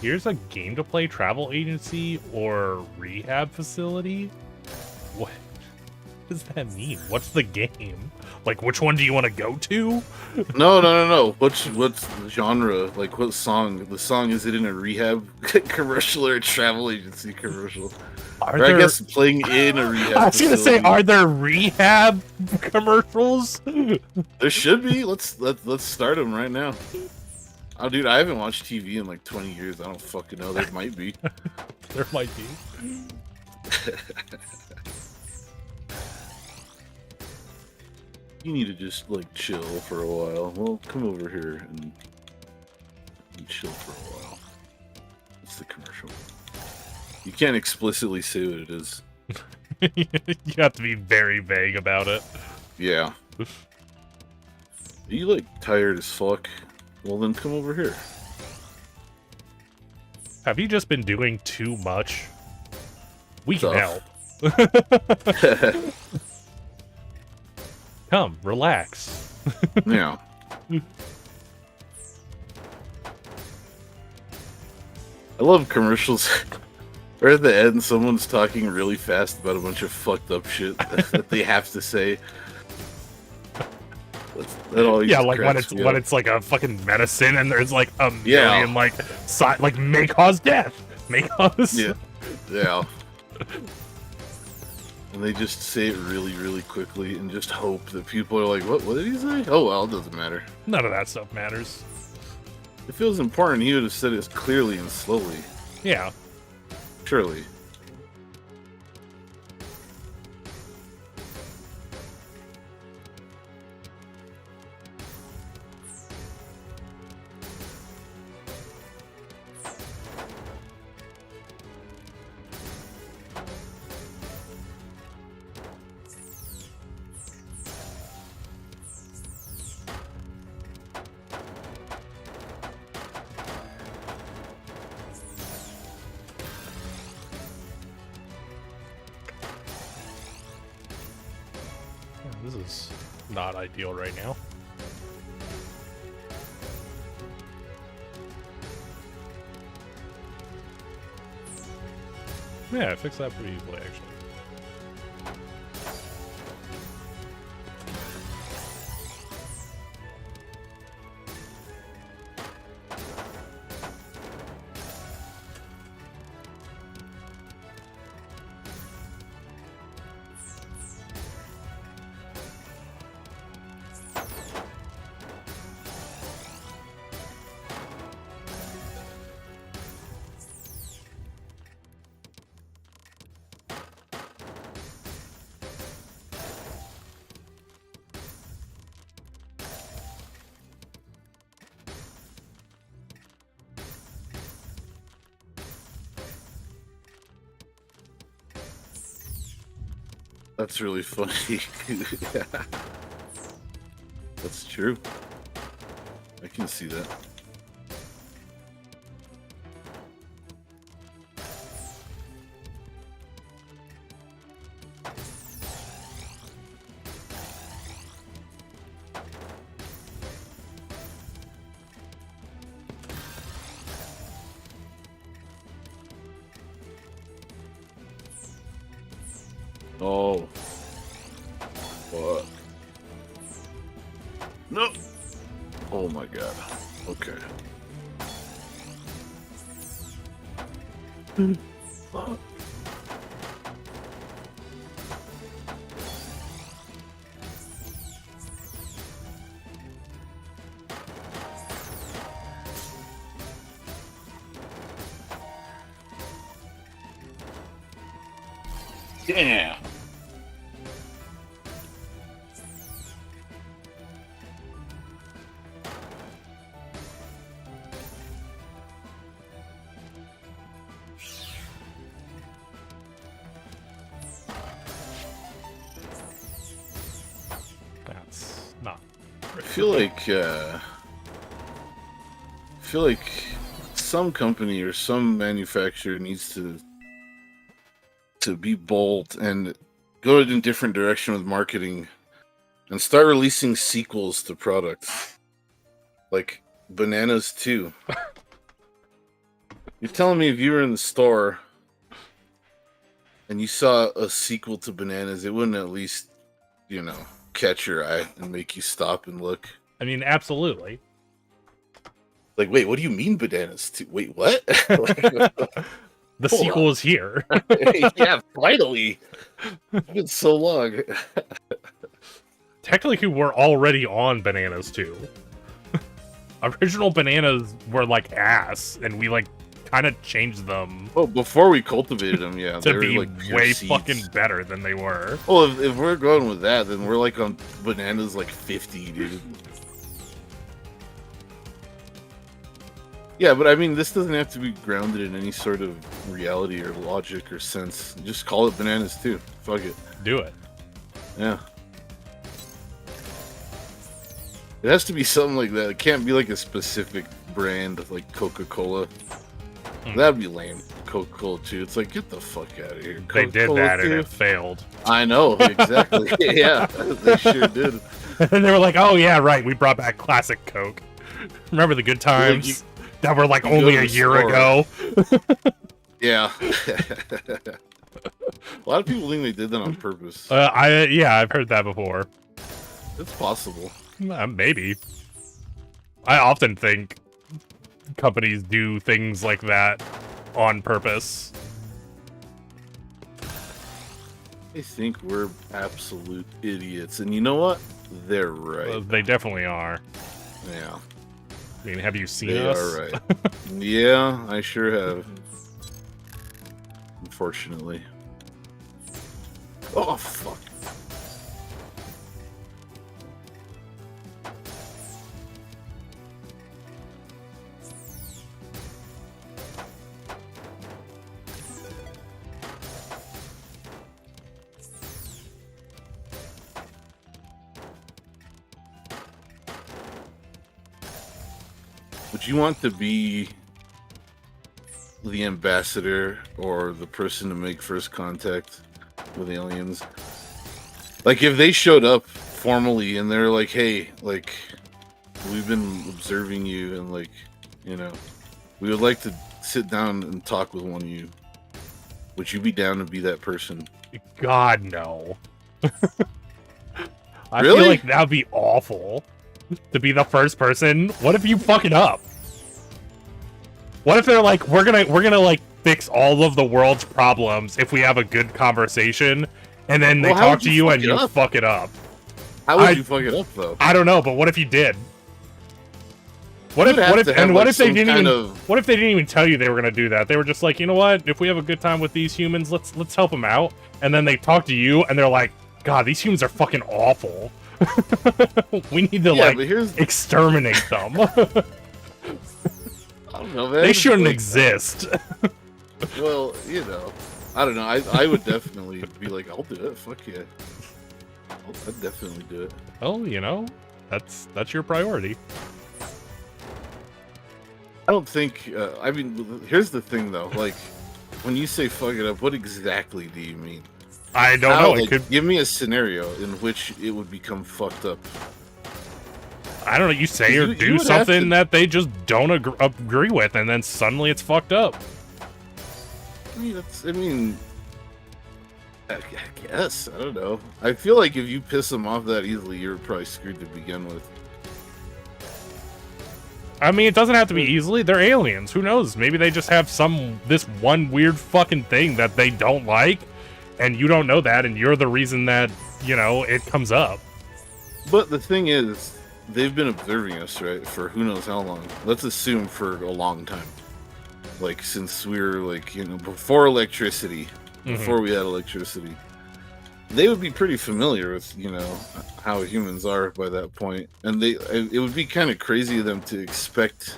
Here's a game to play travel agency or rehab facility? What does that mean? What's the game? Like, which one do you want to go to?
No. What's the genre? Like, what song? The song, is it in a rehab commercial or a travel agency commercial? I guess playing in a rehab
I was going to say, are there rehab commercials?
There should be. Let's start them right now. Oh, dude, I haven't watched TV in like 20 years. I don't fucking know. There might be.
There might be.
You need to just, like, chill for a while. Well, come over here and chill for a while. What's the commercial? You can't explicitly say what it is.
You have to be very vague about it.
Yeah. Are you, like, tired as fuck? Well, then come over here.
Have you just been doing too much? We can help. Come, relax.
Yeah. I love commercials where at the end someone's talking really fast about a bunch of fucked up shit that they have to say. That always
like when it's like a fucking medicine and there's like a million like may cause death. May cause
Yeah. And they just say it really, really quickly and just hope that people are like, what did he say? Oh, well, it doesn't matter.
None of that stuff matters.
If it was important, he would have said it clearly and slowly.
Yeah.
Surely.
This is not ideal right now. Yeah, I fixed that pretty easily, actually.
That's really funny. Yeah. That's true. I can see that. Oh. Fuck. No. Oh my god. Okay. Fuck. Damn.
That's not.
I feel like some company or some manufacturer needs to be bold and go in a different direction with marketing and start releasing sequels to products like Bananas 2. You're telling me if you were in the store and you saw a sequel to Bananas, it wouldn't at least, catch your eye and make you stop and look?
I mean, absolutely.
Like, wait, what do you mean Bananas 2? Wait, what?
The sequel is here.
Yeah, finally. It's been so long.
Technically, we're already on Bananas too. Original Bananas were like ass, and we like kind of changed them.
Oh, before we cultivated them, yeah,
to
they
be
were, like, pure
way
seeds.
fucking better than they were.
Well, if we're going with that, then we're like on Bananas like 50, dude. Yeah, but I mean, this doesn't have to be grounded in any sort of reality or logic or sense. Just call it Bananas 2. Fuck it.
Do it.
Yeah. It has to be something like that. It can't be like a specific brand like Coca-Cola. That'd be lame. Coca-Cola 2. It's like, get the fuck out of here.
They did
Coca-Cola
that
2?
and it failed.
I know, exactly. Yeah, they sure did.
And they were like, oh yeah, right, we brought back classic Coke. Remember the good times that were like only a year ago?
Yeah. A lot of people think they did that on purpose.
I've heard that before.
It's possible.
Maybe. I often think companies do things like that on purpose.
I think we're absolute idiots. And you know what? They're right.
They definitely are.
Yeah.
I mean, have you seen
They
us?
are right. Yeah, I sure have. Unfortunately. Oh, fuck. Would you want to be the ambassador or the person to make first contact with aliens Like if they showed up formally and they're like, "Hey, like we've been observing you, and like, you know, we would like to sit down and talk with one of you. Would you be down to be that person?"
God, no. I
Really?
feel like that would be awful. To be the first person. What if you fuck it up? What if they're like, we're gonna like fix all of the world's problems if we have a good conversation, and then they talk to you and you fuck it up?
How would you fuck it up though?
I don't know, but what if you did? What if they didn't even tell you they were gonna do that? They were just like, you know what? If we have a good time with these humans, let's help them out. And then they talk to you, and they're like, God, these humans are fucking awful. We need to exterminate them.
I don't know, man.
They shouldn't exist.
Well, you know, I don't know. I would definitely be like, I'll do it. Fuck yeah. I'd definitely do it.
Well, you know, that's your priority.
I don't think. I mean, here's the thing though. Like, when you say "fuck it up," what exactly do you mean?
I don't know.
Like, give me a scenario in which it would become fucked up.
I don't know. You say or do something that they just don't agree with, and then suddenly it's fucked up.
I guess. I don't know. I feel like if you piss them off that easily, you're probably screwed to begin with.
I mean, it doesn't have to be easily. They're aliens. Who knows? Maybe they just have this one weird fucking thing that they don't like, and you don't know that, and you're the reason that, you know, it comes up.
But the thing is, they've been observing us, right, for who knows how long. Let's assume for a long time. Like, since we were, like, you know, before electricity, before we had electricity. They would be pretty familiar with, you know, how humans are by that point. And it would be kind of crazy of them to expect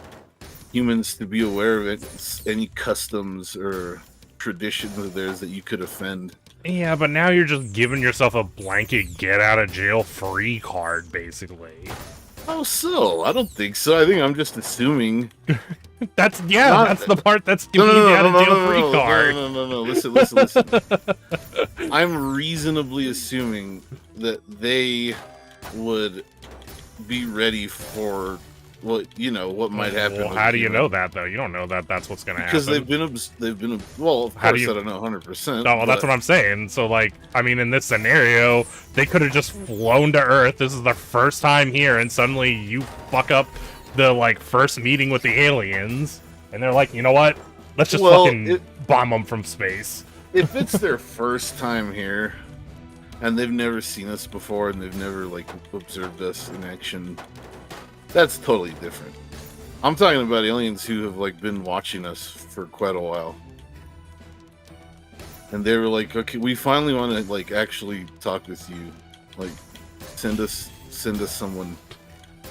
humans to be aware of any customs or traditions of theirs that you could offend.
Yeah, but now you're just giving yourself a blanket get out of jail free card, basically.
Oh, so? I don't think so. I think I'm just assuming.
That's the part that's giving you the out of jail free card.
No. Listen. I'm reasonably assuming that they would be ready for what might happen.
Well, how do you know that though? You don't know that that's what's going to happen.
Because they've been well, of course I don't know 100%.
No, well, that's what I'm saying. So, like, I mean, in this scenario, they could have just flown to Earth. This is their first time here, and suddenly you fuck up the, like, first meeting with the aliens, and they're like, you know what? Let's just bomb them from space.
If it's their first time here, and they've never seen us before, and they've never, like, observed us in action, that's totally different. I'm talking about aliens who have, like, been watching us for quite a while. And they were like, okay, we finally want to, like, actually talk with you. Like, send us someone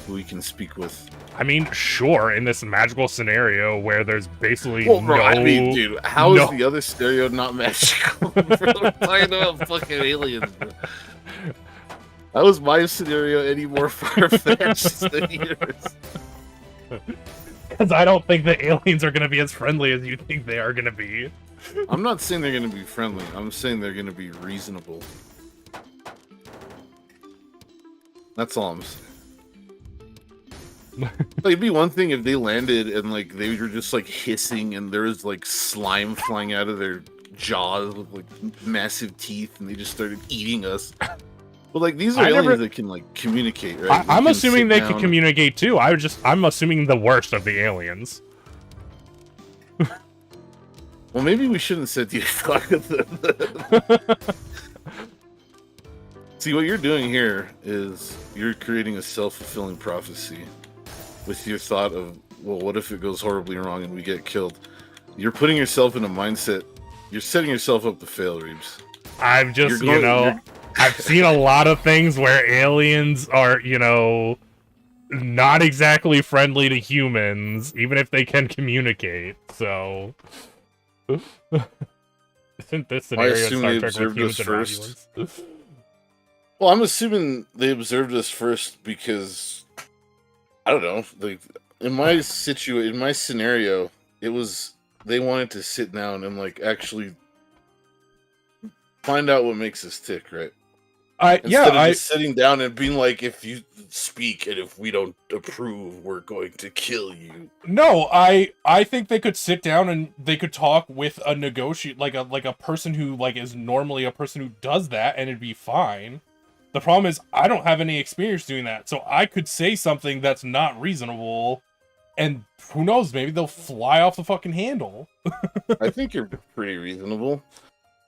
who we can speak with.
I mean, sure, in this magical scenario where there's basically
dude, how is the other scenario not magical? We're talking about fucking aliens, bro. How is my scenario any more far-fetched than yours?
Because I don't think the aliens are going to be as friendly as you think they are going to be.
I'm not saying they're going to be friendly. I'm saying they're going to be reasonable. That's all I'm saying. Like, it'd be one thing if they landed and, like, they were just, like, hissing and there was, like, slime flying out of their jaws with, like, massive teeth and they just started eating us. But, like, these are aliens that can, like, communicate, right?
I'm assuming they can communicate, too. I'm assuming the worst of the aliens.
Well, maybe we shouldn't sit here talking with them. See, what you're doing here is you're creating a self-fulfilling prophecy with your thought of, well, what if it goes horribly wrong and we get killed? You're putting yourself in a mindset. You're setting yourself up to fail, Reeves.
I've just, I've seen a lot of things where aliens are, not exactly friendly to humans, even if they can communicate, so... Isn't this scenario Star Trek with humans and ambulance?
Well, I'm assuming they observed us first because... I don't know. Like, in my scenario, it was they wanted to sit down and, like, actually find out what makes us tick, right? Instead of just sitting down and being like, if you speak and if we don't approve, we're going to kill you.
No, I think they could sit down and they could talk with a negotiate, like a person who like is normally a person who does that, and it'd be fine. The problem is I don't have any experience doing that, so I could say something that's not reasonable, and who knows, maybe they'll fly off the fucking handle.
I think you're pretty reasonable.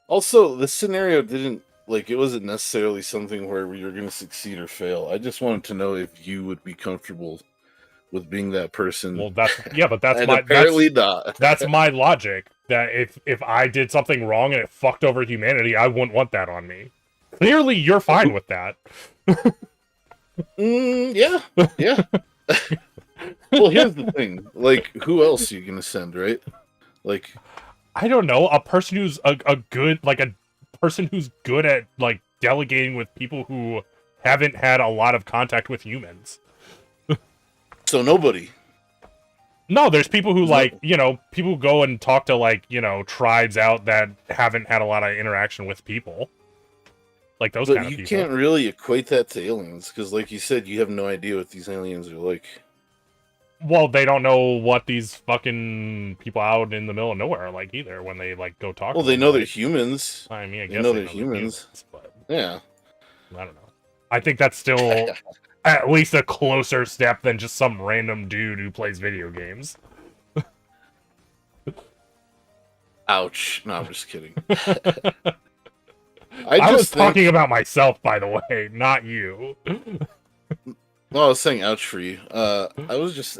Also, the scenario didn't, like, it wasn't necessarily something where you're going to succeed or fail. I just wanted to know if you would be comfortable with being that person.
Well, that's but that's
and
my
apparently not.
That's my logic. That if I did something wrong and it fucked over humanity, I wouldn't want that on me. Clearly, you're fine with that.
Yeah. Well, here's the thing. Like, who else are you gonna send, right? Like,
I don't know. A person who's a person who's good at like delegating with people who haven't had a lot of contact with humans.
So nobody.
No, there's people who like, people who go and talk to like, tribes out that haven't had a lot of interaction with people. Like those kind of people. But
you can't really equate that to aliens, because like you said, you have no idea what these aliens are like.
Well, they don't know what these fucking people out in the middle of nowhere are like either when they like go talk.
Well,
to them.
They know they're humans.
I mean, I guess
they know they're humans.
But
yeah.
I don't know. I think that's still at least a closer step than just some random dude who plays video games.
Ouch. No, I'm just kidding.
I was talking about myself, by the way, not you.
No, I was saying ouch for you. I was just...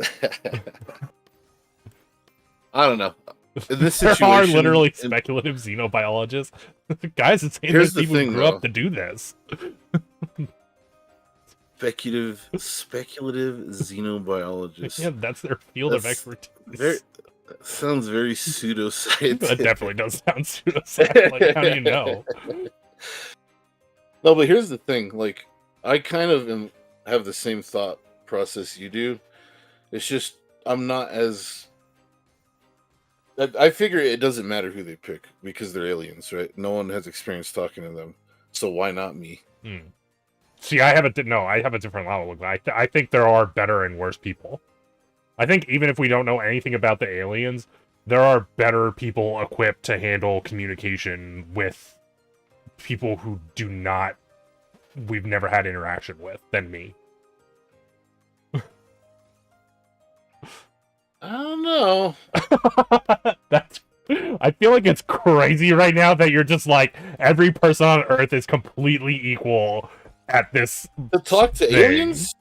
I don't know. In this situation...
There are literally speculative xenobiologists. Guys, it's saying there's people who grew up to do this.
Speculative xenobiologists.
Yeah, that's their field of expertise.
Sounds very pseudoscientific.
That definitely does sound pseudoscientific. Like, how do you know?
No, but here's the thing. Like, I kind of have the same thought process you do. It's just, I'm not as... I figure it doesn't matter who they pick, because they're aliens, right? No one has experience talking to them. So why not me?
See, I have a different outlook. I think there are better and worse people. I think even if we don't know anything about the aliens, there are better people equipped to handle communication with people who we've never had interaction with than me.
I don't know.
I feel like it's crazy right now that you're just like, every person on Earth is completely equal at this.
To talk to aliens?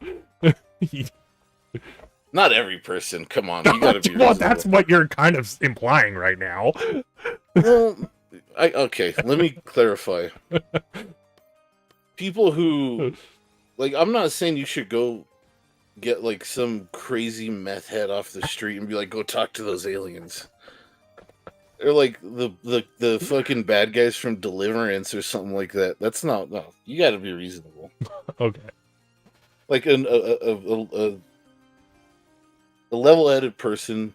Not every person. Come on, you gotta be reasonable.
Well, that's what you're kind of implying right now.
Well, okay, let me clarify. People who, like, I'm not saying you should go get, like, some crazy meth head off the street and be like, go talk to those aliens. They're like the fucking bad guys from Deliverance or something like that. That's not, no, you gotta be reasonable.
Okay.
Like, a level-headed person,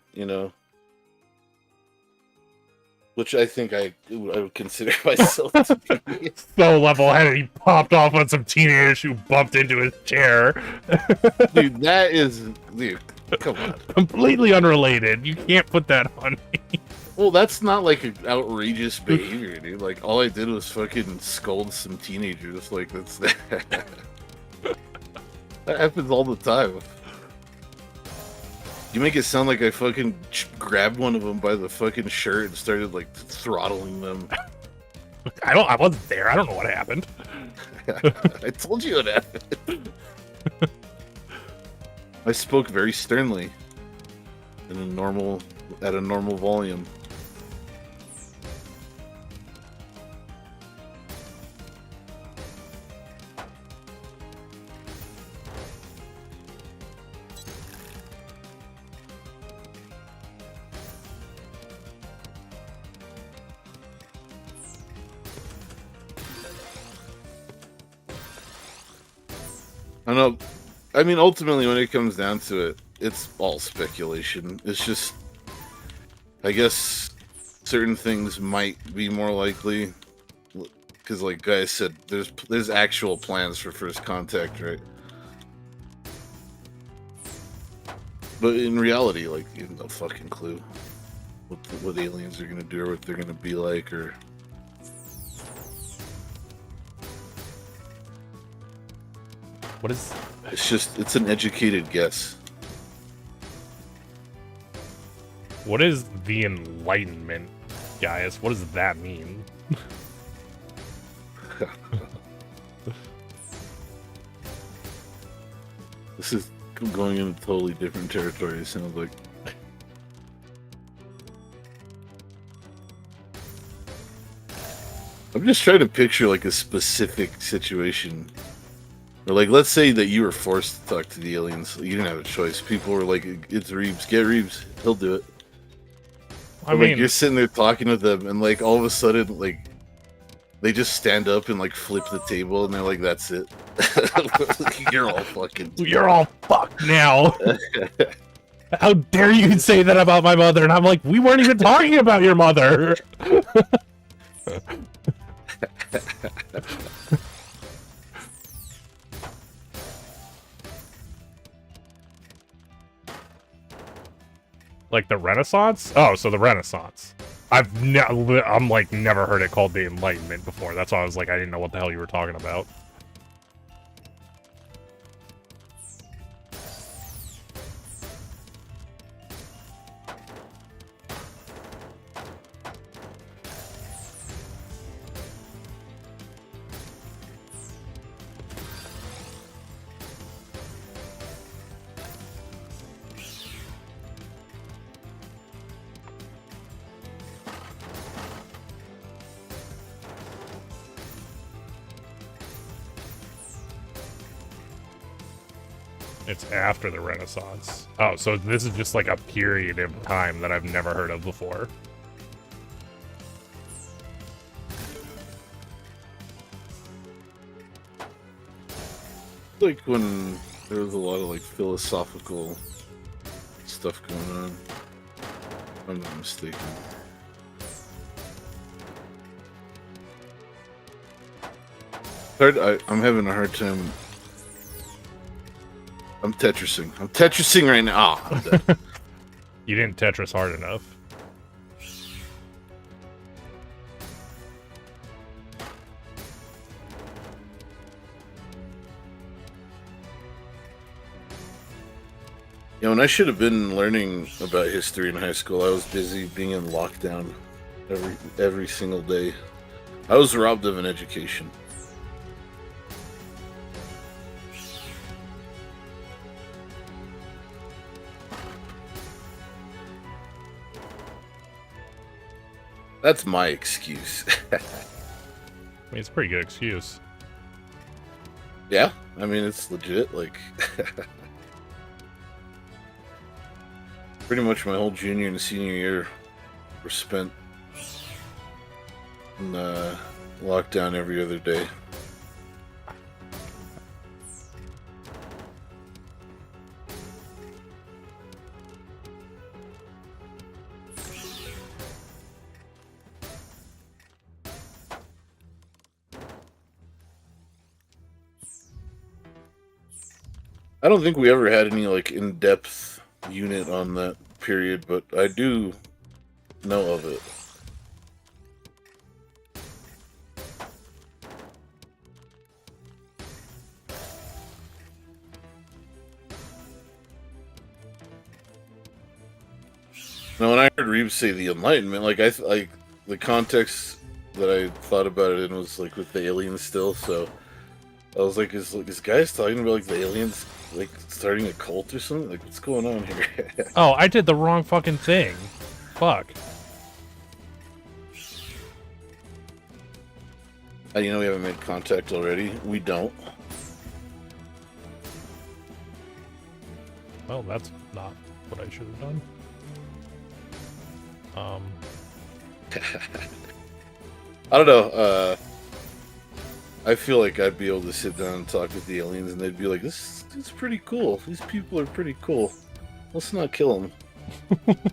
which I think I would consider myself to be.
So level-headed, he popped off on some teenagers who bumped into his chair.
Dude, come on.
Completely unrelated. You can't put that on me.
Well, that's not like an outrageous behavior, dude. Like, all I did was fucking scold some teenagers. Like, that happens all the time. You make it sound like I fucking grabbed one of them by the fucking shirt and started, like, throttling them.
I wasn't there. I don't know what happened.
I told you what happened. I spoke very sternly. At a normal volume. I know. I mean, ultimately, when it comes down to it, it's all speculation. It's just, I guess, certain things might be more likely. because like guys said, there's actual plans for first contact, right? But in reality, like, you have no fucking clue what aliens are gonna do or what they're gonna be like, or
What is...
it's an educated guess.
What is the Enlightenment, guys? What does that mean?
This is going into totally different territory, it sounds like. I'm just trying to picture like a specific situation. Or like, let's say that you were forced to talk to the aliens. You didn't have a choice. People were like, it's Reeves. Get Reeves. He'll do it.
I mean,
like, you're sitting there talking with them, and like all of a sudden, like, they just stand up and like flip the table, and they're like, that's it. You're all fucking...
You're all fucked now. How dare you say that about my mother? And I'm like, we weren't even talking about your mother. Like the Renaissance? Oh, so the Renaissance. I'm like never heard it called the Enlightenment before. That's why I was like, I didn't know what the hell you were talking about. It's after the Renaissance. Oh, so this is just like a period of time that I've never heard of before.
Like when there was a lot of like philosophical stuff going on. If I'm not mistaken. I'm having a hard time. I'm Tetrising. I'm Tetrising right now. Ah, I'm dead.
You didn't Tetris hard enough.
You know, when I should have been learning about history in high school, I was busy being in lockdown every single day. I was robbed of an education. That's my excuse.
I mean, it's a pretty good excuse.
Yeah, I mean, it's legit. Like, pretty much my whole junior and senior year were spent in lockdown every other day. I don't think we ever had any like in-depth unit on that period, but I do know of it. Now, when I heard Reeves say the Enlightenment, like like the context that I thought about it in was like with the aliens still. So I was like, is guys talking about like the aliens like starting a cult or something? Like, what's going on here?
Oh, I did the wrong fucking thing. Fuck.
You know we haven't made contact already. We don't.
Well, that's not what I should have done.
I don't know. I feel like I'd be able to sit down and talk with the aliens, and they'd be like, "This is pretty cool. These people are pretty cool. Let's not kill them."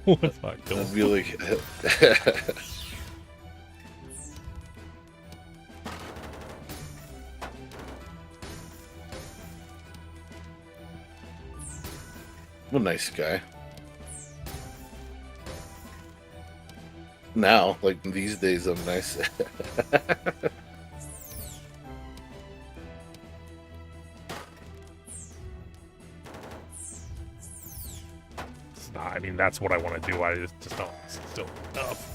Let's not kill
I'd
him.
be like, I'm a nice guy. Now, like these days, I'm nice.
It's not, I mean, that's what I want to do. I just don't still enough.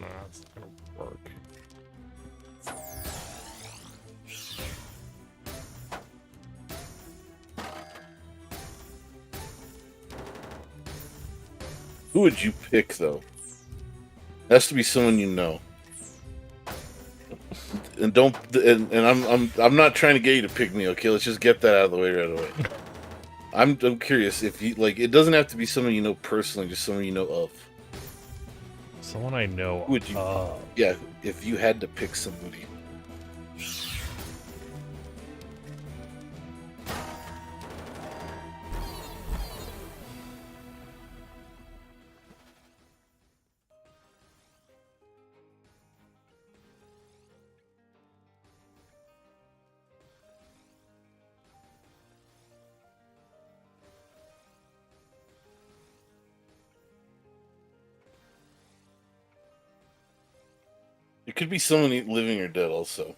No, it's not gonna work.
Who would you pick, though? Has to be someone you know. And don't. And I'm not trying to get you to pick me. Okay, let's just get that out of the way right away. I'm curious if you like. It doesn't have to be someone you know personally, just someone you know of.
Someone I know.
Who would you? Yeah, if you had to pick somebody. It could be someone living or dead, also.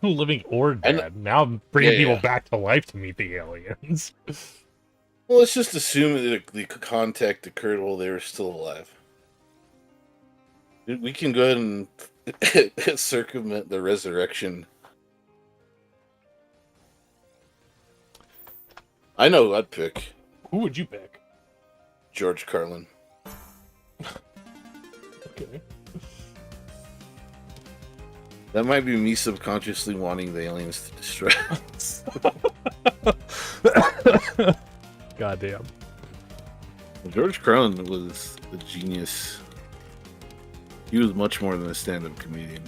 Living or dead. Now I'm bringing
Yeah,
people
yeah.
back to life to meet the aliens.
Well, let's just assume that the contact occurred while they were still alive. We can go ahead and circumvent the resurrection. I know who I'd pick.
Who would you pick?
George Carlin.
Okay.
That might be me subconsciously wanting the aliens to destroy us.
Goddamn.
George Carlin was a genius. He was much more than a stand-up comedian.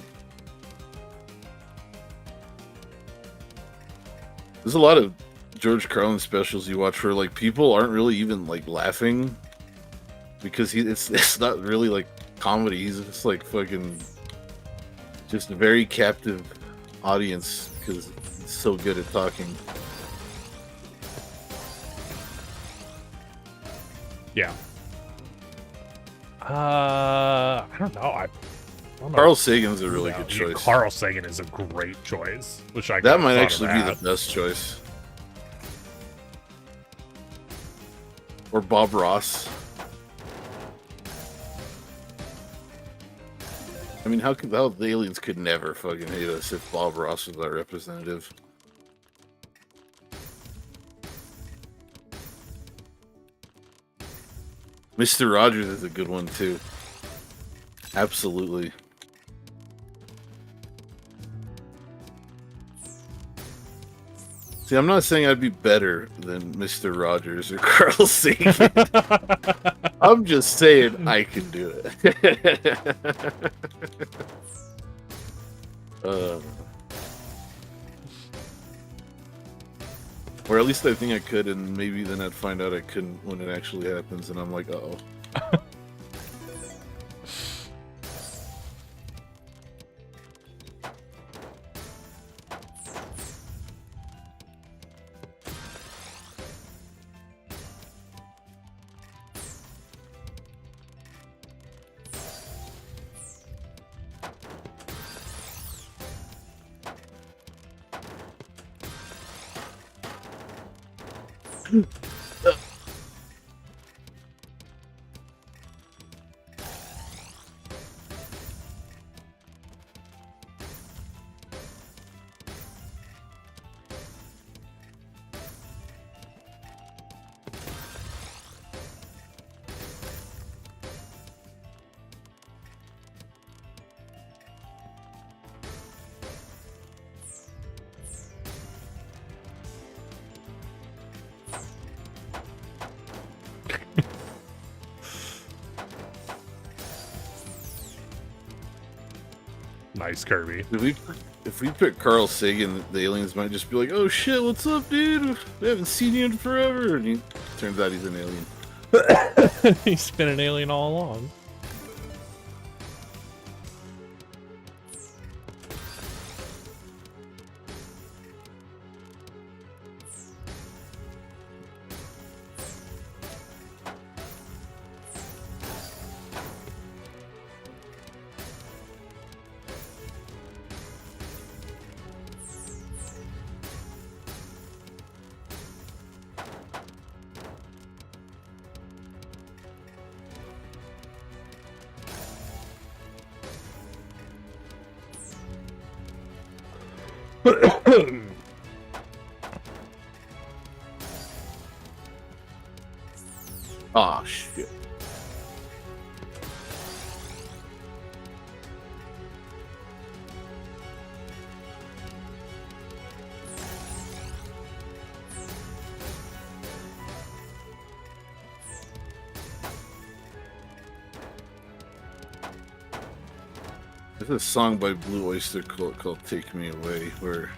There's a lot of George Carlin specials you watch where like people aren't really even like laughing because it's not really like comedy. He's just like fucking just a very captive audience because he's so good at talking.
Yeah. I don't know. I don't know.
Carl Sagan's a really good choice.
Carl Sagan is a great choice. Which I
That might actually be the best choice. Or Bob Ross. I mean, how the aliens could never fucking hate us if Bob Ross was our representative. Mr. Rogers is a good one too. Absolutely. See, I'm not saying I'd be better than Mr. Rogers or Carl Sagan. I'm just saying I can do it. Or at least I think I could, and maybe then I'd find out I couldn't when it actually happens, and I'm like, uh-oh.
Nice, Kirby.
If we pick Carl Sagan, the aliens might just be like, "Oh shit, what's up, dude? We haven't seen you in forever." And turns out he's an alien.
He's been an alien all along.
Ah, shit. There's a song by Blue Oyster called Take Me Away, where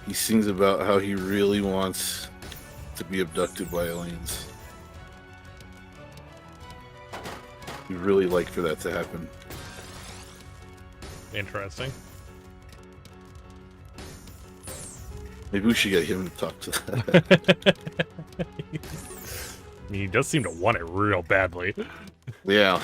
he sings about how he really wants to be abducted by aliens. He'd really like for that to happen.
Interesting.
Maybe we should get him to talk to that.
I mean, he does seem to want it real badly.
Yeah.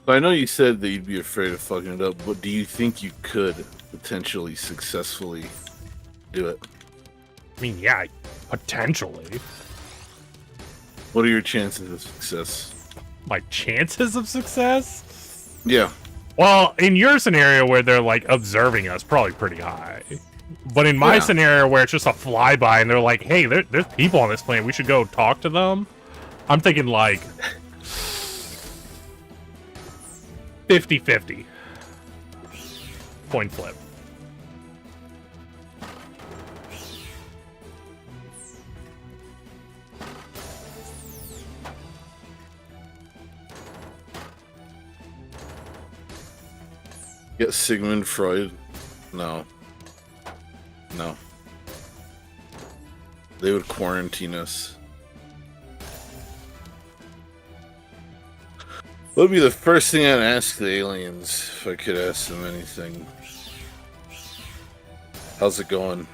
I know you said that you'd be afraid of fucking it up, but do you think you could potentially successfully do it?
I mean, yeah, potentially.
What are your chances of success?
My chances of success?
Yeah.
Well, in your scenario where they're like observing us, probably pretty high. But in my scenario where it's just a flyby and they're like, hey, there's people on this planet, we should go talk to them. I'm thinking like 50-50. Coin flip.
Get Sigmund Freud? No. No. They would quarantine us. What would be the first thing I'd ask the aliens if I could ask them anything? How's it going?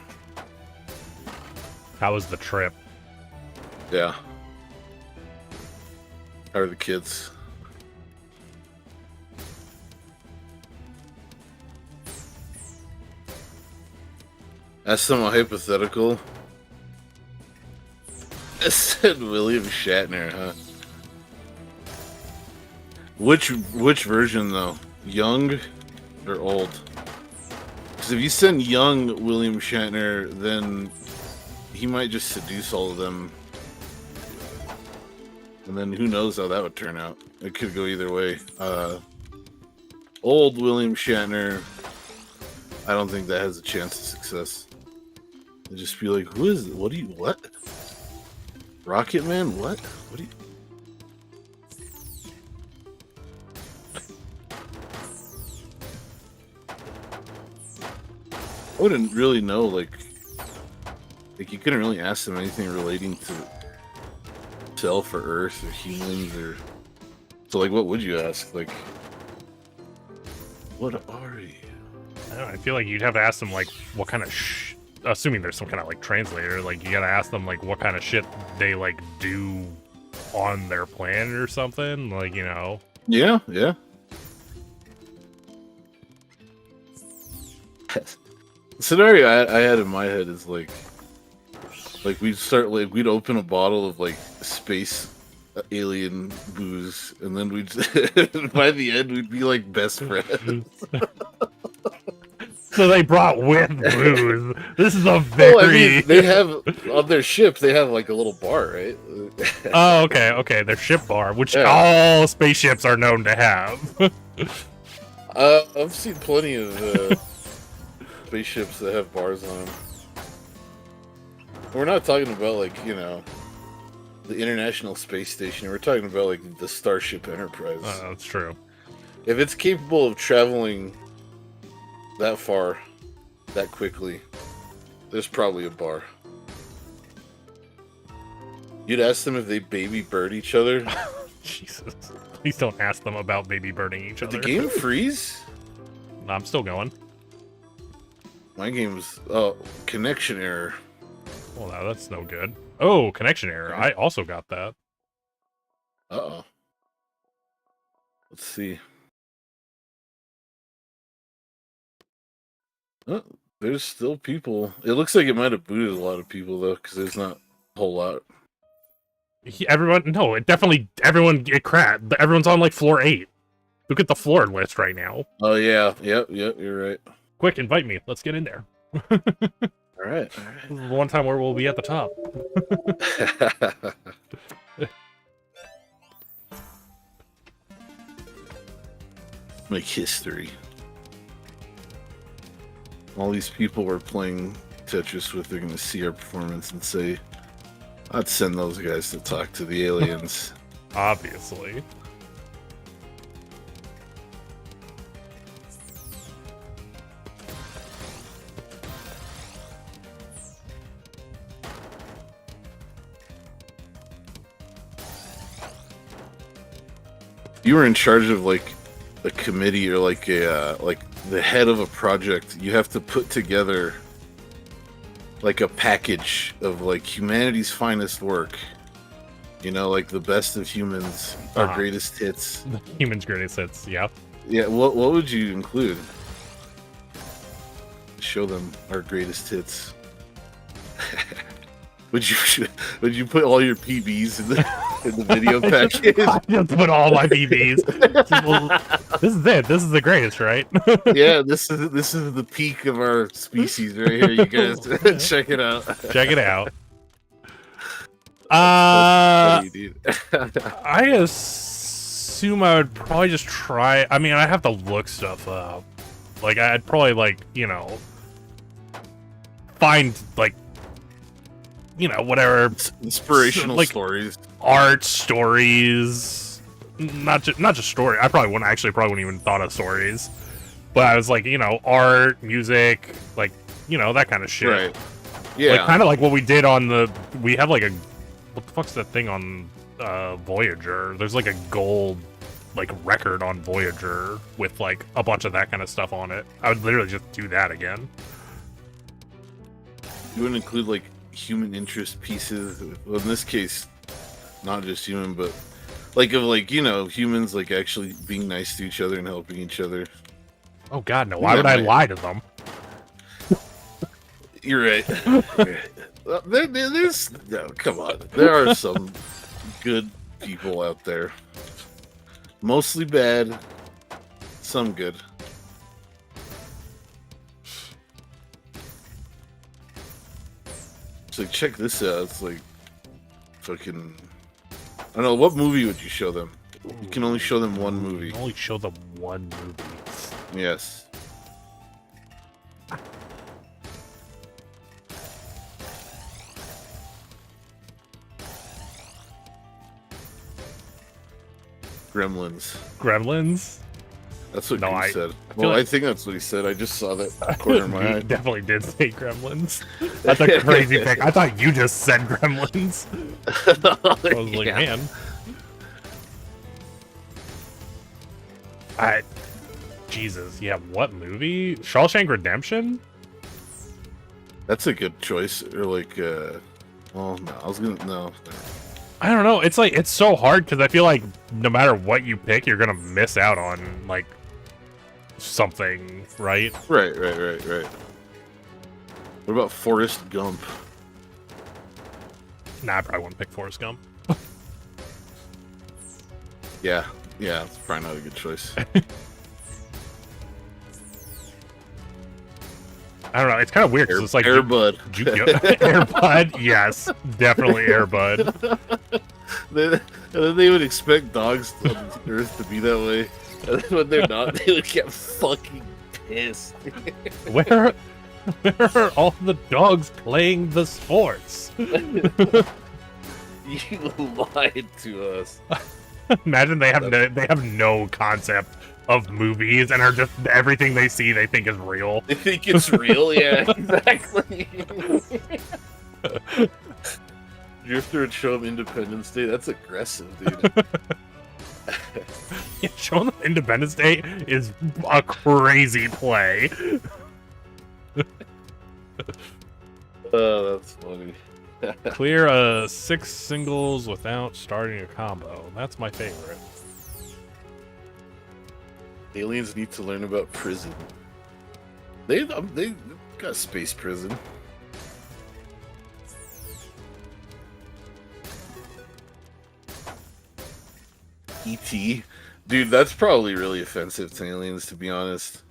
How was the trip?
Yeah. How are the kids? Ask them a hypothetical. I said William Shatner, huh? Which version though? Young or old? Because if you send young William Shatner, then he might just seduce all of them. And then who knows how that would turn out. It could go either way. Old William Shatner, I don't think that has a chance of success. They'd just be like, who is it? What? Rocket Man? What? What do you... I wouldn't really know, like you couldn't really ask them anything relating to self or Earth or humans or... So, like, what would you ask? Like, what are you?
I don't know, I feel like you'd have to ask them, like, what kind of assuming there's some kind of, like, translator, like, you gotta ask them, like, what kind of shit they, like, do on their planet or something, like, you know.
Yeah, yeah. The scenario I had in my head is like we'd start, like, we'd open a bottle of, like, space alien booze, and then we'd by the end we'd be like best friends.
So they brought with booze. This is a very...
Well, I mean, they have on their ship. They have like a little bar, right?
Oh, okay. Their ship bar, which
Yeah.
all spaceships are known to have.
I've seen plenty of spaceships that have bars on them. We're not talking about, like, you know, the International Space Station. We're talking about, like, the Starship Enterprise.
That's true.
If it's capable of traveling that far, that quickly, there's probably a bar. You'd ask them if they baby bird each other.
Jesus. Please don't ask them about baby birding each
Did
other.
the game freeze?
No, I'm still going.
My game's connection error.
Well, no, that's no good. Oh, connection error. I also got that.
Uh-oh. Let's see. Oh, there's still people. It looks like it might have booted a lot of people, though, because there's not a whole lot.
It crashed. Everyone's on, like, floor 8. Look at the floor list right now.
Oh, yeah. Yep, you're right.
Quick, invite me. Let's get in there.
All right.
This is the one time where we'll be at the top.
Make history. All these people we're playing Tetris with are going to see our performance and say, I'd send those guys to talk to the aliens.
Obviously.
You were in charge of, like, a committee or, like, like the head of a project. You have to put together, like, a package of, like, humanity's finest work. You know, like the best of humans, our greatest hits.
The humans' greatest hits, yeah.
Yeah, what would you include? Show them our greatest hits. Would you put all your PBs in the video package?
I just put all my PBs. This is it. This is the greatest, right?
Yeah, this is the peak of our species right here. You guys check it out.
Check it out.
Funny, dude.
I assume I would probably just try. I mean, I have to look stuff up. Like, I'd probably, like, you know, find, like, you know, whatever
inspirational
like,
stories,
art stories, not just story. I probably wouldn't even thought of stories, but I was like, you know, art, music, like, you know, that kind of shit.
right? Yeah,
like, kind of like what we did on we have like what the fuck's that thing on Voyager? There's like a gold like record on Voyager with like a bunch of that kind of stuff on it. I would literally just do that again.
You would include like human interest pieces. Well, in this case, not just human, but like of like, you know, humans like actually being nice to each other and helping each other.
Oh God, no! Why would I lie to them?
You're right. There's no, come on. There are some good people out there. Mostly bad, some good. It's like, check this out. It's like fucking. I don't know. What movie would you show them? You can only show them one movie.
Only show them one movie.
Yes. Gremlins.
Gremlins?
That's what
No,
he said.
Well,
I think that's what he said. I just saw that corner of my
You
eye.
definitely did say Gremlins. That's a crazy pick. I thought you just said Gremlins. I was like,
Yeah.
man. Jesus, yeah, what movie? Shawshank Redemption?
That's a good choice. Or like, well, no, I was gonna, no.
I don't know. It's like, it's so hard because I feel like no matter what you pick, you're gonna miss out on, like, something, right?
Right. What about Forrest Gump?
Nah, I probably wouldn't pick Forrest Gump.
Yeah, it's probably not a good choice.
I don't know. It's kind of weird because it's like
Airbud.
Airbud, yes, definitely Airbud.
And then they would expect dogs on Earth to be that way, and then when they're not, they would get fucking pissed.
Where are all the dogs playing the sports?
You lied to us.
Imagine they have no concept of movies and are just everything they see they think is real.
They think it's real, yeah, exactly. Drifter would show them Independence Day. That's aggressive, dude.
Yeah, showing them Independence Day is a crazy play.
Oh, that's funny.
Clear 6 singles without starting a combo. That's my favorite.
Aliens need to learn about prison. They got space prison. E.T. Dude, that's probably really offensive to aliens, to be honest.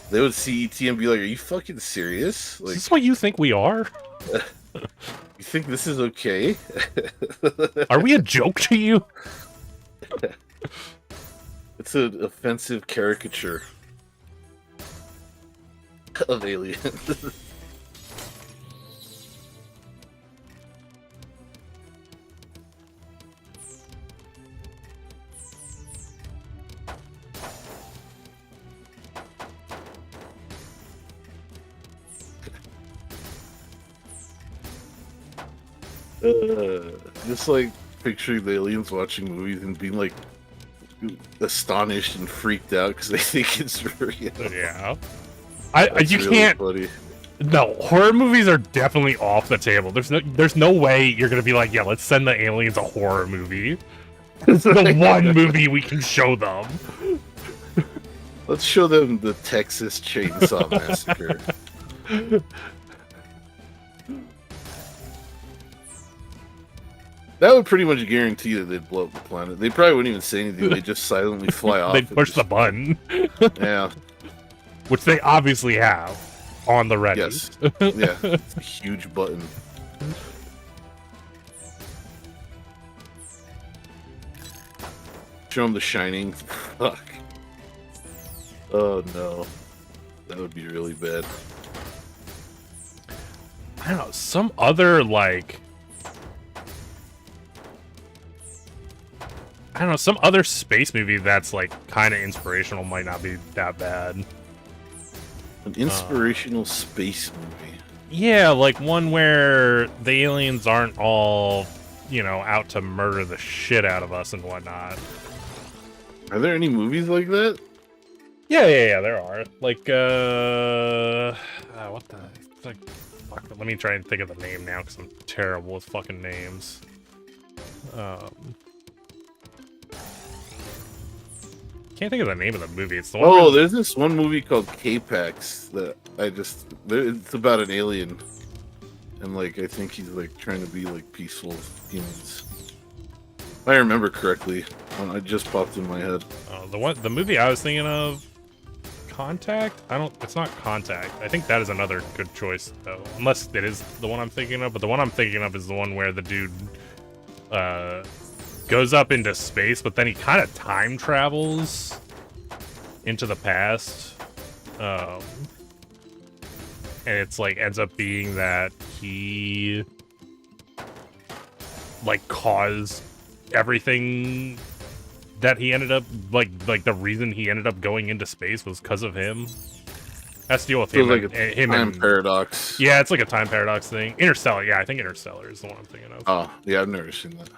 They would see E.T. and be like, are you fucking serious? Like,
Is this what you think we are?
you think this is okay?
Are we a joke to you?
It's an offensive caricature of aliens. Just like picturing the aliens watching movies and being like astonished and freaked out because they think it's real.
Yeah.
That's
You
really
can't.
funny.
No, horror movies are definitely off the table. There's no way you're gonna be like, yeah, let's send the aliens a horror movie. It's the one movie we can show them.
Let's show them the Texas Chainsaw Massacre. That would pretty much guarantee that they'd blow up the planet. They probably wouldn't even say anything. They'd just silently fly off.
They'd push the button.
Yeah.
Which they obviously have on the ready.
Yes. Yeah. It's a huge button. Show them The Shining. Fuck. Oh no. That would be really bad.
I don't know, some other, like... I don't know, some other space movie that's, like, kind of inspirational might not be that bad.
An inspirational space movie.
Yeah, like one where the aliens aren't all, you know, out to murder the shit out of us and whatnot.
Are there any movies like that?
Yeah, there are. Like, what the... Like, fuck, let me try and think of the name now, because I'm terrible with fucking names. Can't think of the name of the movie. It's the one.
Oh, there's this one movie called K-Pax that it's about an alien, and like I think he's like trying to be like peaceful humans. If I remember correctly. It just popped in my head.
Oh, the movie I was thinking of, Contact. It's not Contact. I think that is another good choice though, unless it is the one I'm thinking of. But the one I'm thinking of is the one where the dude goes up into space, but then he kind of time travels into the past. And it's like ends up being that he like caused everything that he ended up like the reason he ended up going into space was because of him. Has to deal with
So
him.
like a time paradox.
Yeah, it's like a time paradox thing. Interstellar. Yeah, I think Interstellar is the one I'm thinking of.
Oh, yeah, I've never seen that.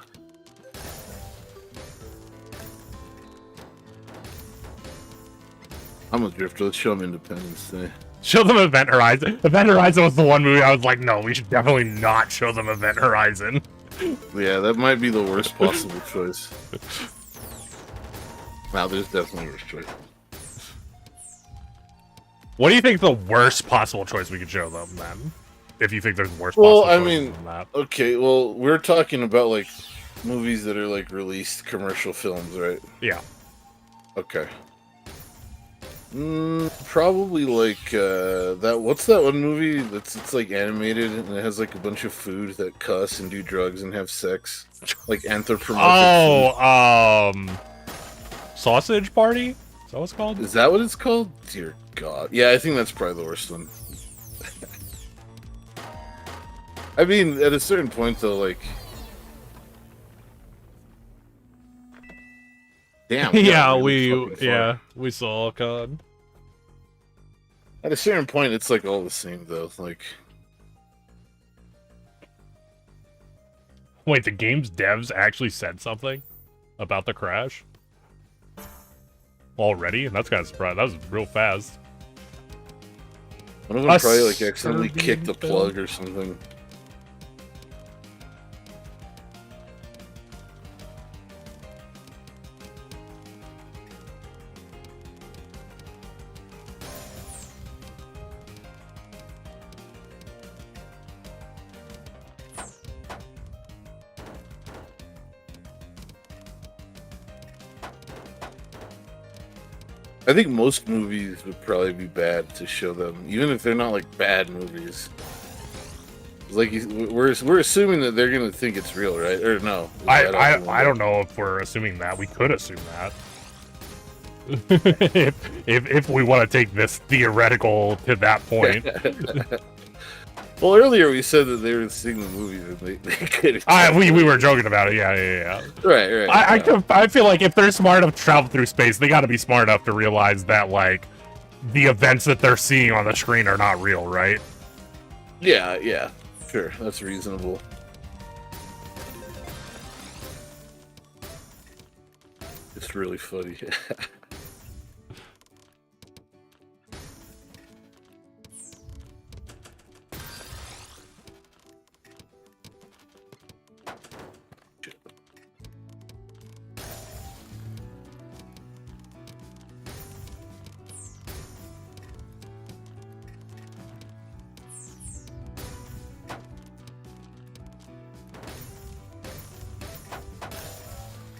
I'm a drifter. Let's show them Independence Day.
Show them Event Horizon. Event Horizon was the one movie I was like, no, we should definitely not show them Event Horizon.
Yeah, that might be the worst possible choice. Wow, there's definitely a worse choice.
What do you think the worst possible choice we could show them then? If you think there's worse
Well,
possible
I
choices
mean,
than that.
okay, well, we're talking about like movies that are like released commercial films, right?
Yeah.
Okay. Probably like that. What's that one movie that's it's like animated and it has like a bunch of food that cuss and do drugs and have sex, like anthropomorphic food.
Oh, Sausage Party? Is that what it's called?
Is that what it's called? Dear God. Yeah, I think that's probably the worst one. I mean, at a certain point though, like, damn.
Yeah,
really
we saw COD.
At a certain point, it's like all the same though. Like,
Wait, the game's devs actually said something about the crash already, and that's kind of surprising. That was real fast.
one of them
A
probably like accidentally
Serbian
kicked the
film?
plug or something. I think most movies would probably be bad to show them, even if they're not like bad movies. It's like we're assuming that they're gonna think it's real, right? Or no?
I don't know if we're assuming that. We could assume that. if we want to take this theoretical to that point.
Well, earlier we said that they were seeing the movie and they could.
We were joking about it. Yeah.
Right.
I feel like if they're smart enough to travel through space, they got to be smart enough to realize that like the events that they're seeing on the screen are not real, right?
Yeah. Sure, that's reasonable. It's really funny.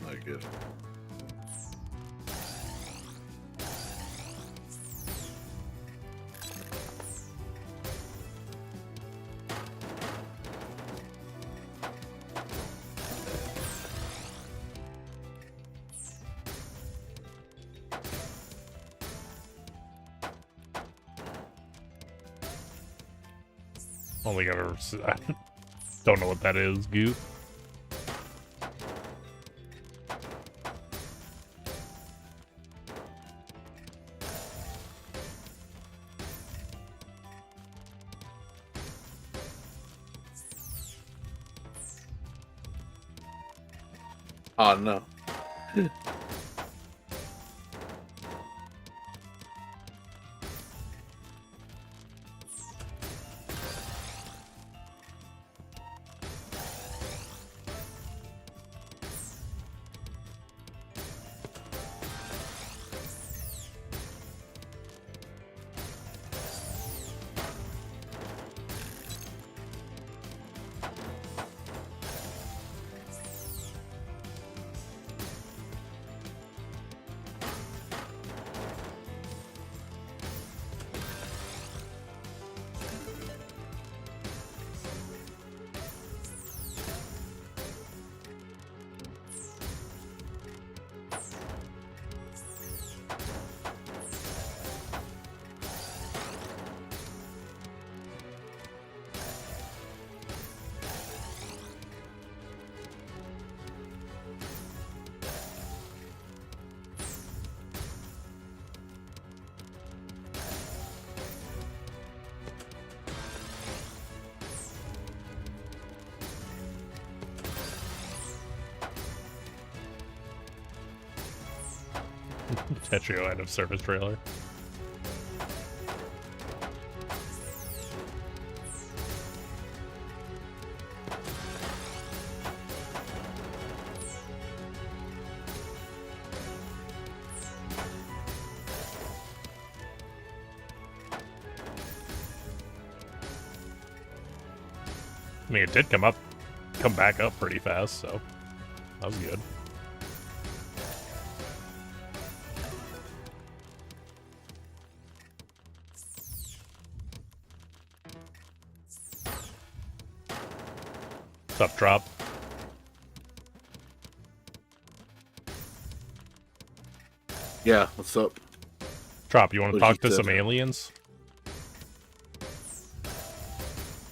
Not good.
I don't think I've ever. Don't know what that is, Goose.
Oh no.
Tetrio end of service trailer. I mean, it did come back up pretty fast, so that was good. What's up, Drop?
Yeah, what's up?
Drop, you want to
What'd
talk
he
to
say?
some aliens?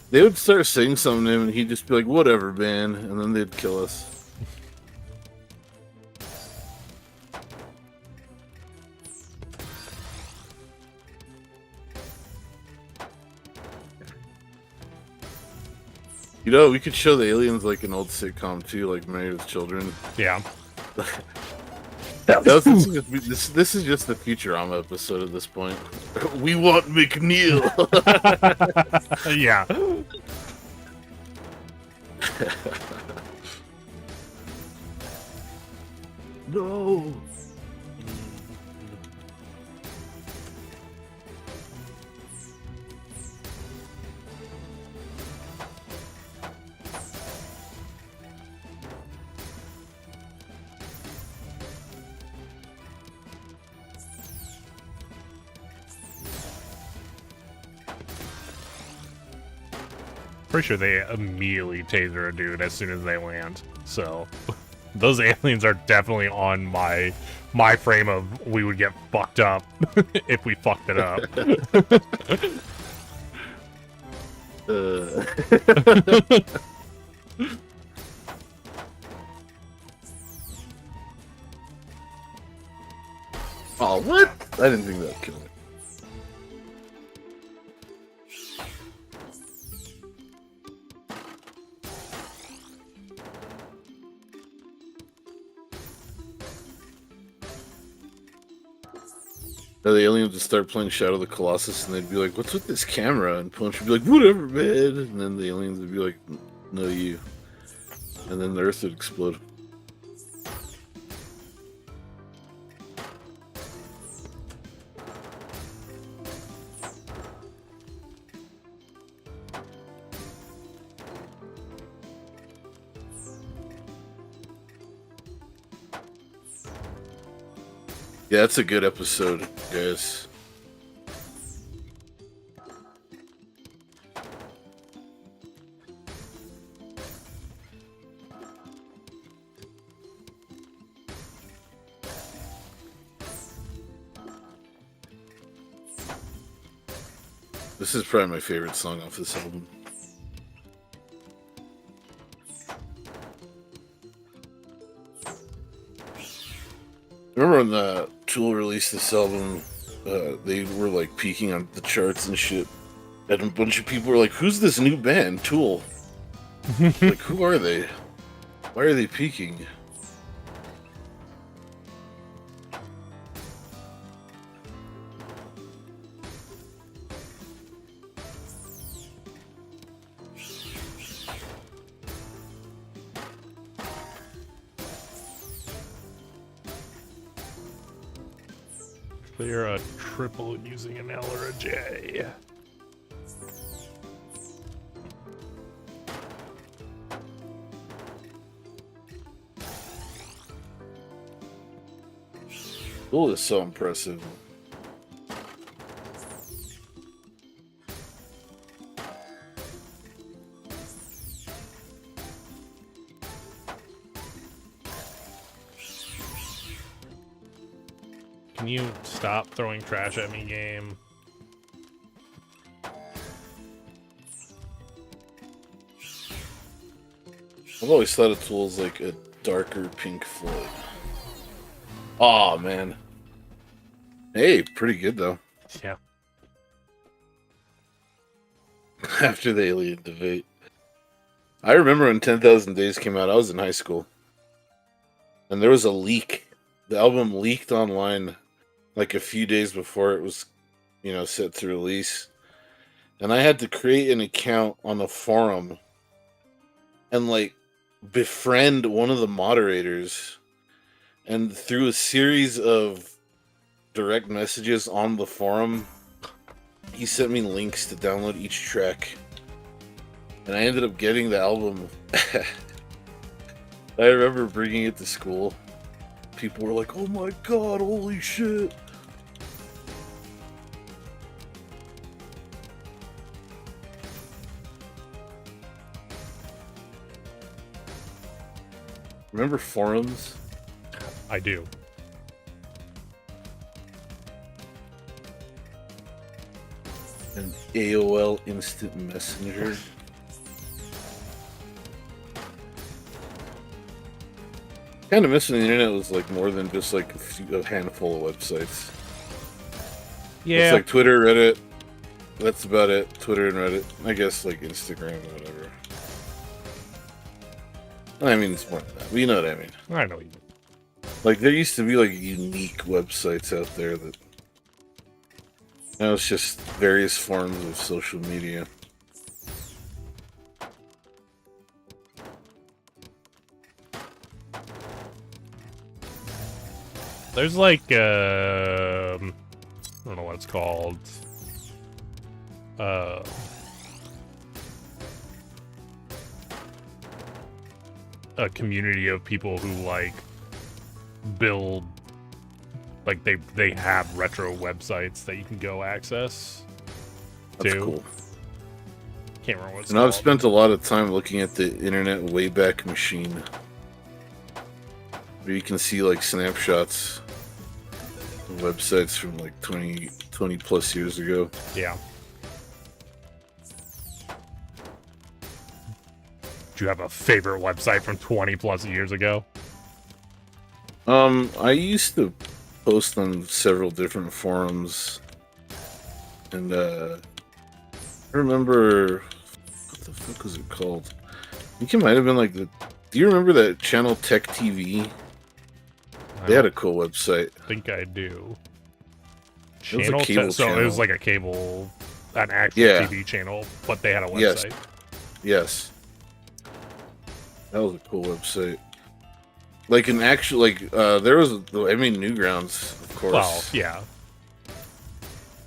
They would start saying something to him, and he'd just be like, "Whatever, man," and then they'd kill us. You know, we could show the aliens like an old sitcom too, like Married with Children.
Yeah.
This is just the Futurama episode at this point. We want McNeil.
Yeah.
No.
Pretty sure they immediately taser a dude as soon as they land. So those aliens are definitely on my frame of we would get fucked up if we fucked it up.
Oh, what? I didn't think that'd kill me. The aliens would start playing Shadow of the Colossus, and they'd be like, "What's with this camera?" And Punch would be like, "Whatever, man." And then the aliens would be like, "No, you." And then the Earth would explode. Yeah, that's a good episode, guys. This is probably my favorite song off this album. Remember when the Tool released this album, they were like peaking on the charts and shit. And a bunch of people were like, "Who's this new band, Tool?" Like, who are they? Why are they peaking?
Clear a triple using an L or a J.
Tool is so impressive.
Can you stop throwing trash at me, game?
I've always thought of Tool as like a darker Pink Floyd. Aw, man. Hey, pretty good though.
Yeah.
After the alien debate. I remember when 10,000 Days came out, I was in high school. And there was a leak. The album leaked online like a few days before it was, set to release. And I had to create an account on a forum and like befriend one of the moderators. And through a series of direct messages on the forum, he sent me links to download each track. And I ended up getting the album. I remember bringing it to school. People were like, "Oh my god, holy shit." Remember forums?
I do.
And AOL Instant Messenger. Kind of missing the internet was like more than just like a handful of websites.
Yeah.
It's like Twitter, Reddit. That's about it. Twitter and Reddit. I guess like Instagram or whatever. I mean, it's more than that. But you know what I mean.
I know what you mean.
Like, there used to be like unique websites out there that. Now it's just various forms of social media.
There's like, I don't know what it's called. A community of people who like build, like they have retro websites that you can go access.
That's
to.
cool.
Can't remember what it's
And
called.
I've spent a lot of time looking at the Internet Wayback Machine, where you can see like snapshots of websites from like 20 plus years ago.
Yeah. Do you have a favorite website from 20 plus years ago?
I used to post on several different forums, and I remember, what the fuck was it called? I think it might have been like the. Do you remember that channel Tech TV? They had a cool website.
I think I do.
It was a cable
So it
channel.
was like a cable, an actual
Yeah.
TV channel, but they had a
Yes.
website.
Yes. That was a cool website. Like an actual, like, there was, Newgrounds, of course.
Well, yeah.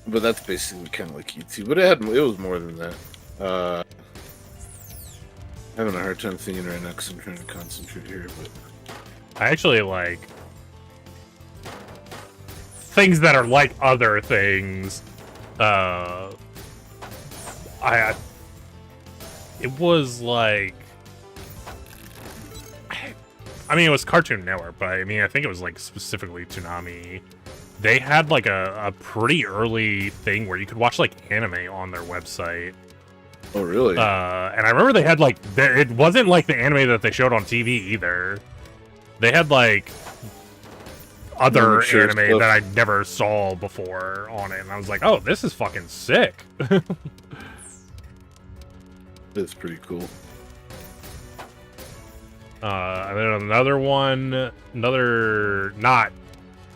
But that's basically kind of like YouTube. But it was more than that. Having a hard time thinking right now because I'm trying to concentrate here. But
I actually like things that are like other things. It was like, I mean, it was Cartoon Network, but I mean, I think it was like specifically Toonami. They had like a pretty early thing where you could watch like anime on their website.
oh, really?
And I remember they had like, it wasn't like the anime that they showed on TV either. They had like other
Sure
anime
stuff.
that I never saw before on it, and I was like, oh, this is fucking sick.
It's pretty cool.
And then another not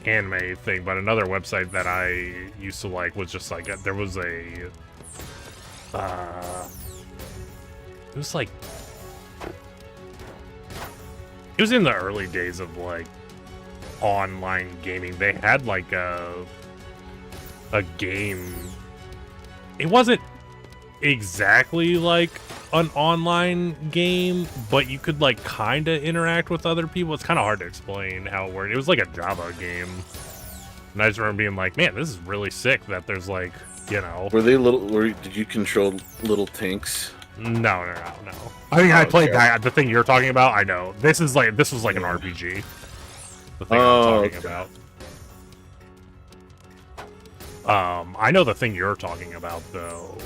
anime thing, but another website that I used to like was just like, there was a, it was like, it was in the early days of like online gaming. They had like a game. It wasn't exactly like an online game, but you could like kind of interact with other people. It's kind of hard to explain how it worked. It was like a Java game, and I just remember being like, man, this is really sick that there's like, you know.
Were they little? Did you control little tanks?
No. I mean, I played
okay.
that. The thing you're talking about, I know. This was like an RPG. The thing I'm talking about. I know the thing you're talking about though,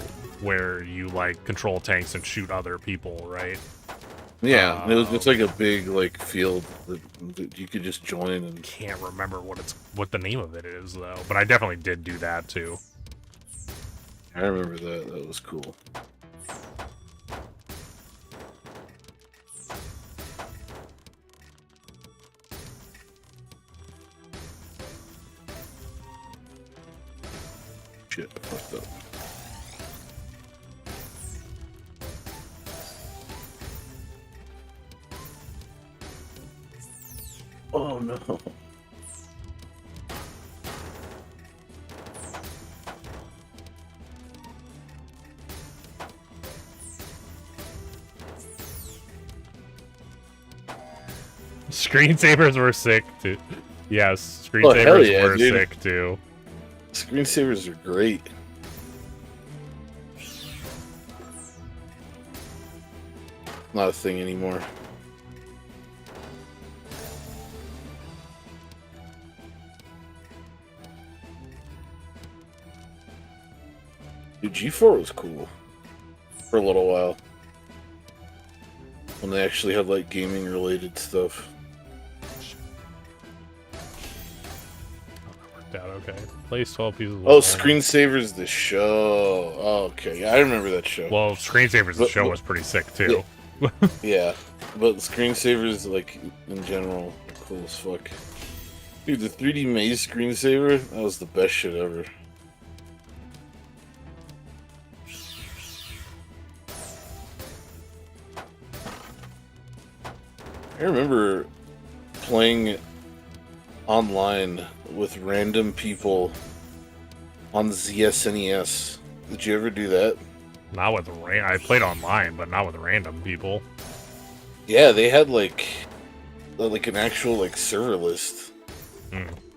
where you like control tanks and shoot other people, right?
Yeah, it was just like a big like field that you could just join and.
Can't remember what the name of it is though, but I definitely did do that too.
I remember that. That was cool. Shit, I fucked up. Oh no.
Screensavers were sick too. Yes,
Oh, hell
screensavers
yeah,
were
dude.
sick too.
Screensavers are great. Not a thing anymore. Dude, G4 was cool for a little while. When they actually had like gaming related stuff.
Worked out okay. Place 12 pieces.
Oh, Screensaver's the show. Oh, okay. Yeah, I remember that show.
Well, Screensaver's the show was pretty sick too.
Yeah, yeah. But Screensaver's like in general cool as fuck. Dude, the 3D Maze Screensaver, that was the best shit ever. I remember playing online with random people on ZSNES. Did you ever do that?
Not with I played online, but not with random people.
Yeah, they had like an actual like server list.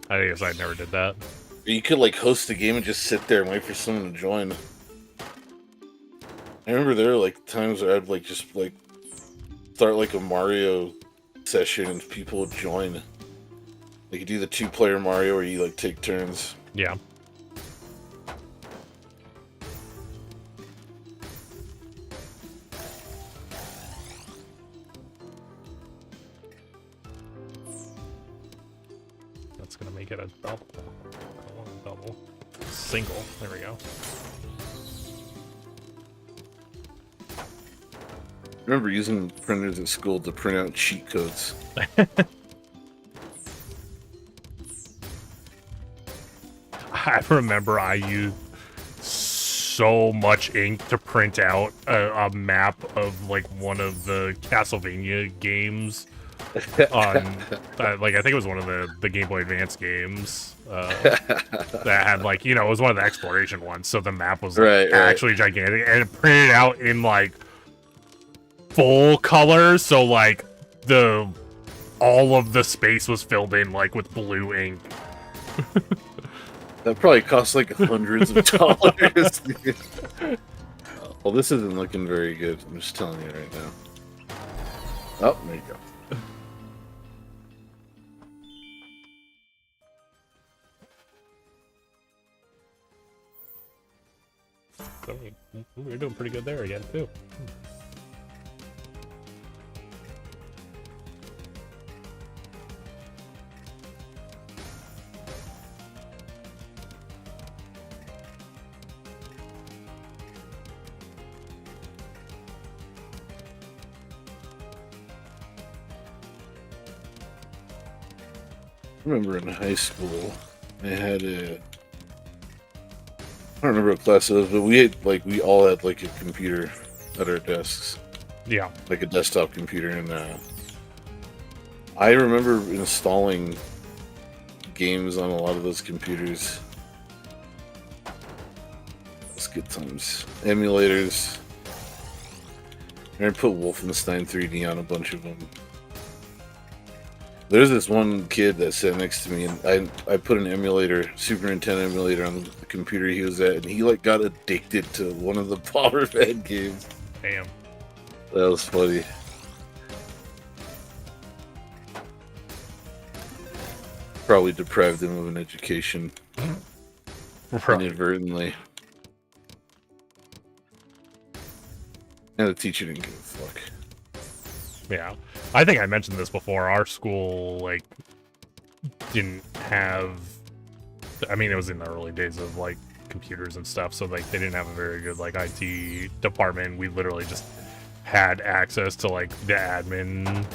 I guess I never did that.
You could like host a game and just sit there and wait for someone to join. I remember there were like times where I'd like just like start like a Mario session and people would join. Like you do the 2-player Mario where you like take turns.
Yeah. That's gonna make it a double. Double. Single. There we go.
I remember using printers at school to print out cheat codes.
I remember I used so much ink to print out a map of like one of the Castlevania games on like I think it was one of the Game Boy Advance games that had like, you know, it was one of the exploration ones, so the map was like, actually gigantic, and it printed out in like full color, so like all of the space was filled in like with blue ink.
That probably cost like hundreds of dollars. Well, this isn't looking very good. I'm just telling you right now. Oh, there you go.
We're doing pretty good there again, too.
I remember in high school, I had I don't remember what class it was, but we all had like a computer at our desks.
Yeah.
Like a desktop computer, and I remember installing games on a lot of those computers. That's good times. Emulators. I put Wolfenstein 3D on a bunch of them. There's this one kid that sat next to me, and I put an emulator, Super Nintendo emulator, on the computer he was at, and he like got addicted to one of the Power Pad games.
Damn.
That was funny. Probably deprived him of an education. Inadvertently. And the teacher didn't give a fuck.
Yeah. I think I mentioned this before. Our school, like, didn't have... I mean, it was in the early days of, like, computers and stuff, so, like, they didn't have a very good, like, IT department. We literally just had access to, like, the admin,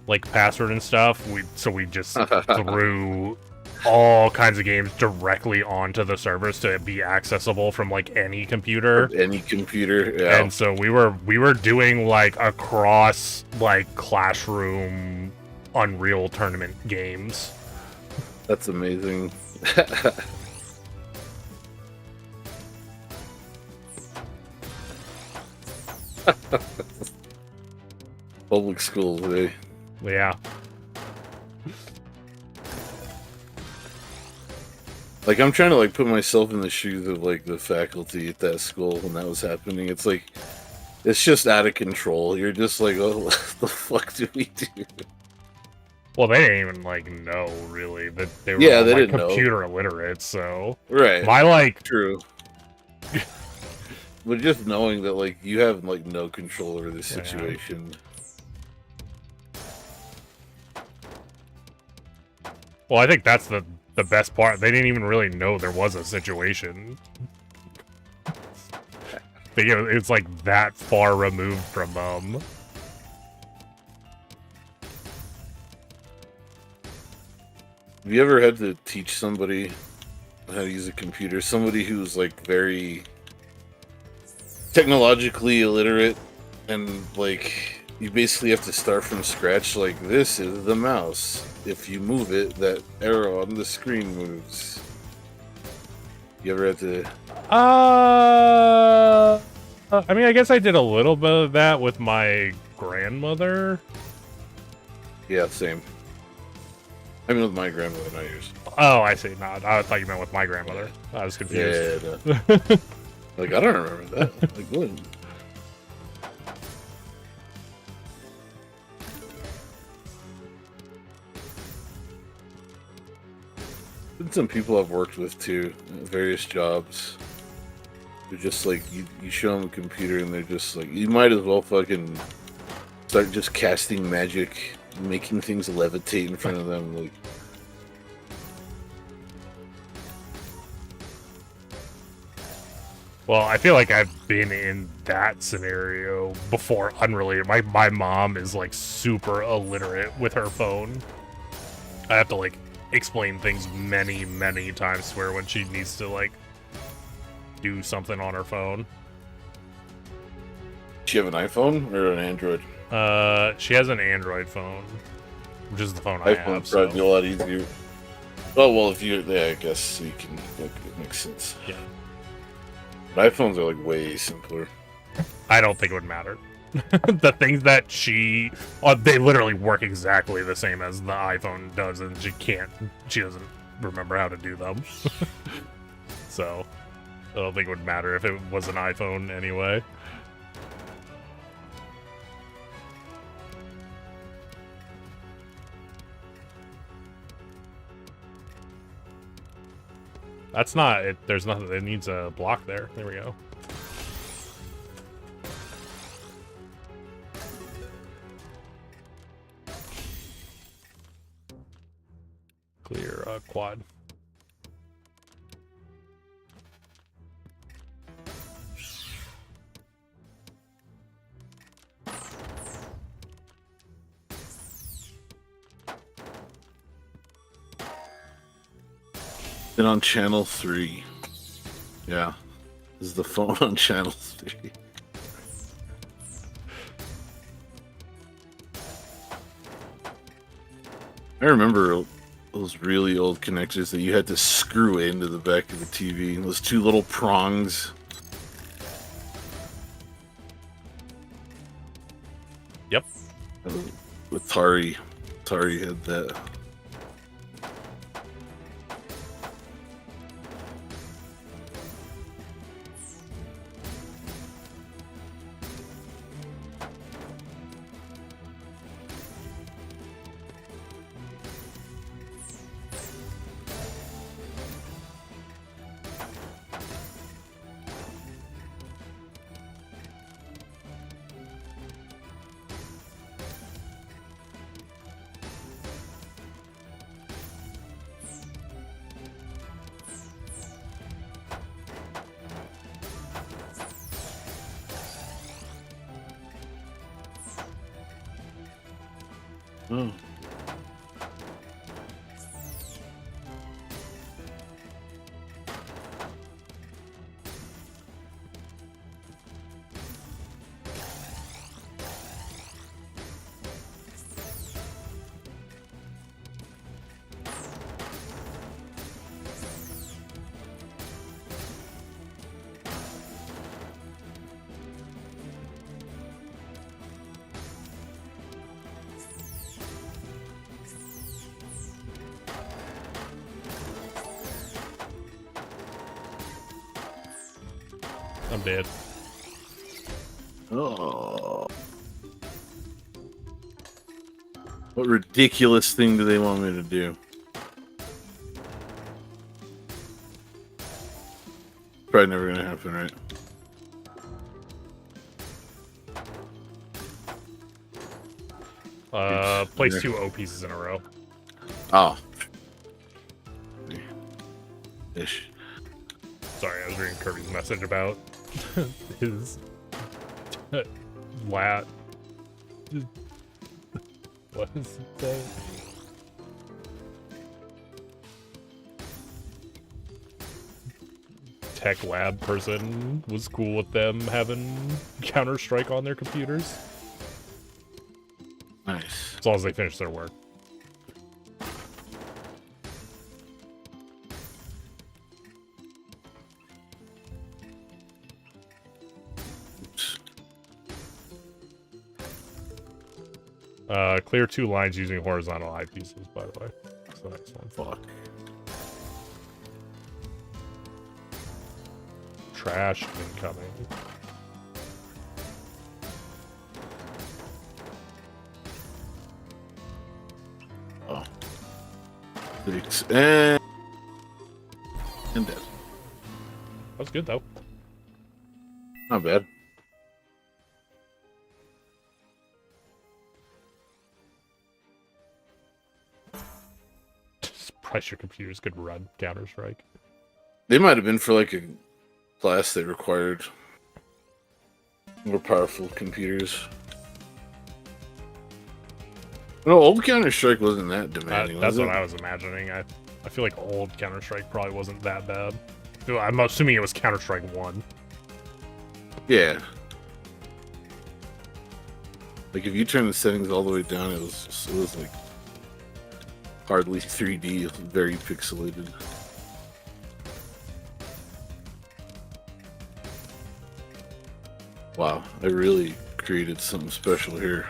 like, password and stuff. So we just threw all kinds of games directly onto the servers to be accessible from like any computer.
Any computer, yeah.
And so we were doing like across like classroom Unreal Tournament games.
That's amazing. Public schools, eh?
Yeah.
Like, I'm trying to, like, put myself in the shoes of, like, the faculty at that school when that was happening. It's like, it's just out of control. You're just like, oh, what the fuck do we do?
Well, they didn't even, like, know, really, that they were
they
like,
didn't
computer illiterate, so...
Right.
My, like...
True. but just knowing that like you have like no control over this
Yeah.
situation.
Well, I think that's the best part. They didn't even really know there was a situation. It's like that far removed from them.
Have you ever had to teach somebody how to use a computer? Somebody who's like very technologically illiterate, and like you basically have to start from scratch. Like, this is the mouse. If you move it, that arrow on the screen moves. You ever had to?
I mean, I guess I did a little bit of that with my grandmother.
Yeah, same. I mean, with my grandmother, not yours.
Oh, I see. No, I thought you meant with my grandmother. I was confused.
Yeah, no. Like, I don't remember that. Like, what? And some people I've worked with too, at various jobs. They're just like, you show them a computer and they're just like, you might as well fucking start just casting magic, making things levitate in front of them. Like,
Well, I feel like I've been in that scenario before, unrelated. My mom is like super illiterate with her phone. I have to like explain things many, many times to her when she needs to like do something on her phone.
does she have an iPhone or an Android?
She has an Android phone, which is the phone I have.
iPhone's probably be a lot easier. Oh, well, if you're there, I guess you can, it makes sense.
Yeah.
But iPhones are like way simpler.
I don't think it would matter. The things that they literally work exactly the same as the iPhone does, and she doesn't remember how to do them. So, I don't think it would matter if it was an iPhone anyway. That's not it. There's nothing. It needs a block there. There we go. Clear quad.
Been on channel 3. Yeah. This is the phone on channel 3. I remember those really old connectors that you had to screw into the back of the TV. Those two little prongs.
Yep.
Atari had that. Oh.
I'm dead.
Oh. What ridiculous thing do they want me to do? Probably never gonna happen, right?
Place 2 O pieces in a row.
Oh. Ish.
Sorry, I was reading Kirby's message about his lat. What does it say? Tech lab person was cool with them having Counter-Strike on their computers.
Nice.
As long as they finish their work. Clear 2 lines using horizontal eyepieces, by the way. That's the next one.
Fuck.
Trash incoming.
Oh. And dead.
That was good, though.
Not bad.
Surprised your computers could run Counter-Strike.
They might have been for like a class that required more powerful computers. No, old Counter-Strike wasn't that demanding.
That's
was
what
it?
I was imagining. I feel like old Counter-Strike probably wasn't that bad. I'm assuming it was Counter-Strike 1.
Yeah. Like if you turn the settings all the way down, it was like hardly 3D, it was very pixelated. Wow, I really created something special here.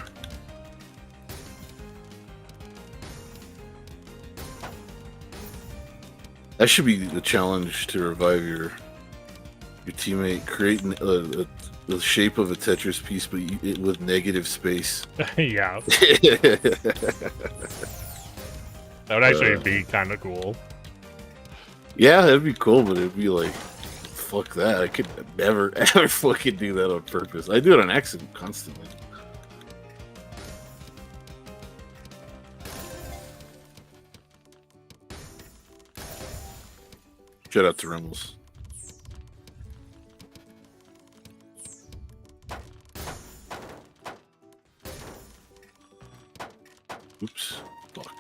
That should be the challenge to revive your teammate. Create the shape of a Tetris piece, but with negative space.
Yeah. That would actually be kind of cool.
Yeah, that'd be cool, but it'd be like, fuck that. I could never, ever fucking do that on purpose. I do it on accident constantly. Shout out to Rimmels. Oops. Fuck.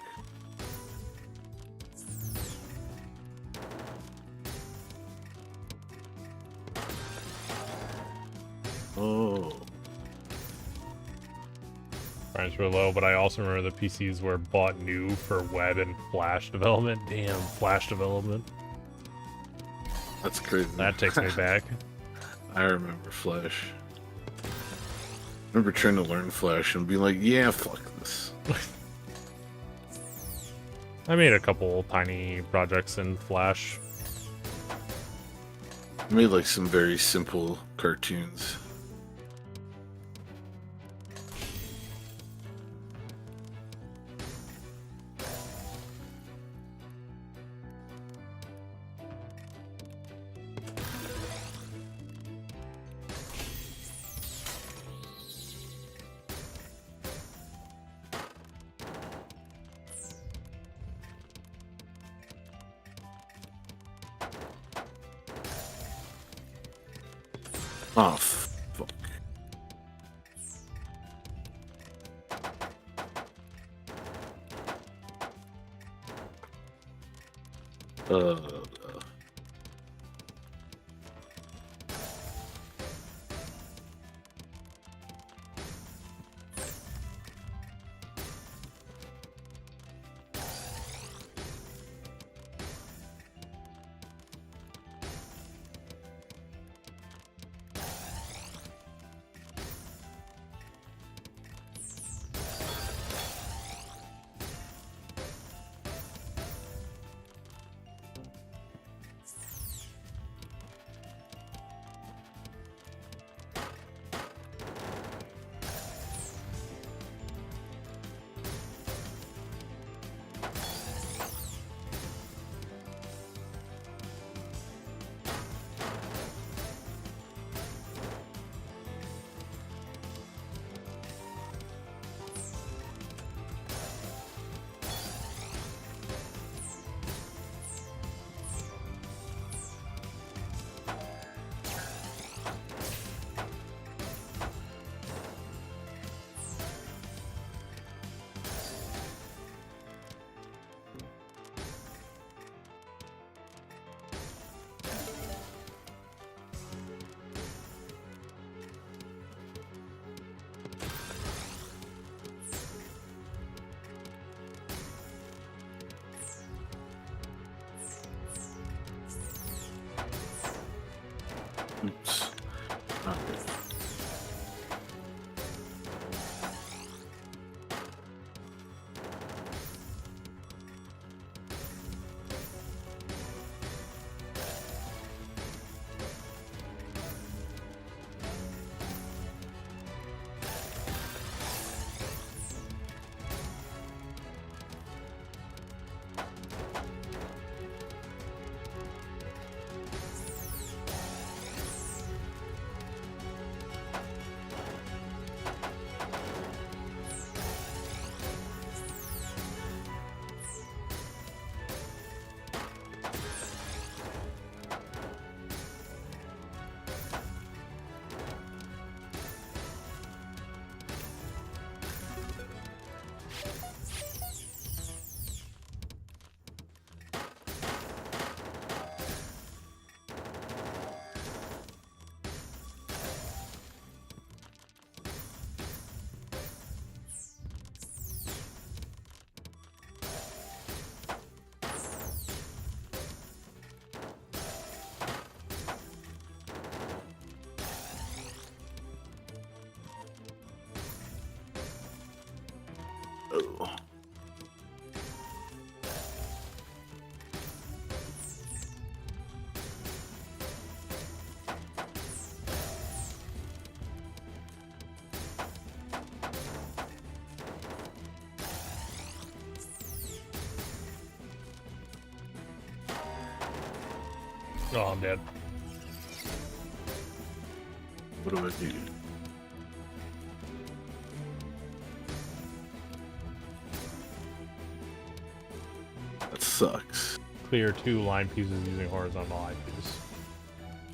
Oh.
Prices were low, but I also remember the PCs were bought new for web and Flash development. Damn, Flash development.
That's crazy.
That takes me back.
I remember Flash. I remember trying to learn Flash and being like, yeah, fuck this.
I made a couple tiny projects in Flash.
I made like some very simple cartoons. Oh, fuck. Oops. Okay. Oh.
Oh, I'm dead.
What do I do? That sucks.
Clear 2 line pieces using horizontal eyepiece.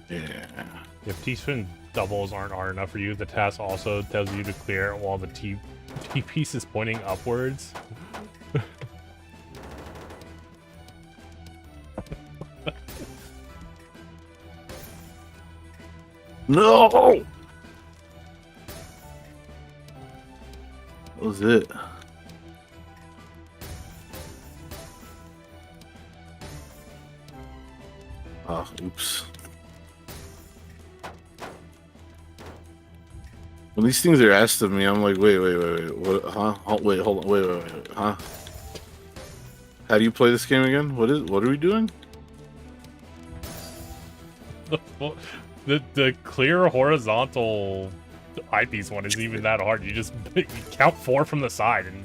Yeah.
If T-spin doubles aren't hard enough for you, the task also tells you to clear it while the T-piece is pointing upwards.
No! That was it. Ah, oops. When these things are asked of me, I'm like, wait, what, huh? Wait, hold on, wait, huh? How do you play this game again? What are we doing?
The clear horizontal eyepiece one isn't even that hard. You just you count 4 from the side and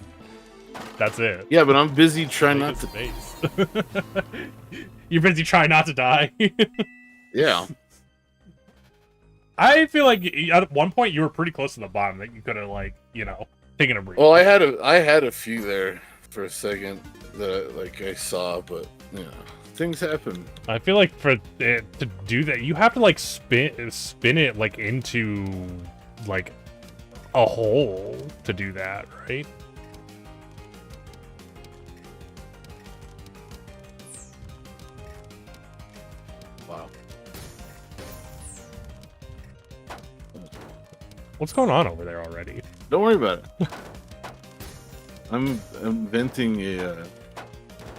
that's it.
Yeah, but I'm busy trying not to.
Space. You're busy trying not to die.
Yeah.
I feel like at one point you were pretty close to the bottom that you could have, like, you know, taken a break.
Well, I had a few there for a second that I saw, but you know, things happen.
I feel like for it to do that, you have to like spin it like into like a hole to do that, right?
Wow.
What's going on over there already?
Don't worry about it. I'm inventing a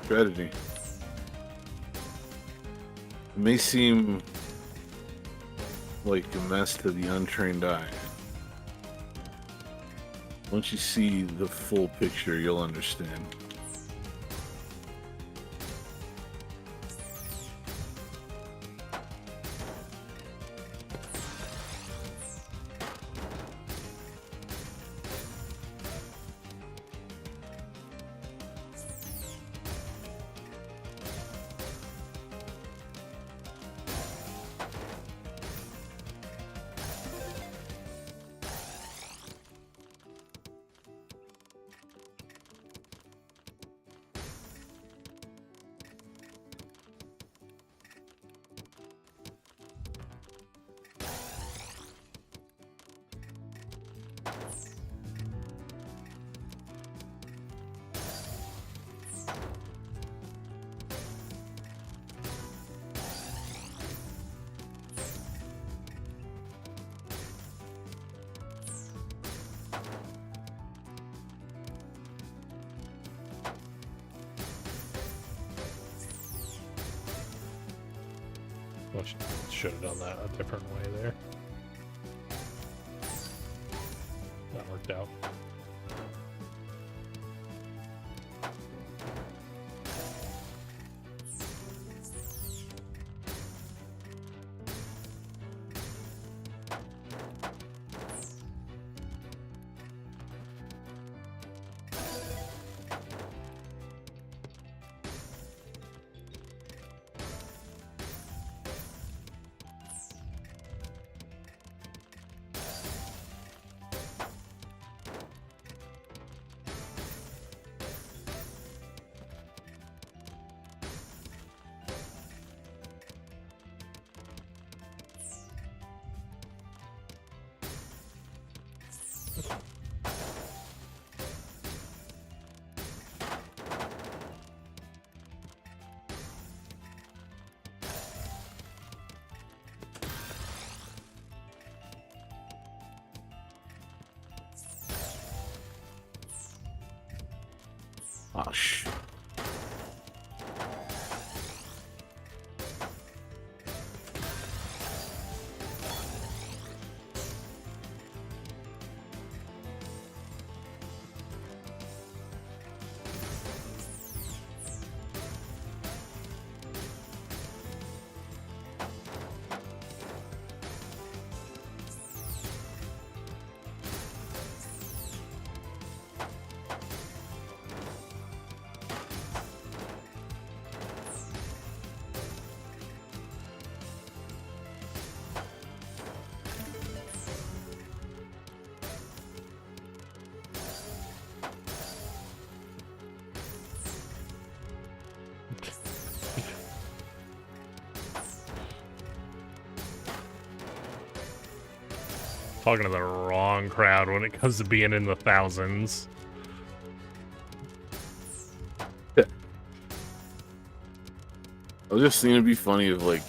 strategy. It may seem like a mess to the untrained eye. Once you see the full picture, you'll understand.
Well, should have done that a different way there. That worked out.
Oh, shit.
Talking to the wrong crowd when it comes to being in the thousands.
I was just thinking it'd be funny if like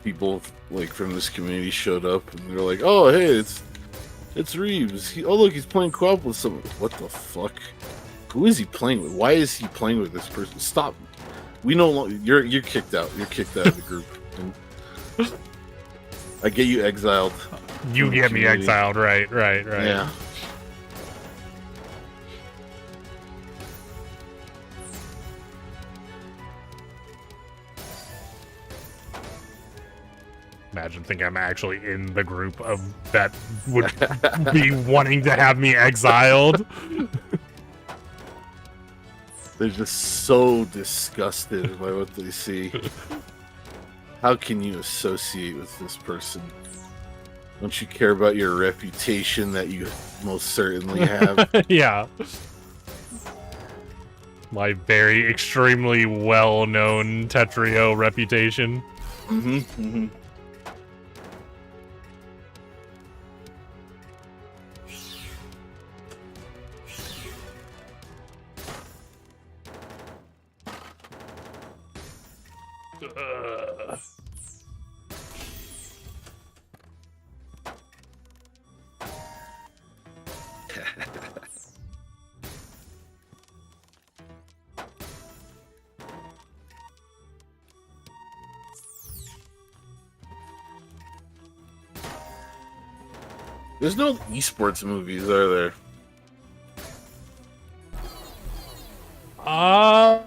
people like from this community showed up and they're like, "Oh, hey, it's Reeves. Oh, look, he's playing co-op with someone." What the fuck? Who is he playing with? Why is he playing with this person? Stop. We no longer. You're kicked out. You're kicked out of the group. And I get you exiled.
You get me exiled, right.
Yeah.
Imagine thinking I'm actually in the group of that would be wanting to have me exiled.
They're just so disgusted by what they see. How can you associate with this person? Don't you care about your reputation that you most certainly have?
Yeah. My very extremely well-known Tetrio reputation.
Mm-hmm. Mm-hmm. There's no esports movies, are there?
I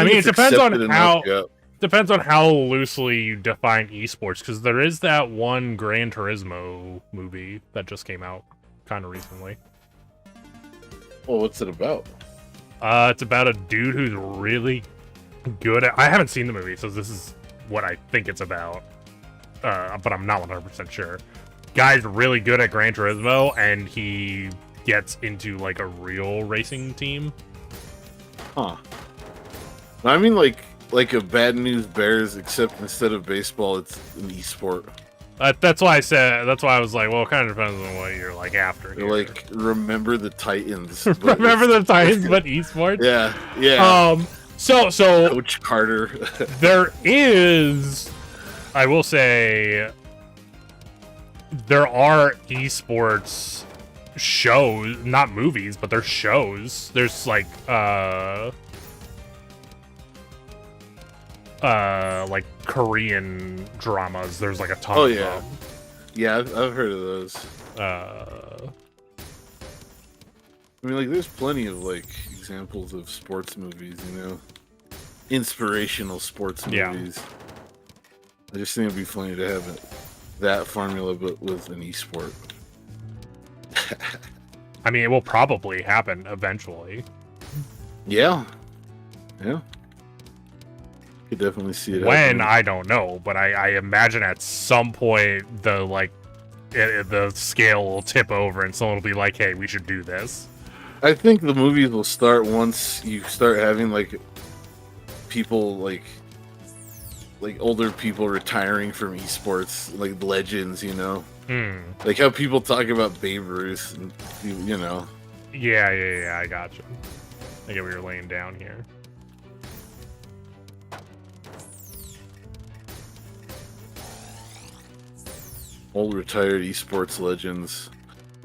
mean, it depends on how loosely you define esports, because there is that one Gran Turismo movie that just came out kind of recently.
Well, what's it about?
It's about a dude who's really good at... I haven't seen the movie, so this is what I think it's about. But I'm not 100% sure. Guy's really good at Gran Turismo, and he gets into, like, a real racing team.
Huh. I mean, like a Bad News Bears, except instead of baseball, it's an esport.
That's why I said... That's why I was like, well, it kind of depends on what you're, like, after here.
Like, Remember the Titans.
Remember the Titans, but esports?
Yeah, yeah.
So
Coach Carter.
There is... I will say there are esports shows, not movies, but there's shows. There's like like Korean dramas. There's like a ton
Oh,
of
yeah.
them.
Yeah, I've heard of those. I mean, like, there's plenty of, like, examples of sports movies, you know? Inspirational sports movies. I just think it'd be funny to have that formula, but with an esport.
I mean, it will probably happen eventually.
Yeah. Yeah. Could definitely see it
When,
happening.
I don't know, but I imagine at some point the, like, the scale will tip over and someone will be like, hey, we should do this.
I think the movies will start once you start having, like, people, like older people retiring from esports, like legends, you know? Like how people talk about Babe Ruth, and, you know?
Yeah, I gotcha. I get what you're laying down here.
Old retired esports legends.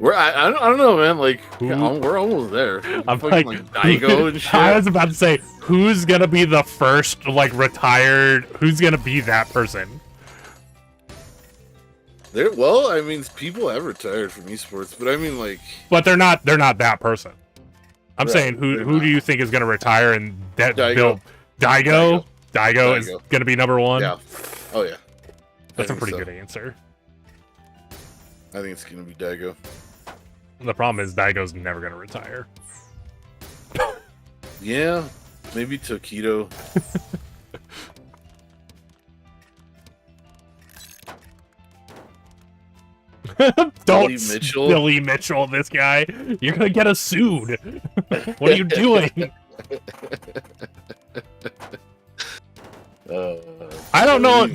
I don't know, man. Like, we're almost there.
I'm
fucking, like Daigo and shit.
I was about to say, who's gonna be the first, like, retired? Who's gonna be that person?
Well, I mean, people have retired from esports, but I mean, like,
but they're not that person. I'm
right,
saying who do you think is gonna retire and that build
Daigo.
Daigo is gonna be number one?
Yeah. Oh yeah.
That's a pretty good answer.
I think it's gonna be Daigo.
The problem is Daigo's never gonna retire.
Yeah, maybe Tokido.
Don't Billy Mitchell, this guy. You're gonna get us sued. What are you doing? I don't know.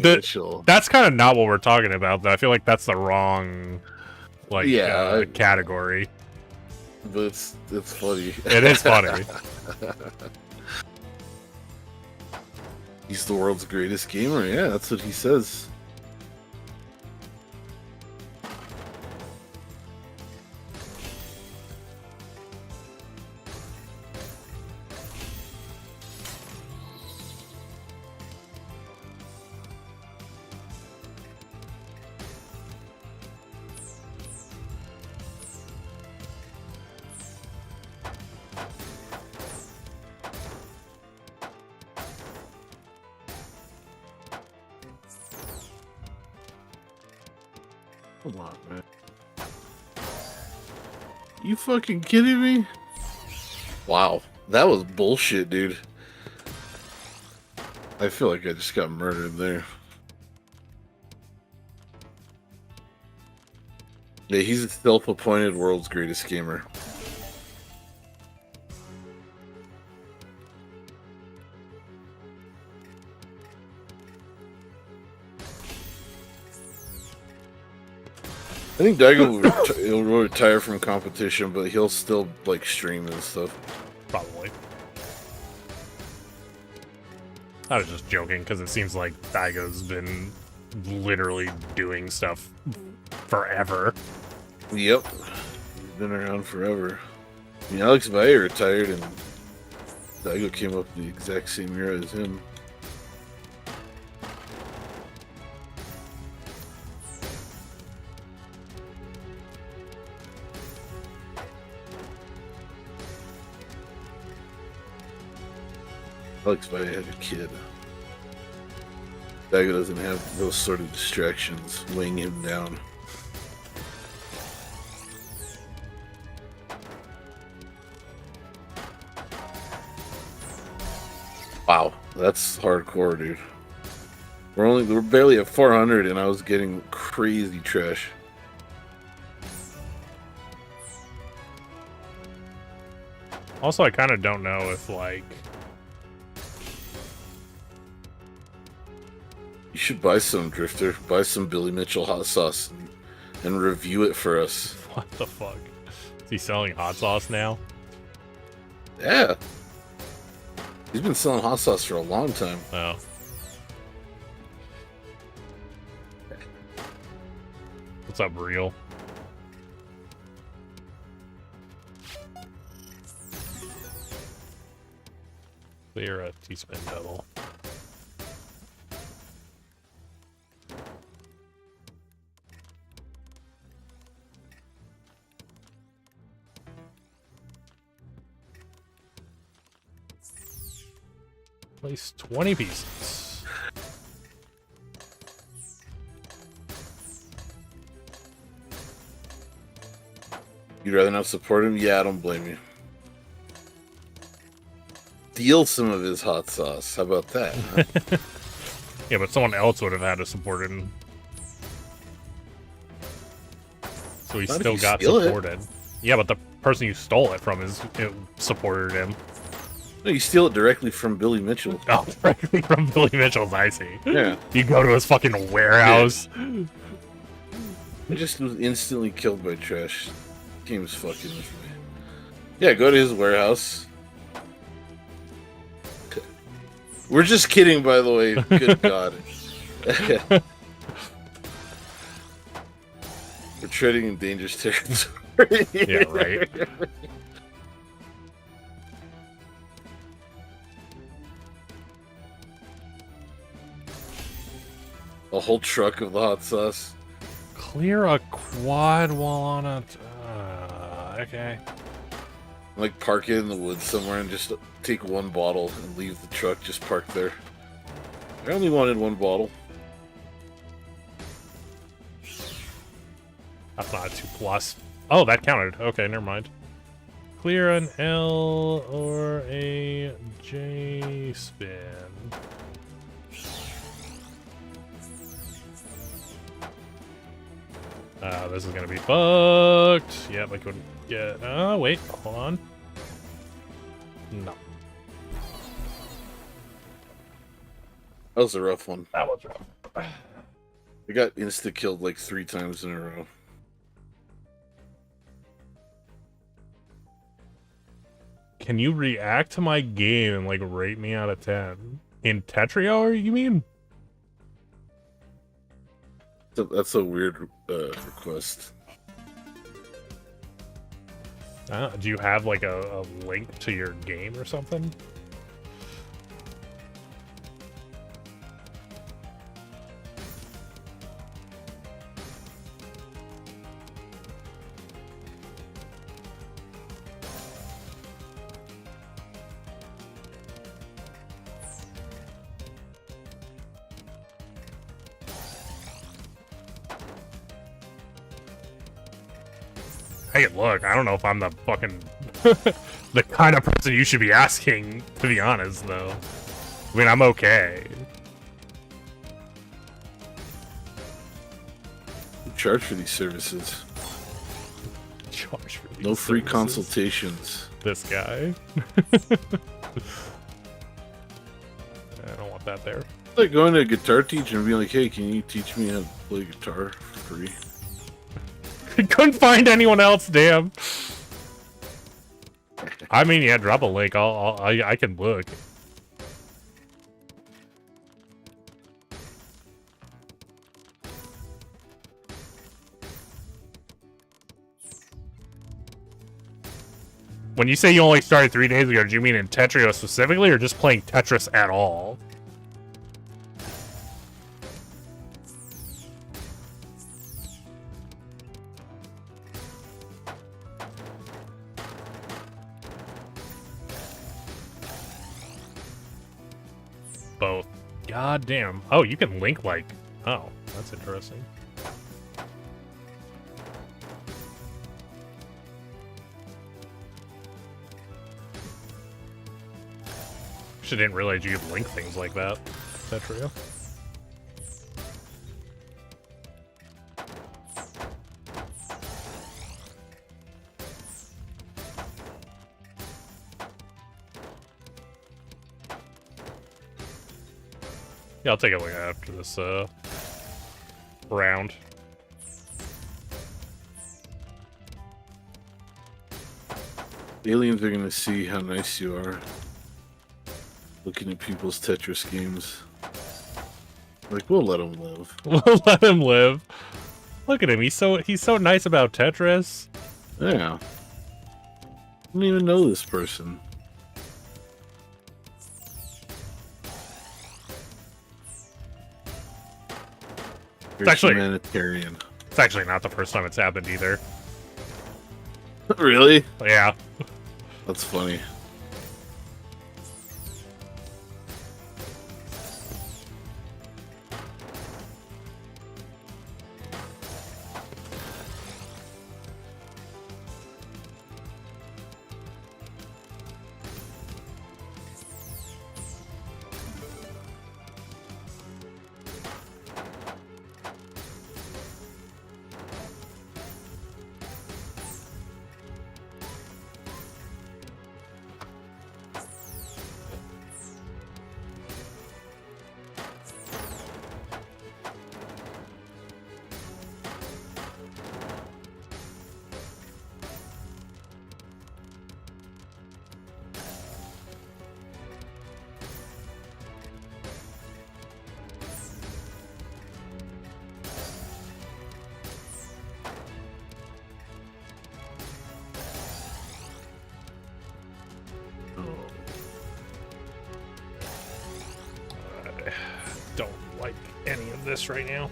That's kind of not what we're talking about, though. I feel like that's the wrong, like, category.
But it's funny.
It is funny.
He's the world's greatest gamer. Yeah, that's what he says. Come on, man. You fucking kidding me? Wow, that was bullshit, dude. I feel like I just got murdered there. Yeah, he's a self-appointed world's greatest gamer. I think Daigo will retire from competition, but he'll still, like, stream and stuff.
Probably. I was just joking, because it seems like Daigo's been literally doing stuff forever.
Yep. He's been around forever. I mean, Alex Valle retired, and Daigo came up the exact same era as him. Alex Valle had a kid. Daigo doesn't have those sort of distractions weighing him down. Wow, that's hardcore, dude. We're barely at 400, and I was getting crazy trash.
Also, I kind of don't know if, like,
you should buy some, Drifter. Buy some Billy Mitchell hot sauce and review it for us.
What the fuck? Is he selling hot sauce now?
Yeah. He's been selling hot sauce for a long time.
Oh. What's up, Real? Clear a T-spin double. Place 20 pieces.
You'd rather not support him? Yeah, I don't blame you. Steal some of his hot sauce. How about that? Huh?
Yeah, but someone else would have had to support him. So he
Not if
still
you
got
steal it.
supported. Yeah, but the person you stole it from supported him.
No, you steal it directly from Billy Mitchell.
Oh, directly from Billy Mitchell's, I see.
Yeah.
You go to his fucking warehouse.
I just was instantly killed by trash. Game's fucking with me. Yeah, go to his warehouse. We're just kidding, by the way. Good God. We're treading in dangerous territory.
Yeah, right.
A whole truck of the hot sauce.
Clear a quad while on a... okay.
Like park it in the woods somewhere and just take one bottle and leave the truck just parked there. I only wanted one bottle.
That's not a 2+. Oh, that counted. Okay, never mind. Clear an L or a J spin. This is gonna be fucked. Yep, I couldn't get... Oh, wait. Hold on. No.
That was a rough one.
That was rough.
I got insta-killed like 3 times in a row.
Can you react to my game and, like, rate me out of 10? In Tetrio, you mean?
That's a weird request.
Do you have, like, a link to your game or something? Hey, look, I don't know if I'm the fucking... the kind of person you should be asking, to be honest, though. I mean, I'm okay.
You charge for these services.
Charge for these
No free
services.
consultations.
This guy. I don't want that there.
It's like going to a guitar teacher and being like, hey, can you teach me how to play guitar for free?
Couldn't find anyone else, damn. I mean, yeah, drop a link. I can look. When you say you only started 3 days ago, do you mean in Tetrio specifically, or just playing Tetris at all? Both. God damn. Oh, you can link, like... Oh, that's interesting. Actually didn't realize you could link things like that. Tetrio. Yeah, I'll take a look after this round.
Aliens are gonna see how nice you are. Looking at people's Tetris games. Like, we'll let him live.
We'll let him live. Look at him. He's so nice about Tetris.
Yeah. I don't even know this person. Very
actually-
humanitarian.
It's actually not the first time it's happened either.
Really?
Yeah.
That's funny.
this right now.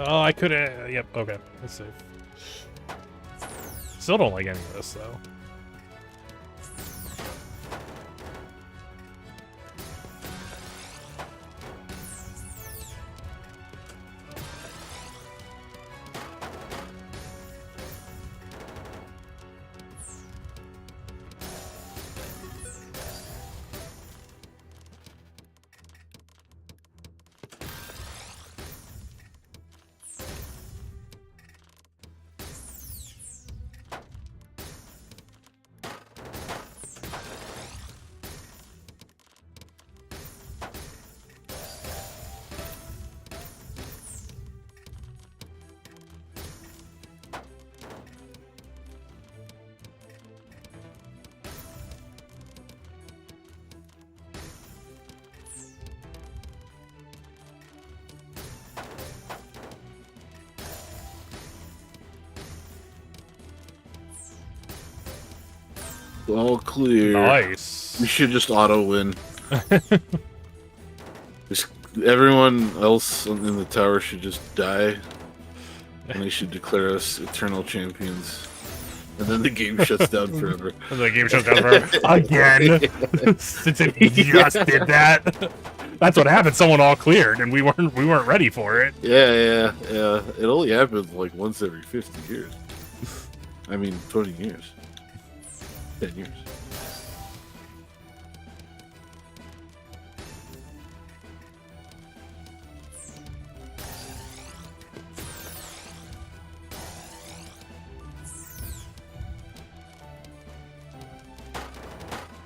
Oh, I could have. Yep. Okay. Let's see. Still don't like any of this though.
All clear.
Nice.
We should just auto win. Just everyone else in the tower should just die, and they should declare us eternal champions. And then the game shuts down forever.
And the game shuts down forever again. Since he just did that. That's what happened. Someone all cleared, and we weren't ready for it.
Yeah. It only happens like once every 50 years. I mean, 20 years. 10 years.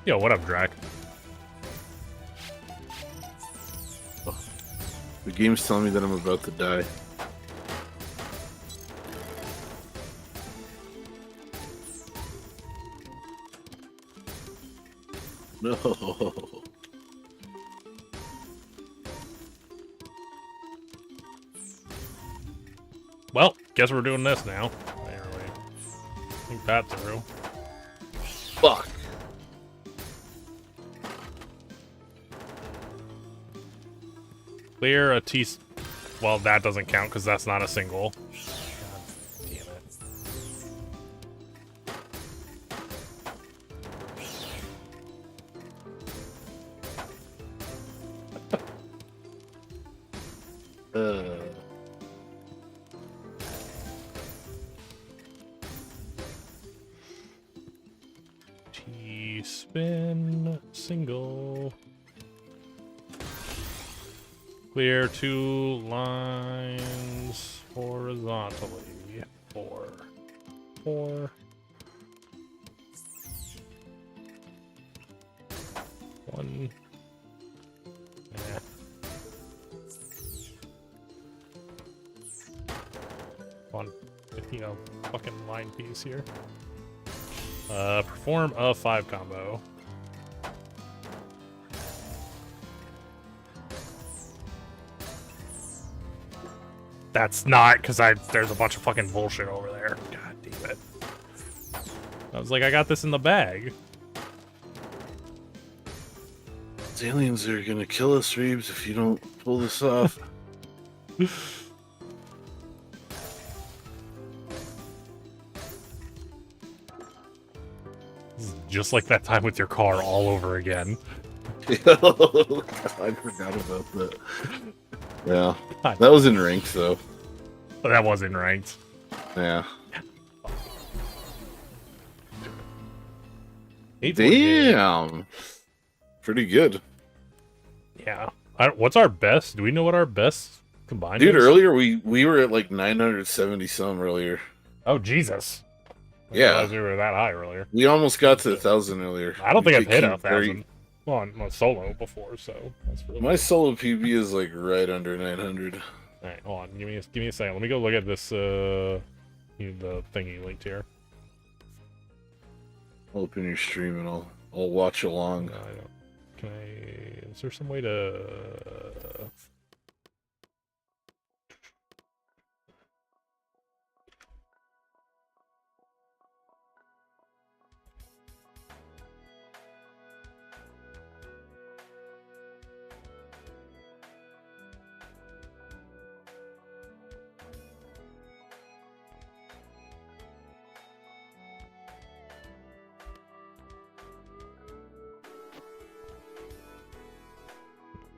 Yo, what up, Drac?
The game's telling me that I'm about to die. No.
Well, guess we're doing this now. There we think that through.
Fuck.
Clear a T. Well, that doesn't count because that's not a single. God damn it. T-spin single. Clear 2 lines horizontally. 4. 4. 1. Yeah. One. You know, fucking line piece here. Perform a 5 combo. That's not, because there's a bunch of fucking bullshit over there. God damn it. I was like, I got this in the bag.
These aliens are gonna kill us, Reeves, if you don't pull this off.
Just like that time with your car all over again.
I forgot about that. Yeah. That was in ranked, though.
But that wasn't ranked.
Yeah.
Damn.
Pretty good.
Yeah. What's our best? Do we know what our best combined
Dude,
is?
earlier we were at like 970 some earlier.
Oh, Jesus. I didn't
Yeah.
realize we were that high earlier.
We almost got to 1,000 earlier.
I don't think I've hit
Keep
1,000. Well, on solo before, so that's really
My solo PB is like right under 900.
Alright, hold on. Give me a second. Let me go look at this the thing you linked here.
I'll open your stream and I'll watch along.
No, I don't. Can I? Is there some way to?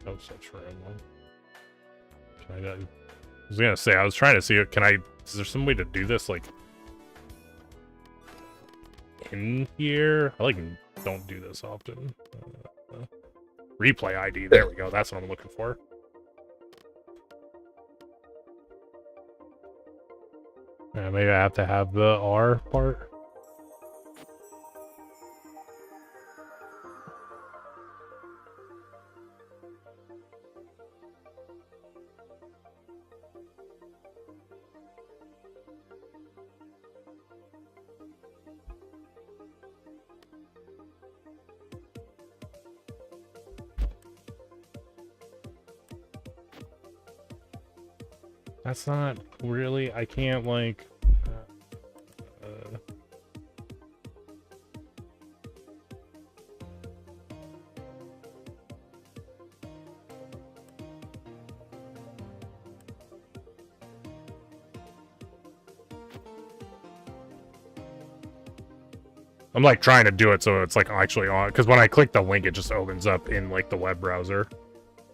No such room. I was gonna say, I was trying to see, is there some way to do this, like, in here? I, like, don't do this often. Replay ID, there we go, that's what I'm looking for. Maybe I have to have the R part. That's not really, I can't, like, I'm like trying to do it so it's like actually on, because when I click the link, it just opens up in like the web browser.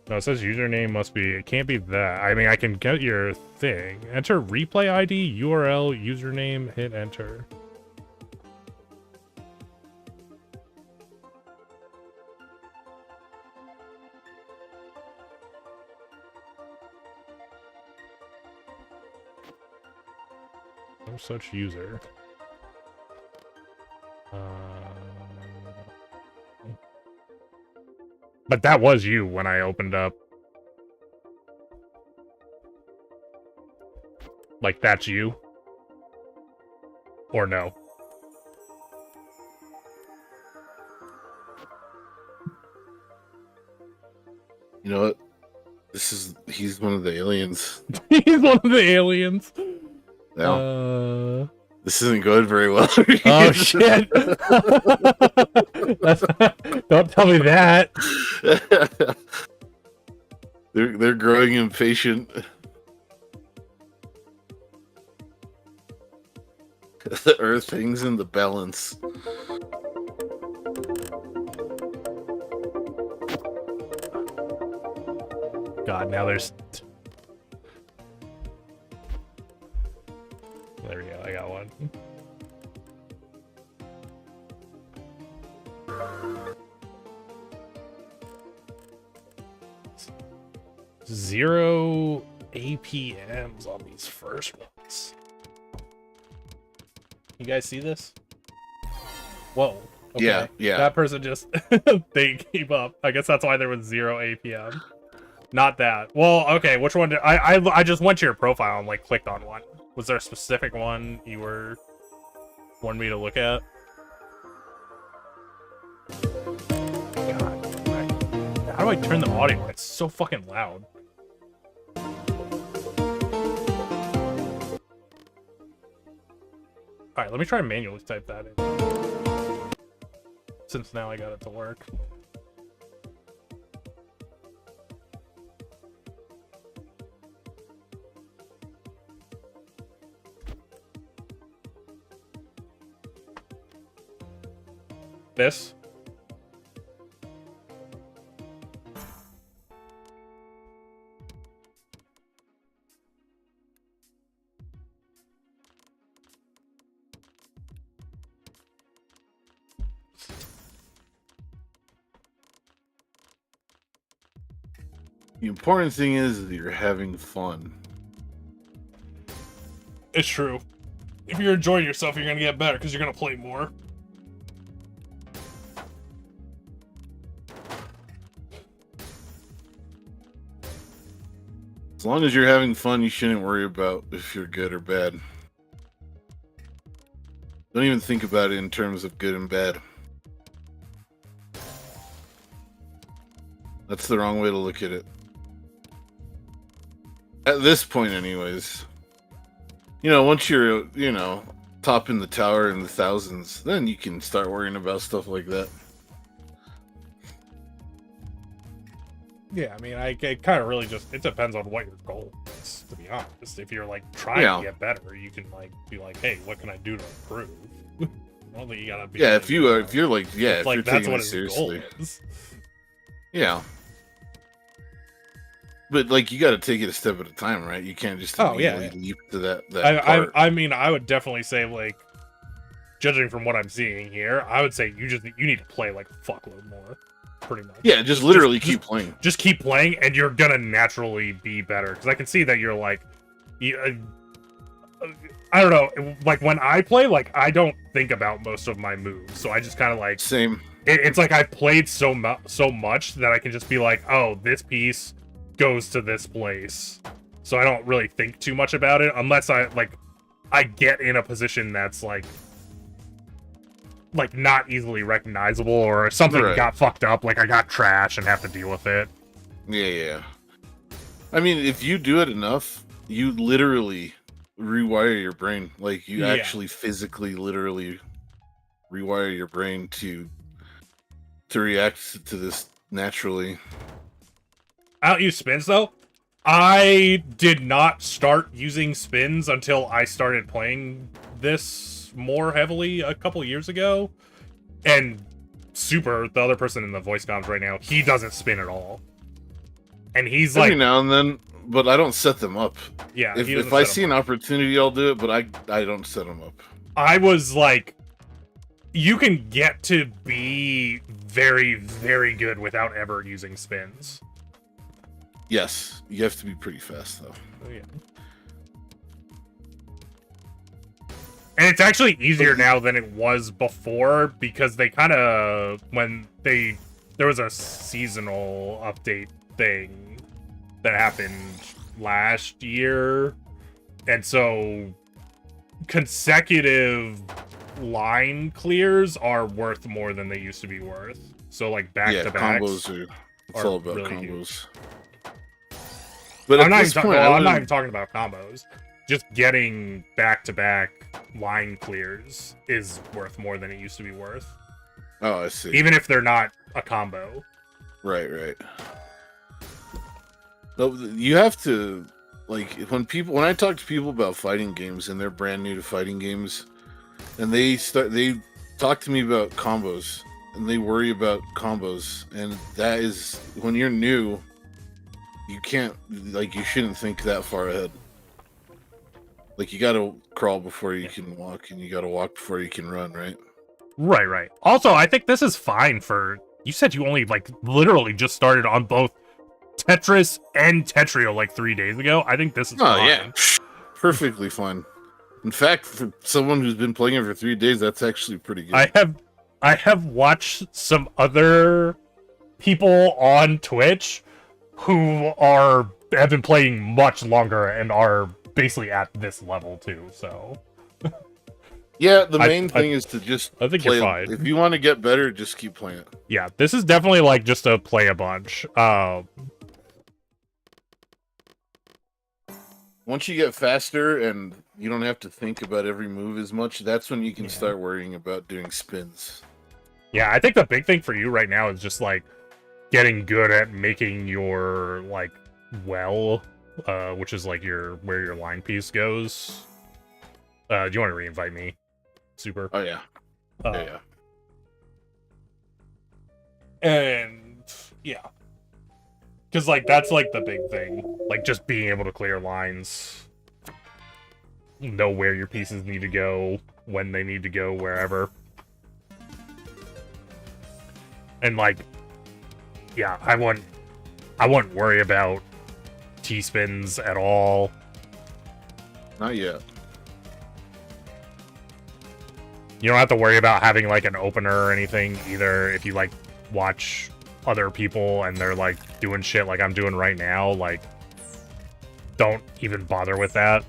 No, it says username must be, it can't be that. I mean, I can get your thing. Enter replay ID, URL, username, hit enter. No such user. But that was you when I opened up. Like, that's you? Or no?
You know what? He's one of the aliens.
He's one of the aliens.
No. This isn't going very well.
Oh shit! Don't tell me that.
They're growing impatient. The earth hangs in the balance.
God, now there's. There we go. I got one. Zero APMs on these first ones. You guys see this? Whoa. Okay.
Yeah.
That person just they gave up. I guess that's why there was 0 APM. Not that. Well, okay. Which one did I just went to your profile and like clicked on one. Was there a specific one you wanted me to look at? God, how do I turn the audio? It's so fucking loud. Alright, let me try and manually type that in. Since now I got it to work. This?
The important thing is that you're having fun.
It's true. If you're enjoying yourself, you're gonna get better because you're gonna play more.
As long as you're having fun, you shouldn't worry about if you're good or bad. Don't even think about it in terms of good and bad. That's the wrong way to look at it. At this point, anyways. You know, once you're, you know, topping the tower in the thousands, then you can start worrying about stuff like that.
Yeah, I mean, it kind of really just, it depends on what your goal is, to be honest. If you're, like, trying to get better, you can, like, be like, hey, what can I do to improve? I don't think you gotta be...
Yeah, if you're, like, yeah, if
like,
you're
that's
taking
what
it
his
seriously.
goal is.
Yeah. But like, you got to take it a step at a time, right? You can't just immediately leap to that part.
I mean, I would definitely say, like, judging from what I'm seeing here, I would say you need to play like a fuckload more, pretty much.
Yeah, just literally keep playing.
Just keep playing, and you're gonna naturally be better. Because I can see that you're like, I don't know, like when I play, like I don't think about most of my moves, so I just kind of like
same.
It's like I've played so much that I can just be like, oh, this piece goes to this place, so I don't really think too much about it unless I get in a position that's like not easily recognizable, or something got fucked up, like I got trash and have to deal with it.
Yeah. I mean, if you do it enough, you literally rewire your brain. Like, you actually physically, literally rewire your brain to react to this naturally.
I don't use spins, though. I did not start using spins until I started playing this more heavily a couple years ago. And Super, the other person in the voice comms right now, he doesn't spin at all. And he's
every
like...
now and then, but I don't set them up.
Yeah,
if I see an opportunity, I'll do it, but I don't set them up.
I was like... You can get to be very, very good without ever using spins.
Yes, you have to be pretty fast, though.
Oh, yeah. And it's actually easier now than it was before, because they kind of, there was a seasonal update thing that happened last year, and so consecutive line clears are worth more than they used to be worth. So like back-to-backs
combos it's all about
really
combos.
Huge.
But
I'm not even talking about combos. Just getting back-to-back line clears is worth more than it used to be worth.
Oh, I see.
Even if they're not a combo.
Right. No, you have to, like, when I talk to people about fighting games and they're brand new to fighting games, and they talk to me about combos, and they worry about combos, and that is, when you're new, you can't, like, you shouldn't think that far ahead. Like, you gotta crawl before you can walk, and you gotta walk before you can run, right?
Right. Also, I think this is fine for... You said you only, like, literally just started on both Tetris and Tetrio, like, 3 days ago. I think this is fine.
Oh, yeah. Perfectly fine. In fact, for someone who's been playing it for 3 days, that's actually pretty good.
I have watched some other people on Twitch who have been playing much longer and are basically at this level too, so...
Yeah, the main thing is to just
I think
play.
You're fine.
If you want to get better, just keep playing it.
Yeah, this is definitely like just a play a bunch.
Once you get faster and you don't have to think about every move as much, that's when you can start worrying about doing spins.
Yeah, I think the big thing for you right now is just like getting good at making your like which is like where your line piece goes. Do you want to reinvite me? Super.
Oh yeah. Yeah.
And yeah. Because like that's like the big thing. Like just being able to clear lines. Know where your pieces need to go, when they need to go, wherever. And like, yeah, I wouldn't worry about T-spins at all.
Not yet.
You don't have to worry about having like an opener or anything either. If you like watch other people and they're like doing shit like I'm doing right now, like don't even bother with that.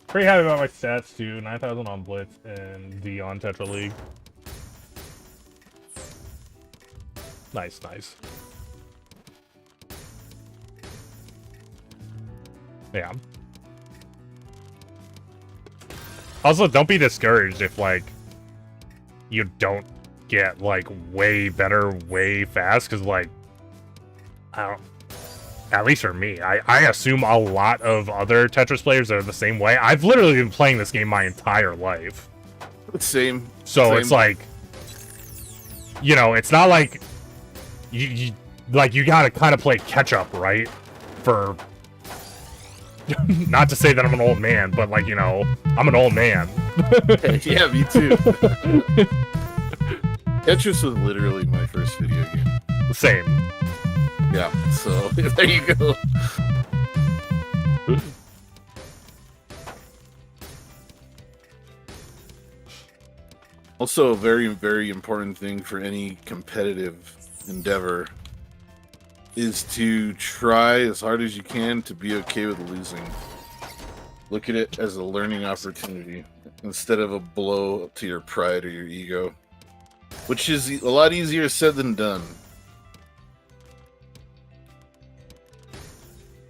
Pretty happy about my stats too. 9,000 on Blitz and D on Tetra League. Nice. Yeah. Also, don't be discouraged if, like, you don't get, like, way better way fast, because, like, I don't... At least for me. I assume a lot of other Tetris players are the same way. I've literally been playing this game my entire life.
Same.
So
Same.
it's like, you know, it's not like you gotta kind of play catch up, right? For not to say that I'm an old man, but like, you know, I'm an old man.
Yeah, me too. Tetris was literally my first video game.
Same.
Yeah, so there you go. Also, a very, very important thing for any competitive endeavor is to try as hard as you can to be okay with losing. Look at it as a learning opportunity instead of a blow to your pride or your ego, which is a lot easier said than done.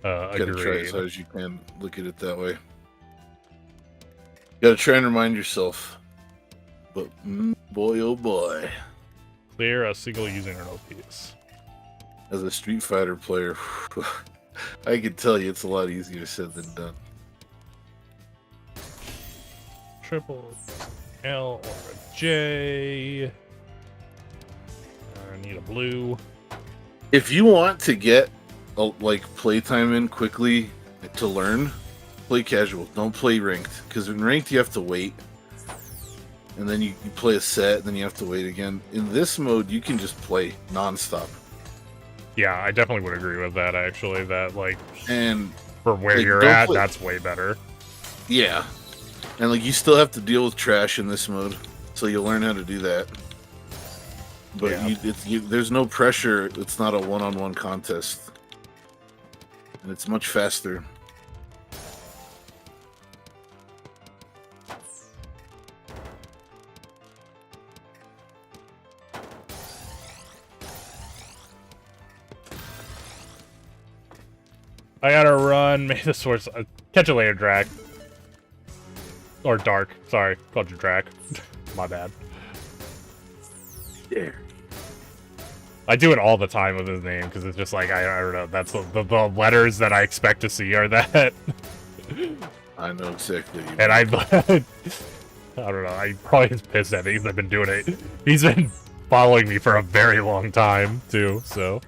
Gotta try as hard as you can. Look at it that way. Gotta try and remind yourself. But boy, oh boy.
Clear a single using an OPs.
As a Street Fighter player, I can tell you it's a lot easier said than done.
Triple L or a J. I need a blue.
If you want to get like playtime in quickly to learn, play casual. Don't play ranked, because in ranked you have to wait, and then you play a set, and then you have to wait again. In this mode, you can just play nonstop.
Yeah, I definitely would agree with that. Actually, that like,
and
for where
like,
you're at, that's way better.
Yeah, and like you still have to deal with trash in this mode, so you'll learn how to do that. But
yeah.
There's no pressure. It's not a one-on-one contest. And it's much faster.
I gotta run. May the source catch you later, Drac. Or Dark. Sorry, called you Drac. My bad.
Yeah.
I do it all the time with his name because it's just like I don't know. That's the letters that I expect to see are that.
I know exactly.
And I don't know. I probably is pissed at me because I've been doing it. He's been following me for a very long time too. So.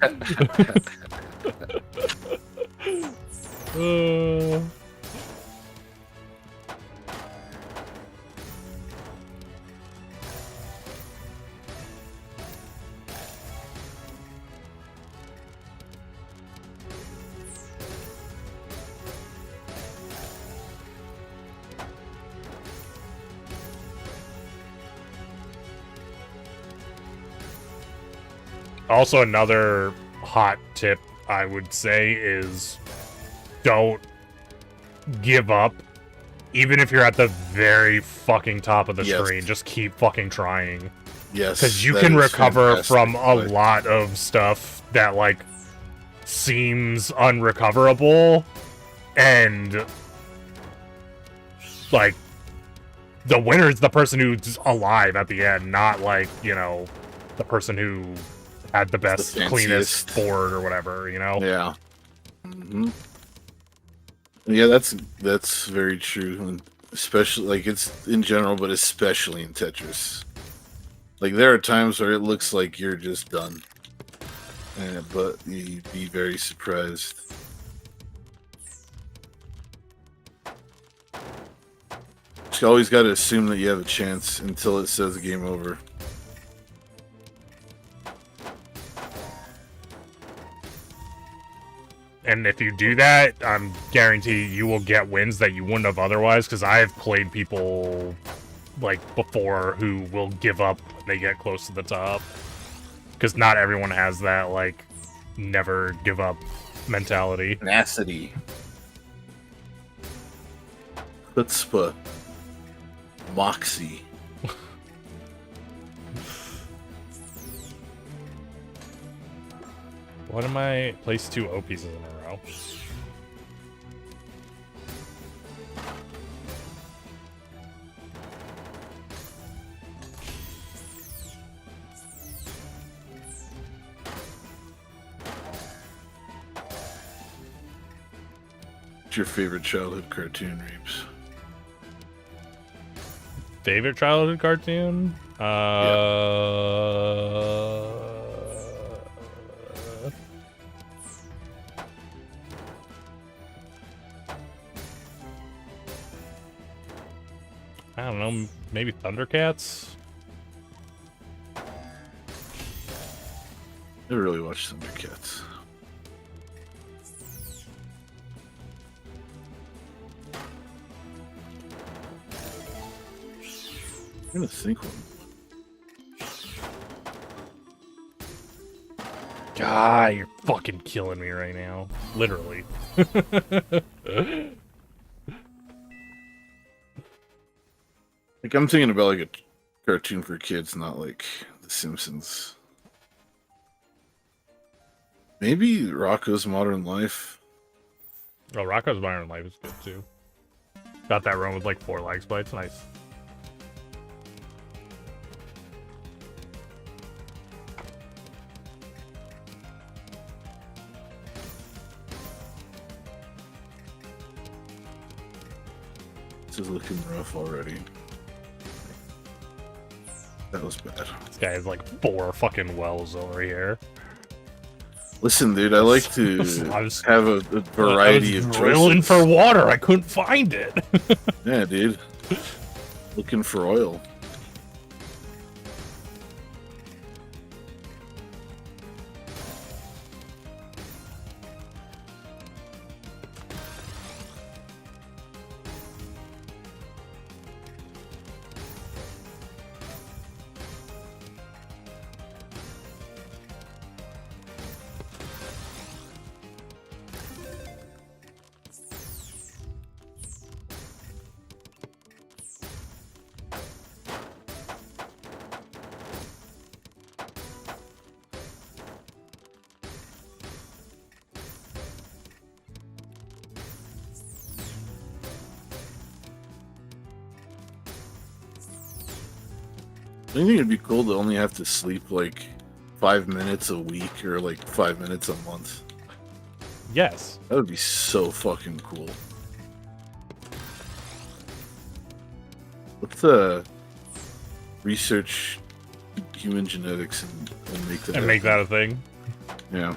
Also, another hot tip I would say is don't give up. Even if you're at the very fucking top of the screen, just keep fucking trying.
Yes.
Because you can recover from a lot of stuff that, like, seems unrecoverable. And, like, the winner is the person who's alive at the end, not, like, you know, the person who had the best, cleanest board or whatever, you know?
Yeah. Mm-hmm. Yeah, that's very true, and especially like it's in general, but especially in Tetris. Like there are times where it looks like you're just done, but you'd be very surprised. You always got to assume that you have a chance until it says game over.
And if you do that, I'm guaranteed you will get wins that you wouldn't have otherwise, because I have played people, like, before who will give up when they get close to the top. Because not everyone has that, like, never give up mentality.
Tenacity. Chutzpah. Moxie.
What am I? Place 2 O pieces in a row.
What's your favorite childhood cartoon, Reeps?
Favorite childhood cartoon? I don't know, maybe Thundercats?
Never really watched Thundercats. I'm gonna think one.
God, you're fucking killing me right now. Literally.
Like, I'm thinking about like a cartoon for kids, not like The Simpsons. Maybe Rocko's Modern Life.
Oh, Rocko's Modern Life is good too. Got that run with like 4 lag spikes. Nice.
This is looking rough already. That was bad.
This guy has like 4 fucking wells over here.
Listen, dude, I like to have a variety of
drilling
choices.
for water. I couldn't find it.
Yeah, dude. Looking for oil. I think it'd be cool to only have to sleep like 5 minutes a week or like 5 minutes a month.
Yes.
That would be so fucking cool. Let's research human genetics and make that
Make that a thing.
Yeah.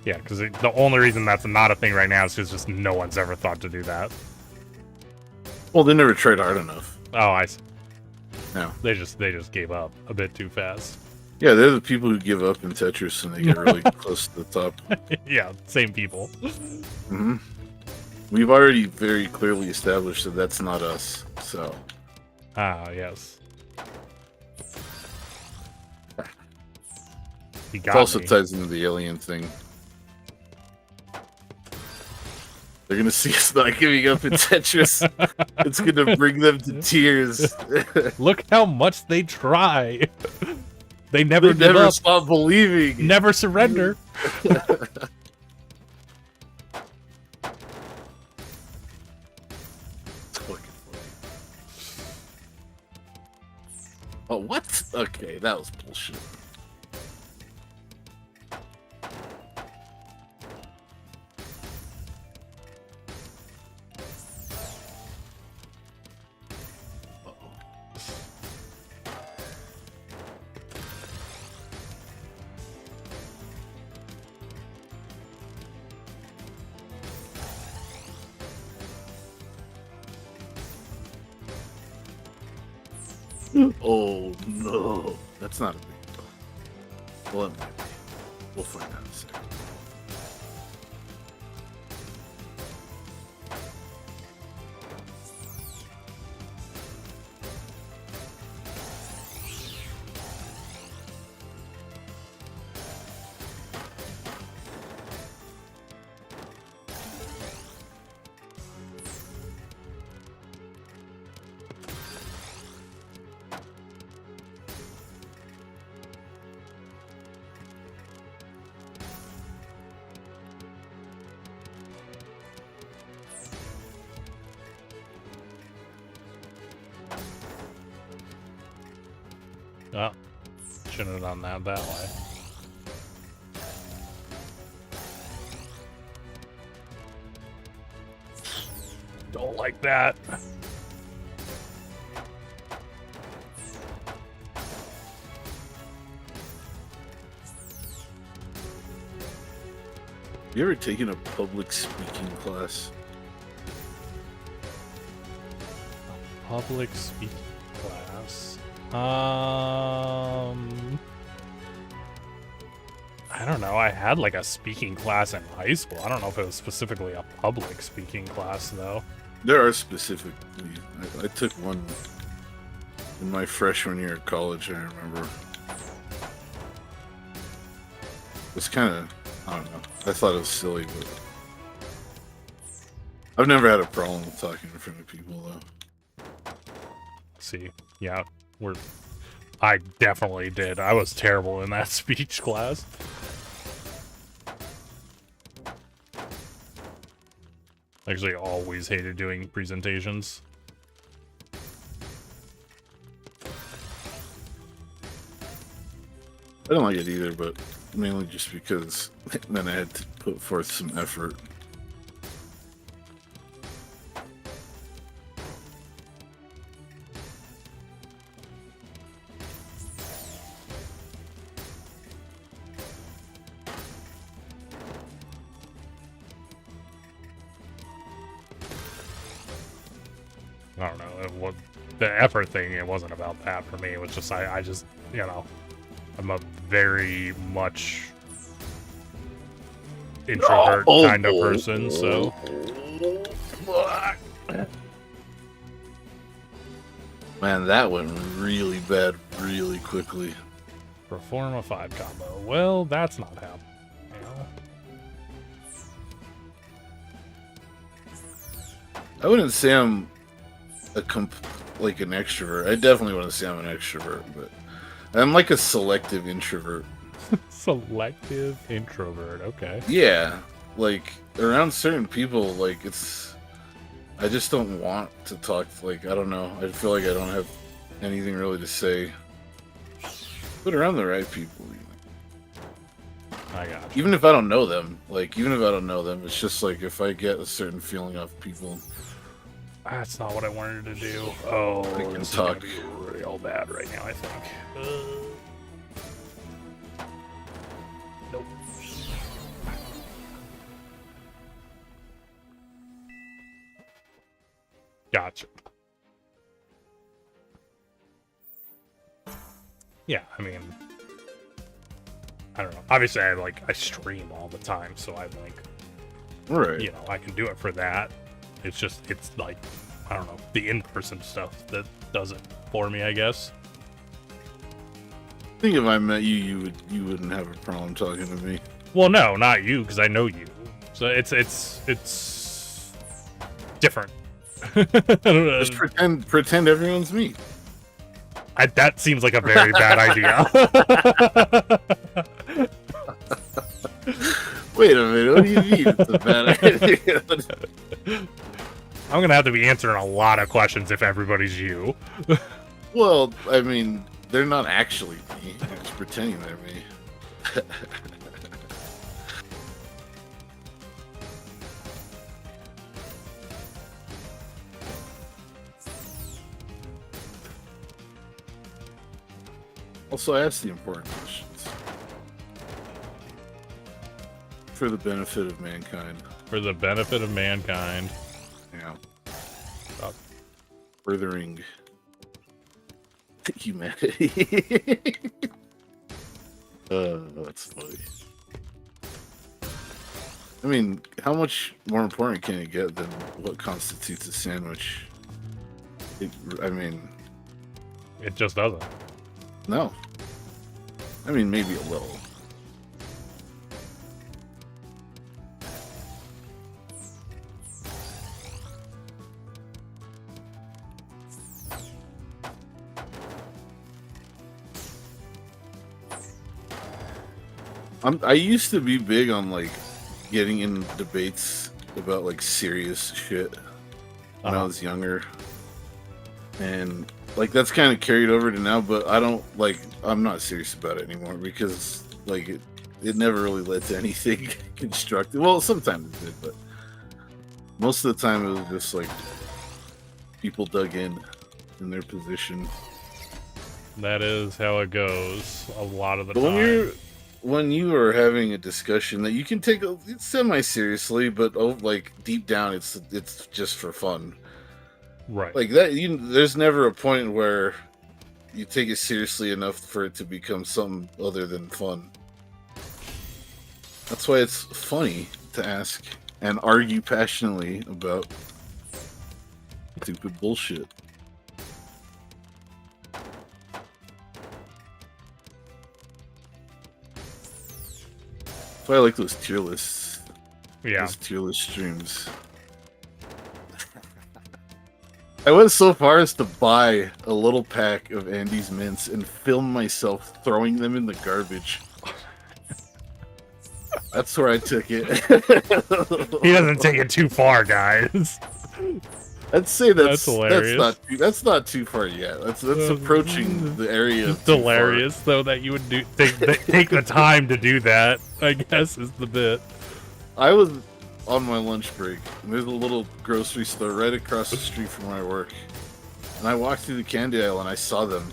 Yeah, because the only reason that's not a thing right now is because just no one's ever thought to do that.
Well, they never tried hard enough.
Oh, I see.
No.
They just gave up a bit too fast.
Yeah, they're the people who give up in Tetris and they get really close to the top.
Yeah, same people.
Mm-hmm. We've already very clearly established that that's not us, so...
Ah, yes. He got
It also
me.
ties into the alien thing. They're gonna see us not giving up in Tetris. It's gonna bring them to tears.
Look how much they try. They never
They
give
never
up.
stop believing.
Never surrender.
It's fucking funny. Oh, what? Okay, that was bullshit. Oh no, that's not a big deal. Well, it might be. We'll find out in a second.
Oh, shouldn't have done that way. like that.
You ever taken a public speaking class?
Public speaking class. I don't know. I had like a speaking class in high school. I don't know if it was specifically a public speaking class though.
There are specifically. I took one in my freshman year of college. I remember. It was kind of, I don't know. I thought it was silly, but I've never had a problem with talking in front of people though.
See, yeah, I definitely did. I was terrible in that speech class. Actually, always hated doing presentations.
I don't like it either, but mainly just because then I had to put forth some effort.
I don't know. The effort thing, it wasn't about that for me. It was just, I just, you know, I'm a very much introvert kind of person, so.
Man, that went really bad really quickly.
Perform a 5 combo. Well, that's not happening.
I wouldn't say I'm like an extrovert. I definitely wouldn't say I'm an extrovert, but I'm like a selective introvert.
Selective introvert, okay.
Yeah, like around certain people, like I just don't want to talk. Like, I don't know. I feel like I don't have anything really to say. But around the right people,
I got you.
even if I don't know them, it's just like if I get a certain feeling off people.
That's not what I wanted to do. Oh,
I can
this
talk.
is gonna be real bad right now, I think. Nope. Gotcha. Yeah, I mean, I don't know. Obviously, I stream all the time, so I'm like,
Right.
you know, I can do it for that. It's just, it's like, I don't know, the in-person stuff that does it for me, I guess.
I think if I met you, you wouldn't have a problem talking to me.
Well, no, not you, because I know you. So it's different. I don't know.
Just pretend everyone's me.
That seems like a very bad idea.
Wait a minute, what do you mean it's a bad idea?
I'm gonna have to be answering a lot of questions if everybody's you.
Well, I mean, they're not actually me. They're just pretending they're me. Also, I ask the important questions. For the benefit of mankind.
For the benefit of mankind.
Yeah.
Stop.
Furthering humanity. That's funny. I mean, how much more important can it get than what constitutes a sandwich? I mean...
It just doesn't.
No. I mean, maybe a little. I used to be big on, like, getting in debates about, like, serious shit when I was younger. And, like, that's kind of carried over to now, but I'm not serious about it anymore because, like, it never really led to anything constructive. Well, sometimes it did, but most of the time it was just, like, people dug in their position.
That is how it goes a lot of the
But
time.
when you are having a discussion that you can take semi-seriously, but like deep down, it's just for fun.
Right.
Like that, there's never a point where you take it seriously enough for it to become something other than fun. That's why it's funny to ask and argue passionately about stupid bullshit. That's why I like those tier lists.
Yeah.
Those tier list streams. I went so far as to buy a little pack of Andy's mints and film myself throwing them in the garbage. That's where I took it.
He doesn't take it too far, guys.
I'd say
That's hilarious.
That's not too far yet. That's approaching the area.
It's hilarious though that you would take the time to do that. I guess is the bit.
I was on my lunch break, and there's a little grocery store right across the street from where I work. And I walked through the candy aisle and I saw them.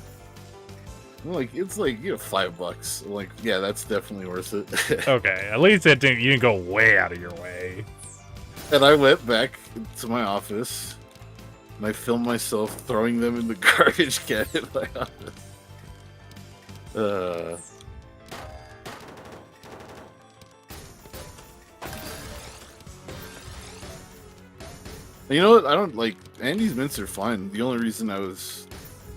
I'm like, it's like, $5. I'm like, yeah, that's definitely worth it.
Okay, at least you didn't go way out of your way.
And I went back to my office and I filmed myself throwing them in the garbage can in my office. You know what? I don't like Andy's mints are fine. The only reason I was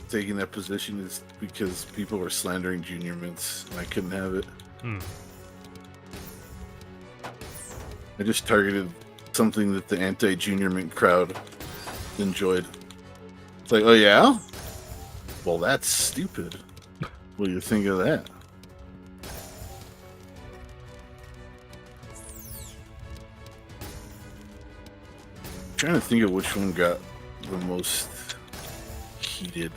taking that position is because people were slandering junior mints and I couldn't have it. I just targeted something that the anti-junior mint crowd enjoyed. It's like, oh yeah? Well, that's stupid. What do you think of that? I'm trying to think of which one got the most heated.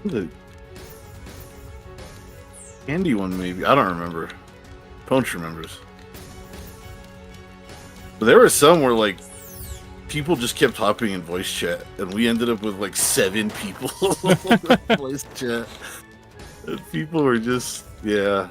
The Andy one, maybe. I don't remember. Punch remembers. But there were some where, like, people just kept hopping in voice chat, and we ended up with, like, 7 people in voice chat. And people were just, yeah.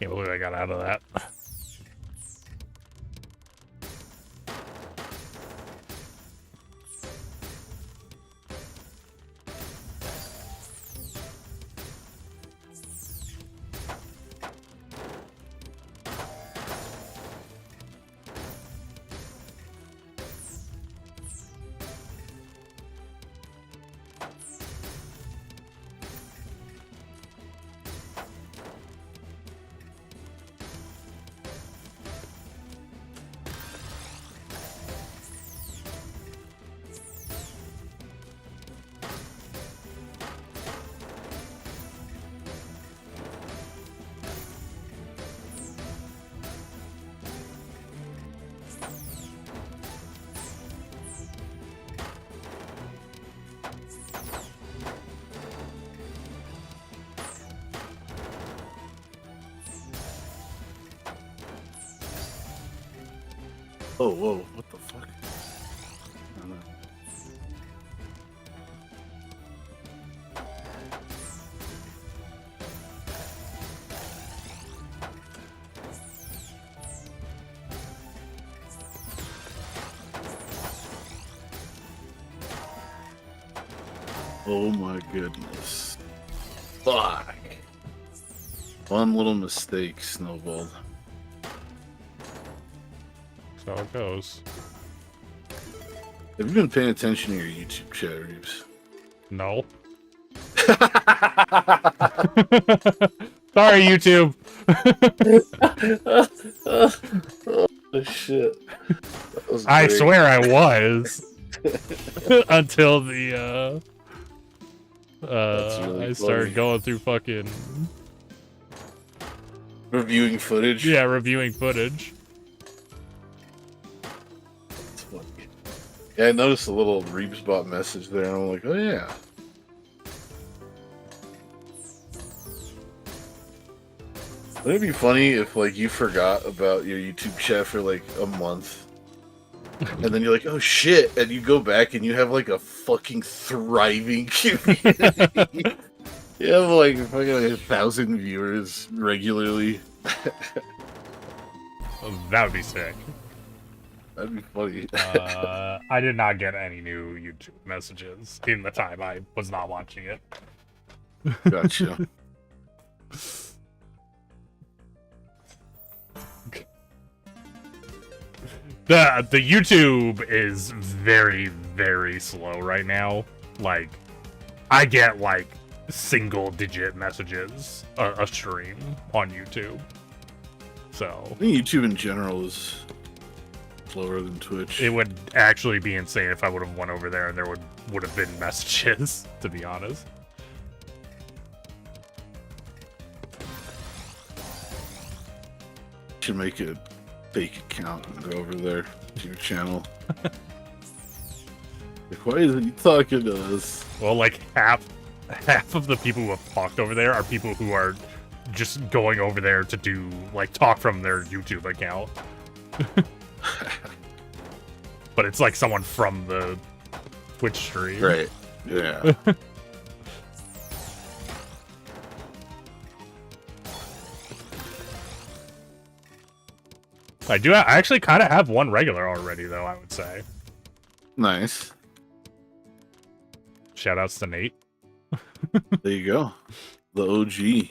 Can't believe I got out of that. Oh, whoa, what the fuck? I don't know. Oh my goodness. Fuck. One little mistake snowballed. That's how it goes.
Have you been paying attention to your YouTube chat, Reeves?
No. Sorry, YouTube.
Oh shit! That was
I
great.
swear I was until the
That's really
I
funny.
started going through fucking
Reviewing footage.
yeah, reviewing footage.
That's funny. Yeah, I noticed a little Reebsbot message there, and I'm like, oh yeah. Wouldn't it be funny if like you forgot about your YouTube chat for like a month, and then you're like, oh shit, and you go back and you have like a fucking thriving community. You have like fucking 1,000 viewers regularly.
That would be sick.
That'd be funny.
I did not get any new YouTube messages in the time I was not watching it.
Gotcha.
The YouTube is very, very slow right now. Like, I get like single-digit messages a stream on YouTube. So
I think YouTube in general is slower than Twitch.
it would actually be insane if I would have went over there and there would have been messages, to be honest.
Should make a fake account and go over there to your channel. Like, why isn't he talking to us?
Well, like half of the people who have talked over there are people who are just going over there to do like talk from their YouTube account. But it's like someone from the Twitch stream.
Right. Yeah.
I actually kind of have one regular already, though, I would say.
Nice.
Shoutouts to Nate.
There you go. The OG.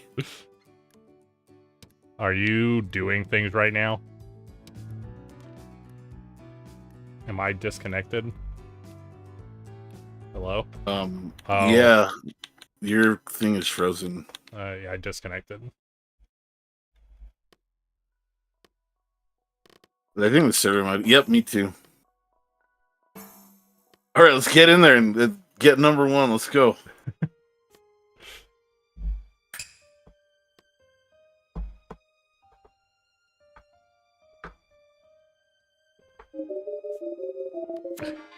Are you doing things right now? Am I disconnected? Hello? Oh.
Yeah. Your thing is frozen.
Yeah, I disconnected.
I think the server might. Yep, me too. All right, let's get in there and get number one. Let's go.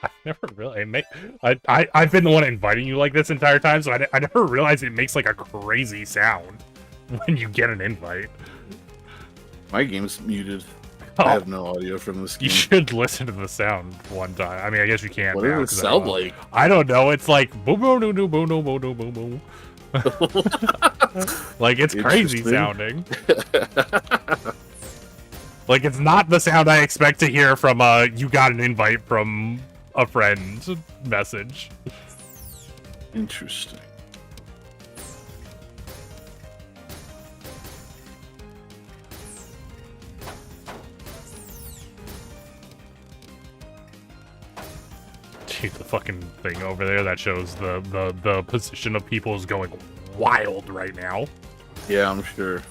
I never really I've been the one inviting you like this entire time, so I never realized it makes like a crazy sound when you get an invite.
My game's muted.
Oh,
I have no audio from this game.
you should listen to the sound one time. I mean, I guess you can't.
What
now,
does it
'cause
sound like?
I don't know. It's like boom, boom, boom, boom, boom, boom, boom, boom, boom. Like it's crazy sounding. Like it's not the sound I expect to hear from you got an invite from a friend message.
Interesting.
Dude, the fucking thing over there that shows the position of people is going wild right now.
Yeah, I'm sure.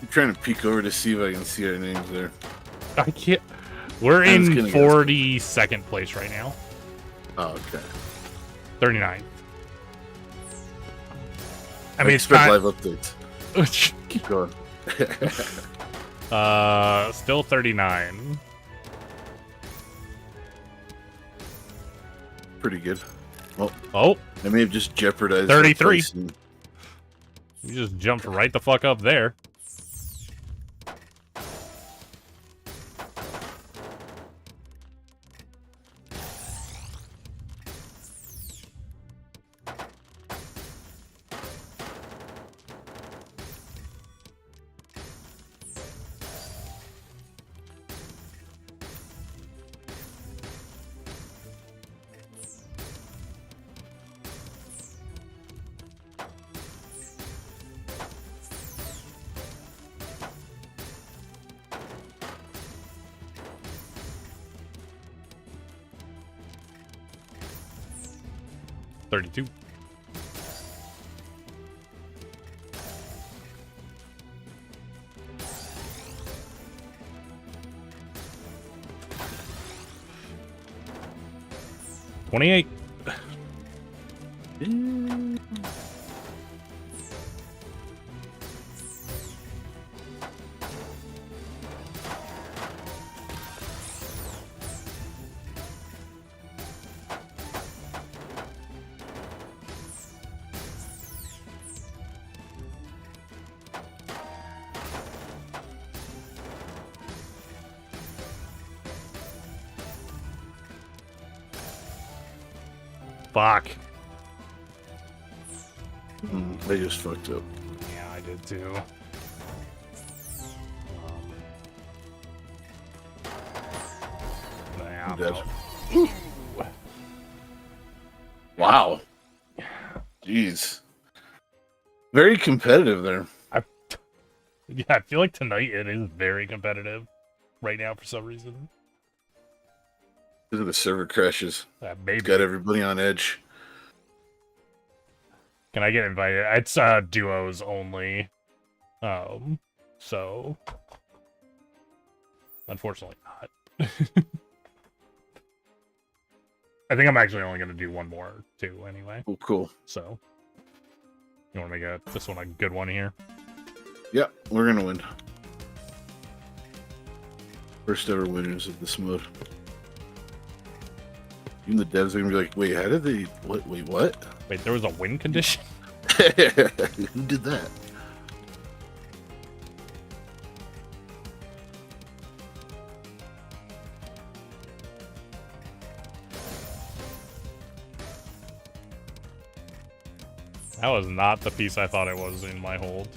I'm trying to peek over to see if I can see our names there.
I can't. We're
I'm just
in
gonna guess.
42nd place right now.
Oh, okay.
39. I
I
mean, it's
expect
kind
live updates. Keep going.
still 39.
Pretty good. Well,
Oh,
I may have just jeopardized
33.
my placing.
you just jumped right the fuck up there. $32. $28. Fuck.
I just fucked up.
Yeah, I did too. Yeah,
I'm dead.
well,
Wow. Jeez. Very competitive there.
yeah, I feel like tonight it is very competitive right now for some reason.
Look at the server crashes.
Maybe.
Got everybody on edge.
Can I get invited? It's duos only. So unfortunately not. I think I'm actually only gonna do one more too anyway.
Oh, cool.
So you wanna make this one a good one here?
Yeah, we're gonna win. First ever winners of this mode. Even the devs are gonna be like, wait, how did they wait, what?
Wait, there was a win condition?
Who did that?
That was not the piece I thought it was in my hold.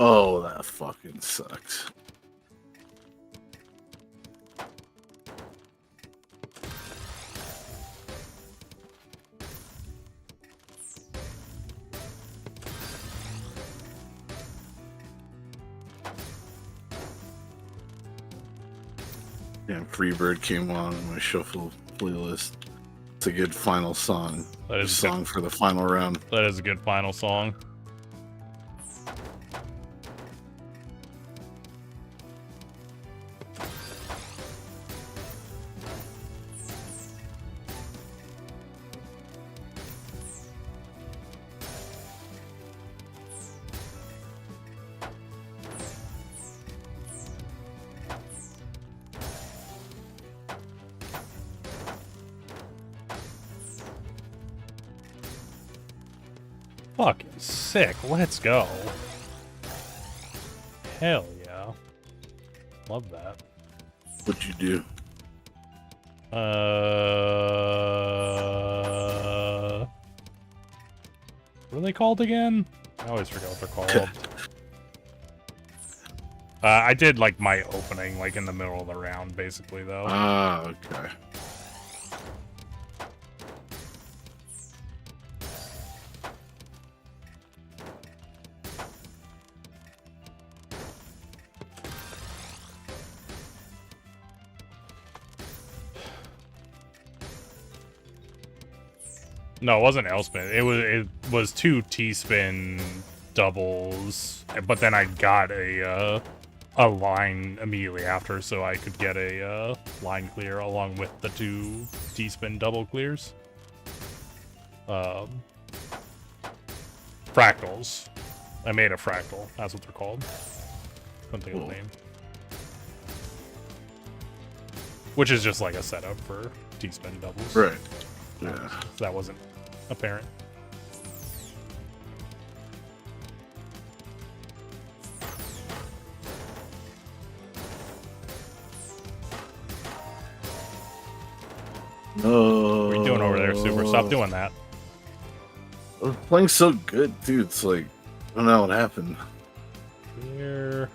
Oh, that fucking sucks. Damn, Freebird came on my shuffle playlist. It's a good final song.
That is
a song for the final round.
That is a good final song. Fucking sick. Let's go. Hell yeah. Love that.
What'd you do?
What are they called again? I always forget what they're called. I did like my opening like in the middle of the round, basically though.
Ah, okay.
No, it wasn't L-spin. It was 2 T-spin doubles, but then I got a line immediately after, so I could get a line clear along with the 2 T-spin double clears. Fractals. I made a fractal. That's what they're called. Couldn't think of the name. Which is just like a setup for T-spin doubles.
Right. Yeah.
That wasn't apparent.
No.
What are you doing over there, Super? Stop doing that.
I was playing so good, dude. It's like, I don't know what happened.
Here.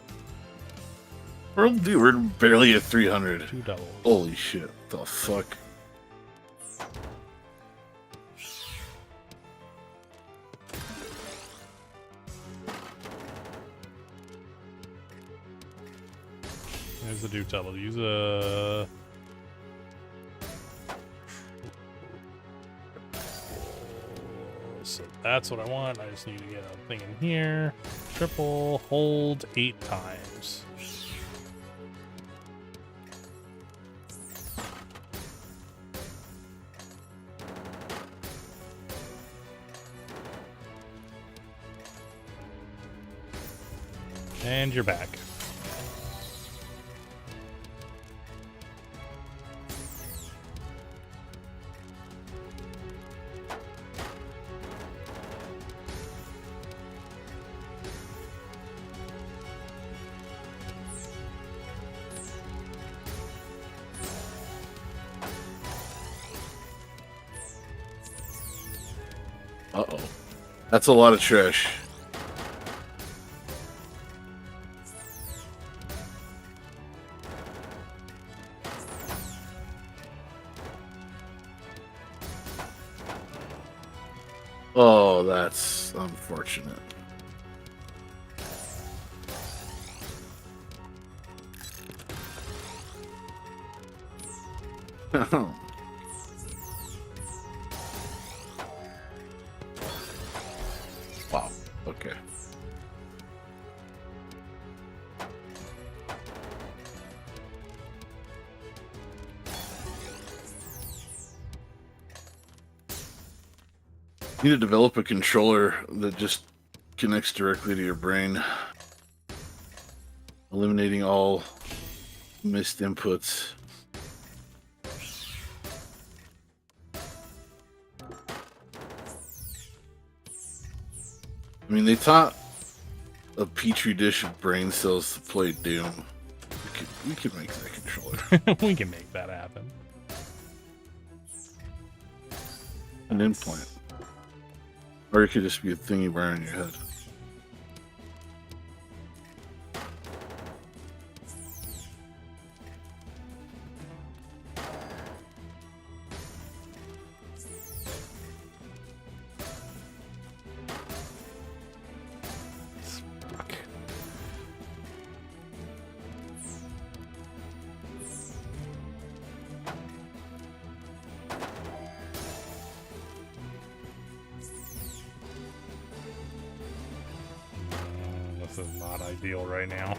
Dude, we're barely at 300.
2 doubles.
Holy shit. The fuck?
There's the do double. Use a. So that's what I want. I just need to get a thing in here. Triple, hold 8 times. And you're back.
Uh-oh. That's a lot of trash. Oh, that's unfortunate. Wow. Okay. You need to develop a controller that just connects directly to your brain, eliminating all missed inputs. I mean, they taught a petri dish of brain cells to play Doom. We could make that controller.
We can make that happen.
An implant. Or it could just be a thing you wear on your head.
Fuck. This is not ideal right now.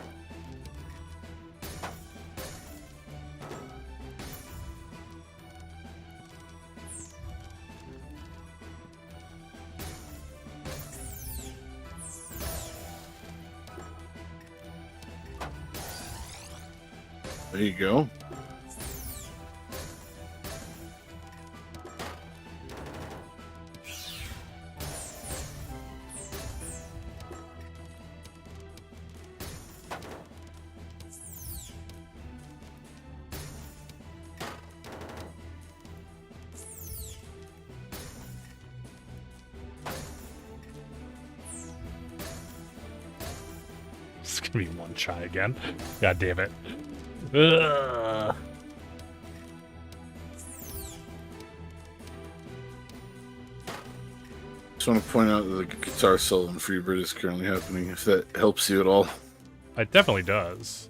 There you go.
It's gonna be one chai again. God damn it. Ugh.
Just want to point out that the guitar solo in Freebird is currently happening, if that helps you at all.
It definitely does.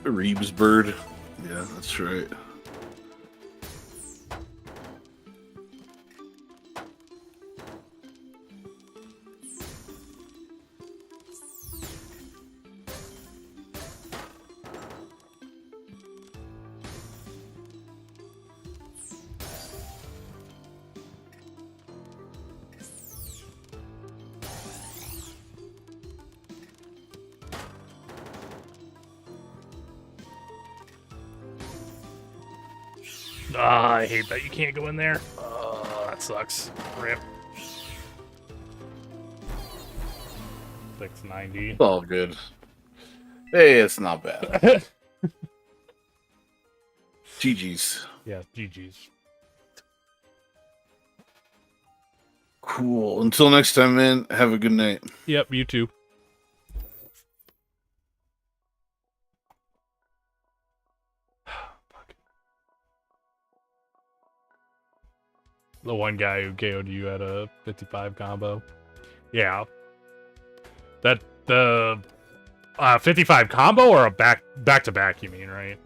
Reeves bird. Yeah, that's right.
Ah, I hate that you can't go in there. That sucks. Rip. 690.
It's all good. Hey, it's not bad. GG's.
Yeah, GG's.
Cool. Until next time, man, have a good night.
Yep, you too. The one guy who KO'd you at a 55 combo. Yeah. That the 55 combo or a back to back, you mean, right?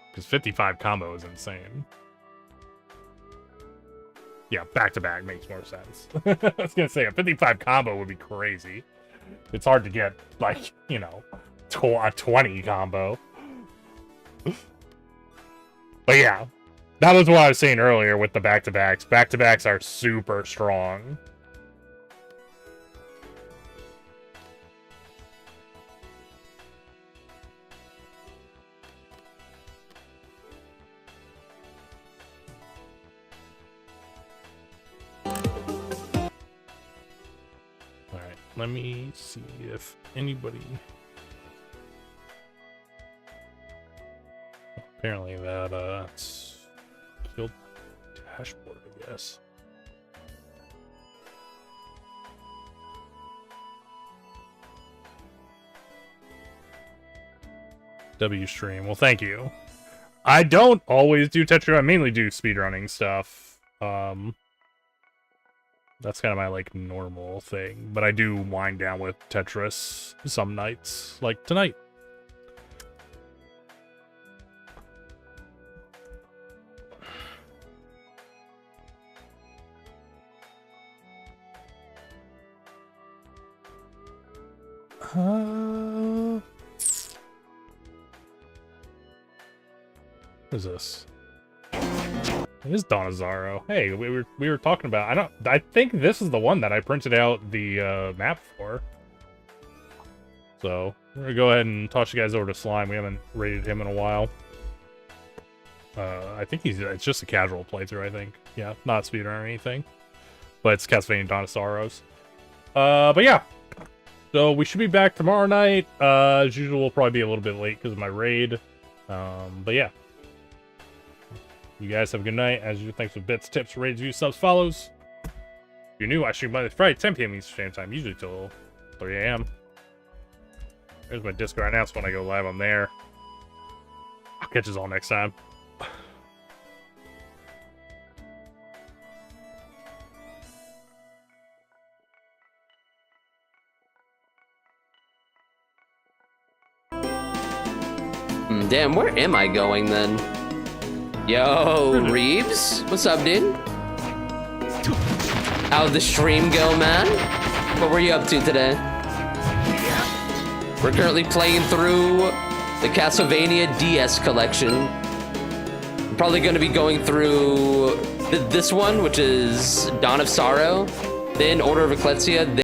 Because 55 combo is insane. Yeah, back to back makes more sense. I was gonna say a 55 combo would be crazy. It's hard to get, like, you know, a 20 combo. But yeah. That was what I was saying earlier with the back-to-backs. Back-to-backs are super strong. Alright, let me see if anybody... Apparently that's... killed dashboard, I guess. W stream. Well, thank you. I don't always do Tetra. I mainly do speedrunning stuff. That's kind of my, like, normal thing. But I do wind down with Tetris some nights, like tonight. What is this? It is Donazaro. Hey, we were talking about. I think this is the one that I printed out the map for. So we're gonna go ahead and toss you guys over to Slime. We haven't rated him in a while. I think it's just a casual playthrough. I think, yeah, not speedrun or anything, but it's Castlevania Donazaros. But yeah. So we should be back tomorrow night. As usual, we'll probably be a little bit late because of my raid. But yeah. You guys have a good night. As usual, thanks for bits, tips, raids, views, subs, follows. If you're new, I stream Monday, Friday, 10 p.m. Eastern Standard Time, usually till 3 a.m. There's my Discord announcement when I go live on there. I'll catch us all next time.
Damn, where am I going then? Yo, Reeves? What's up, dude? How'd the stream go, man? What were you up to today? We're currently playing through the Castlevania DS collection. I'm probably going to be going through this one, which is Dawn of Sorrow. then Order of Ecclesia,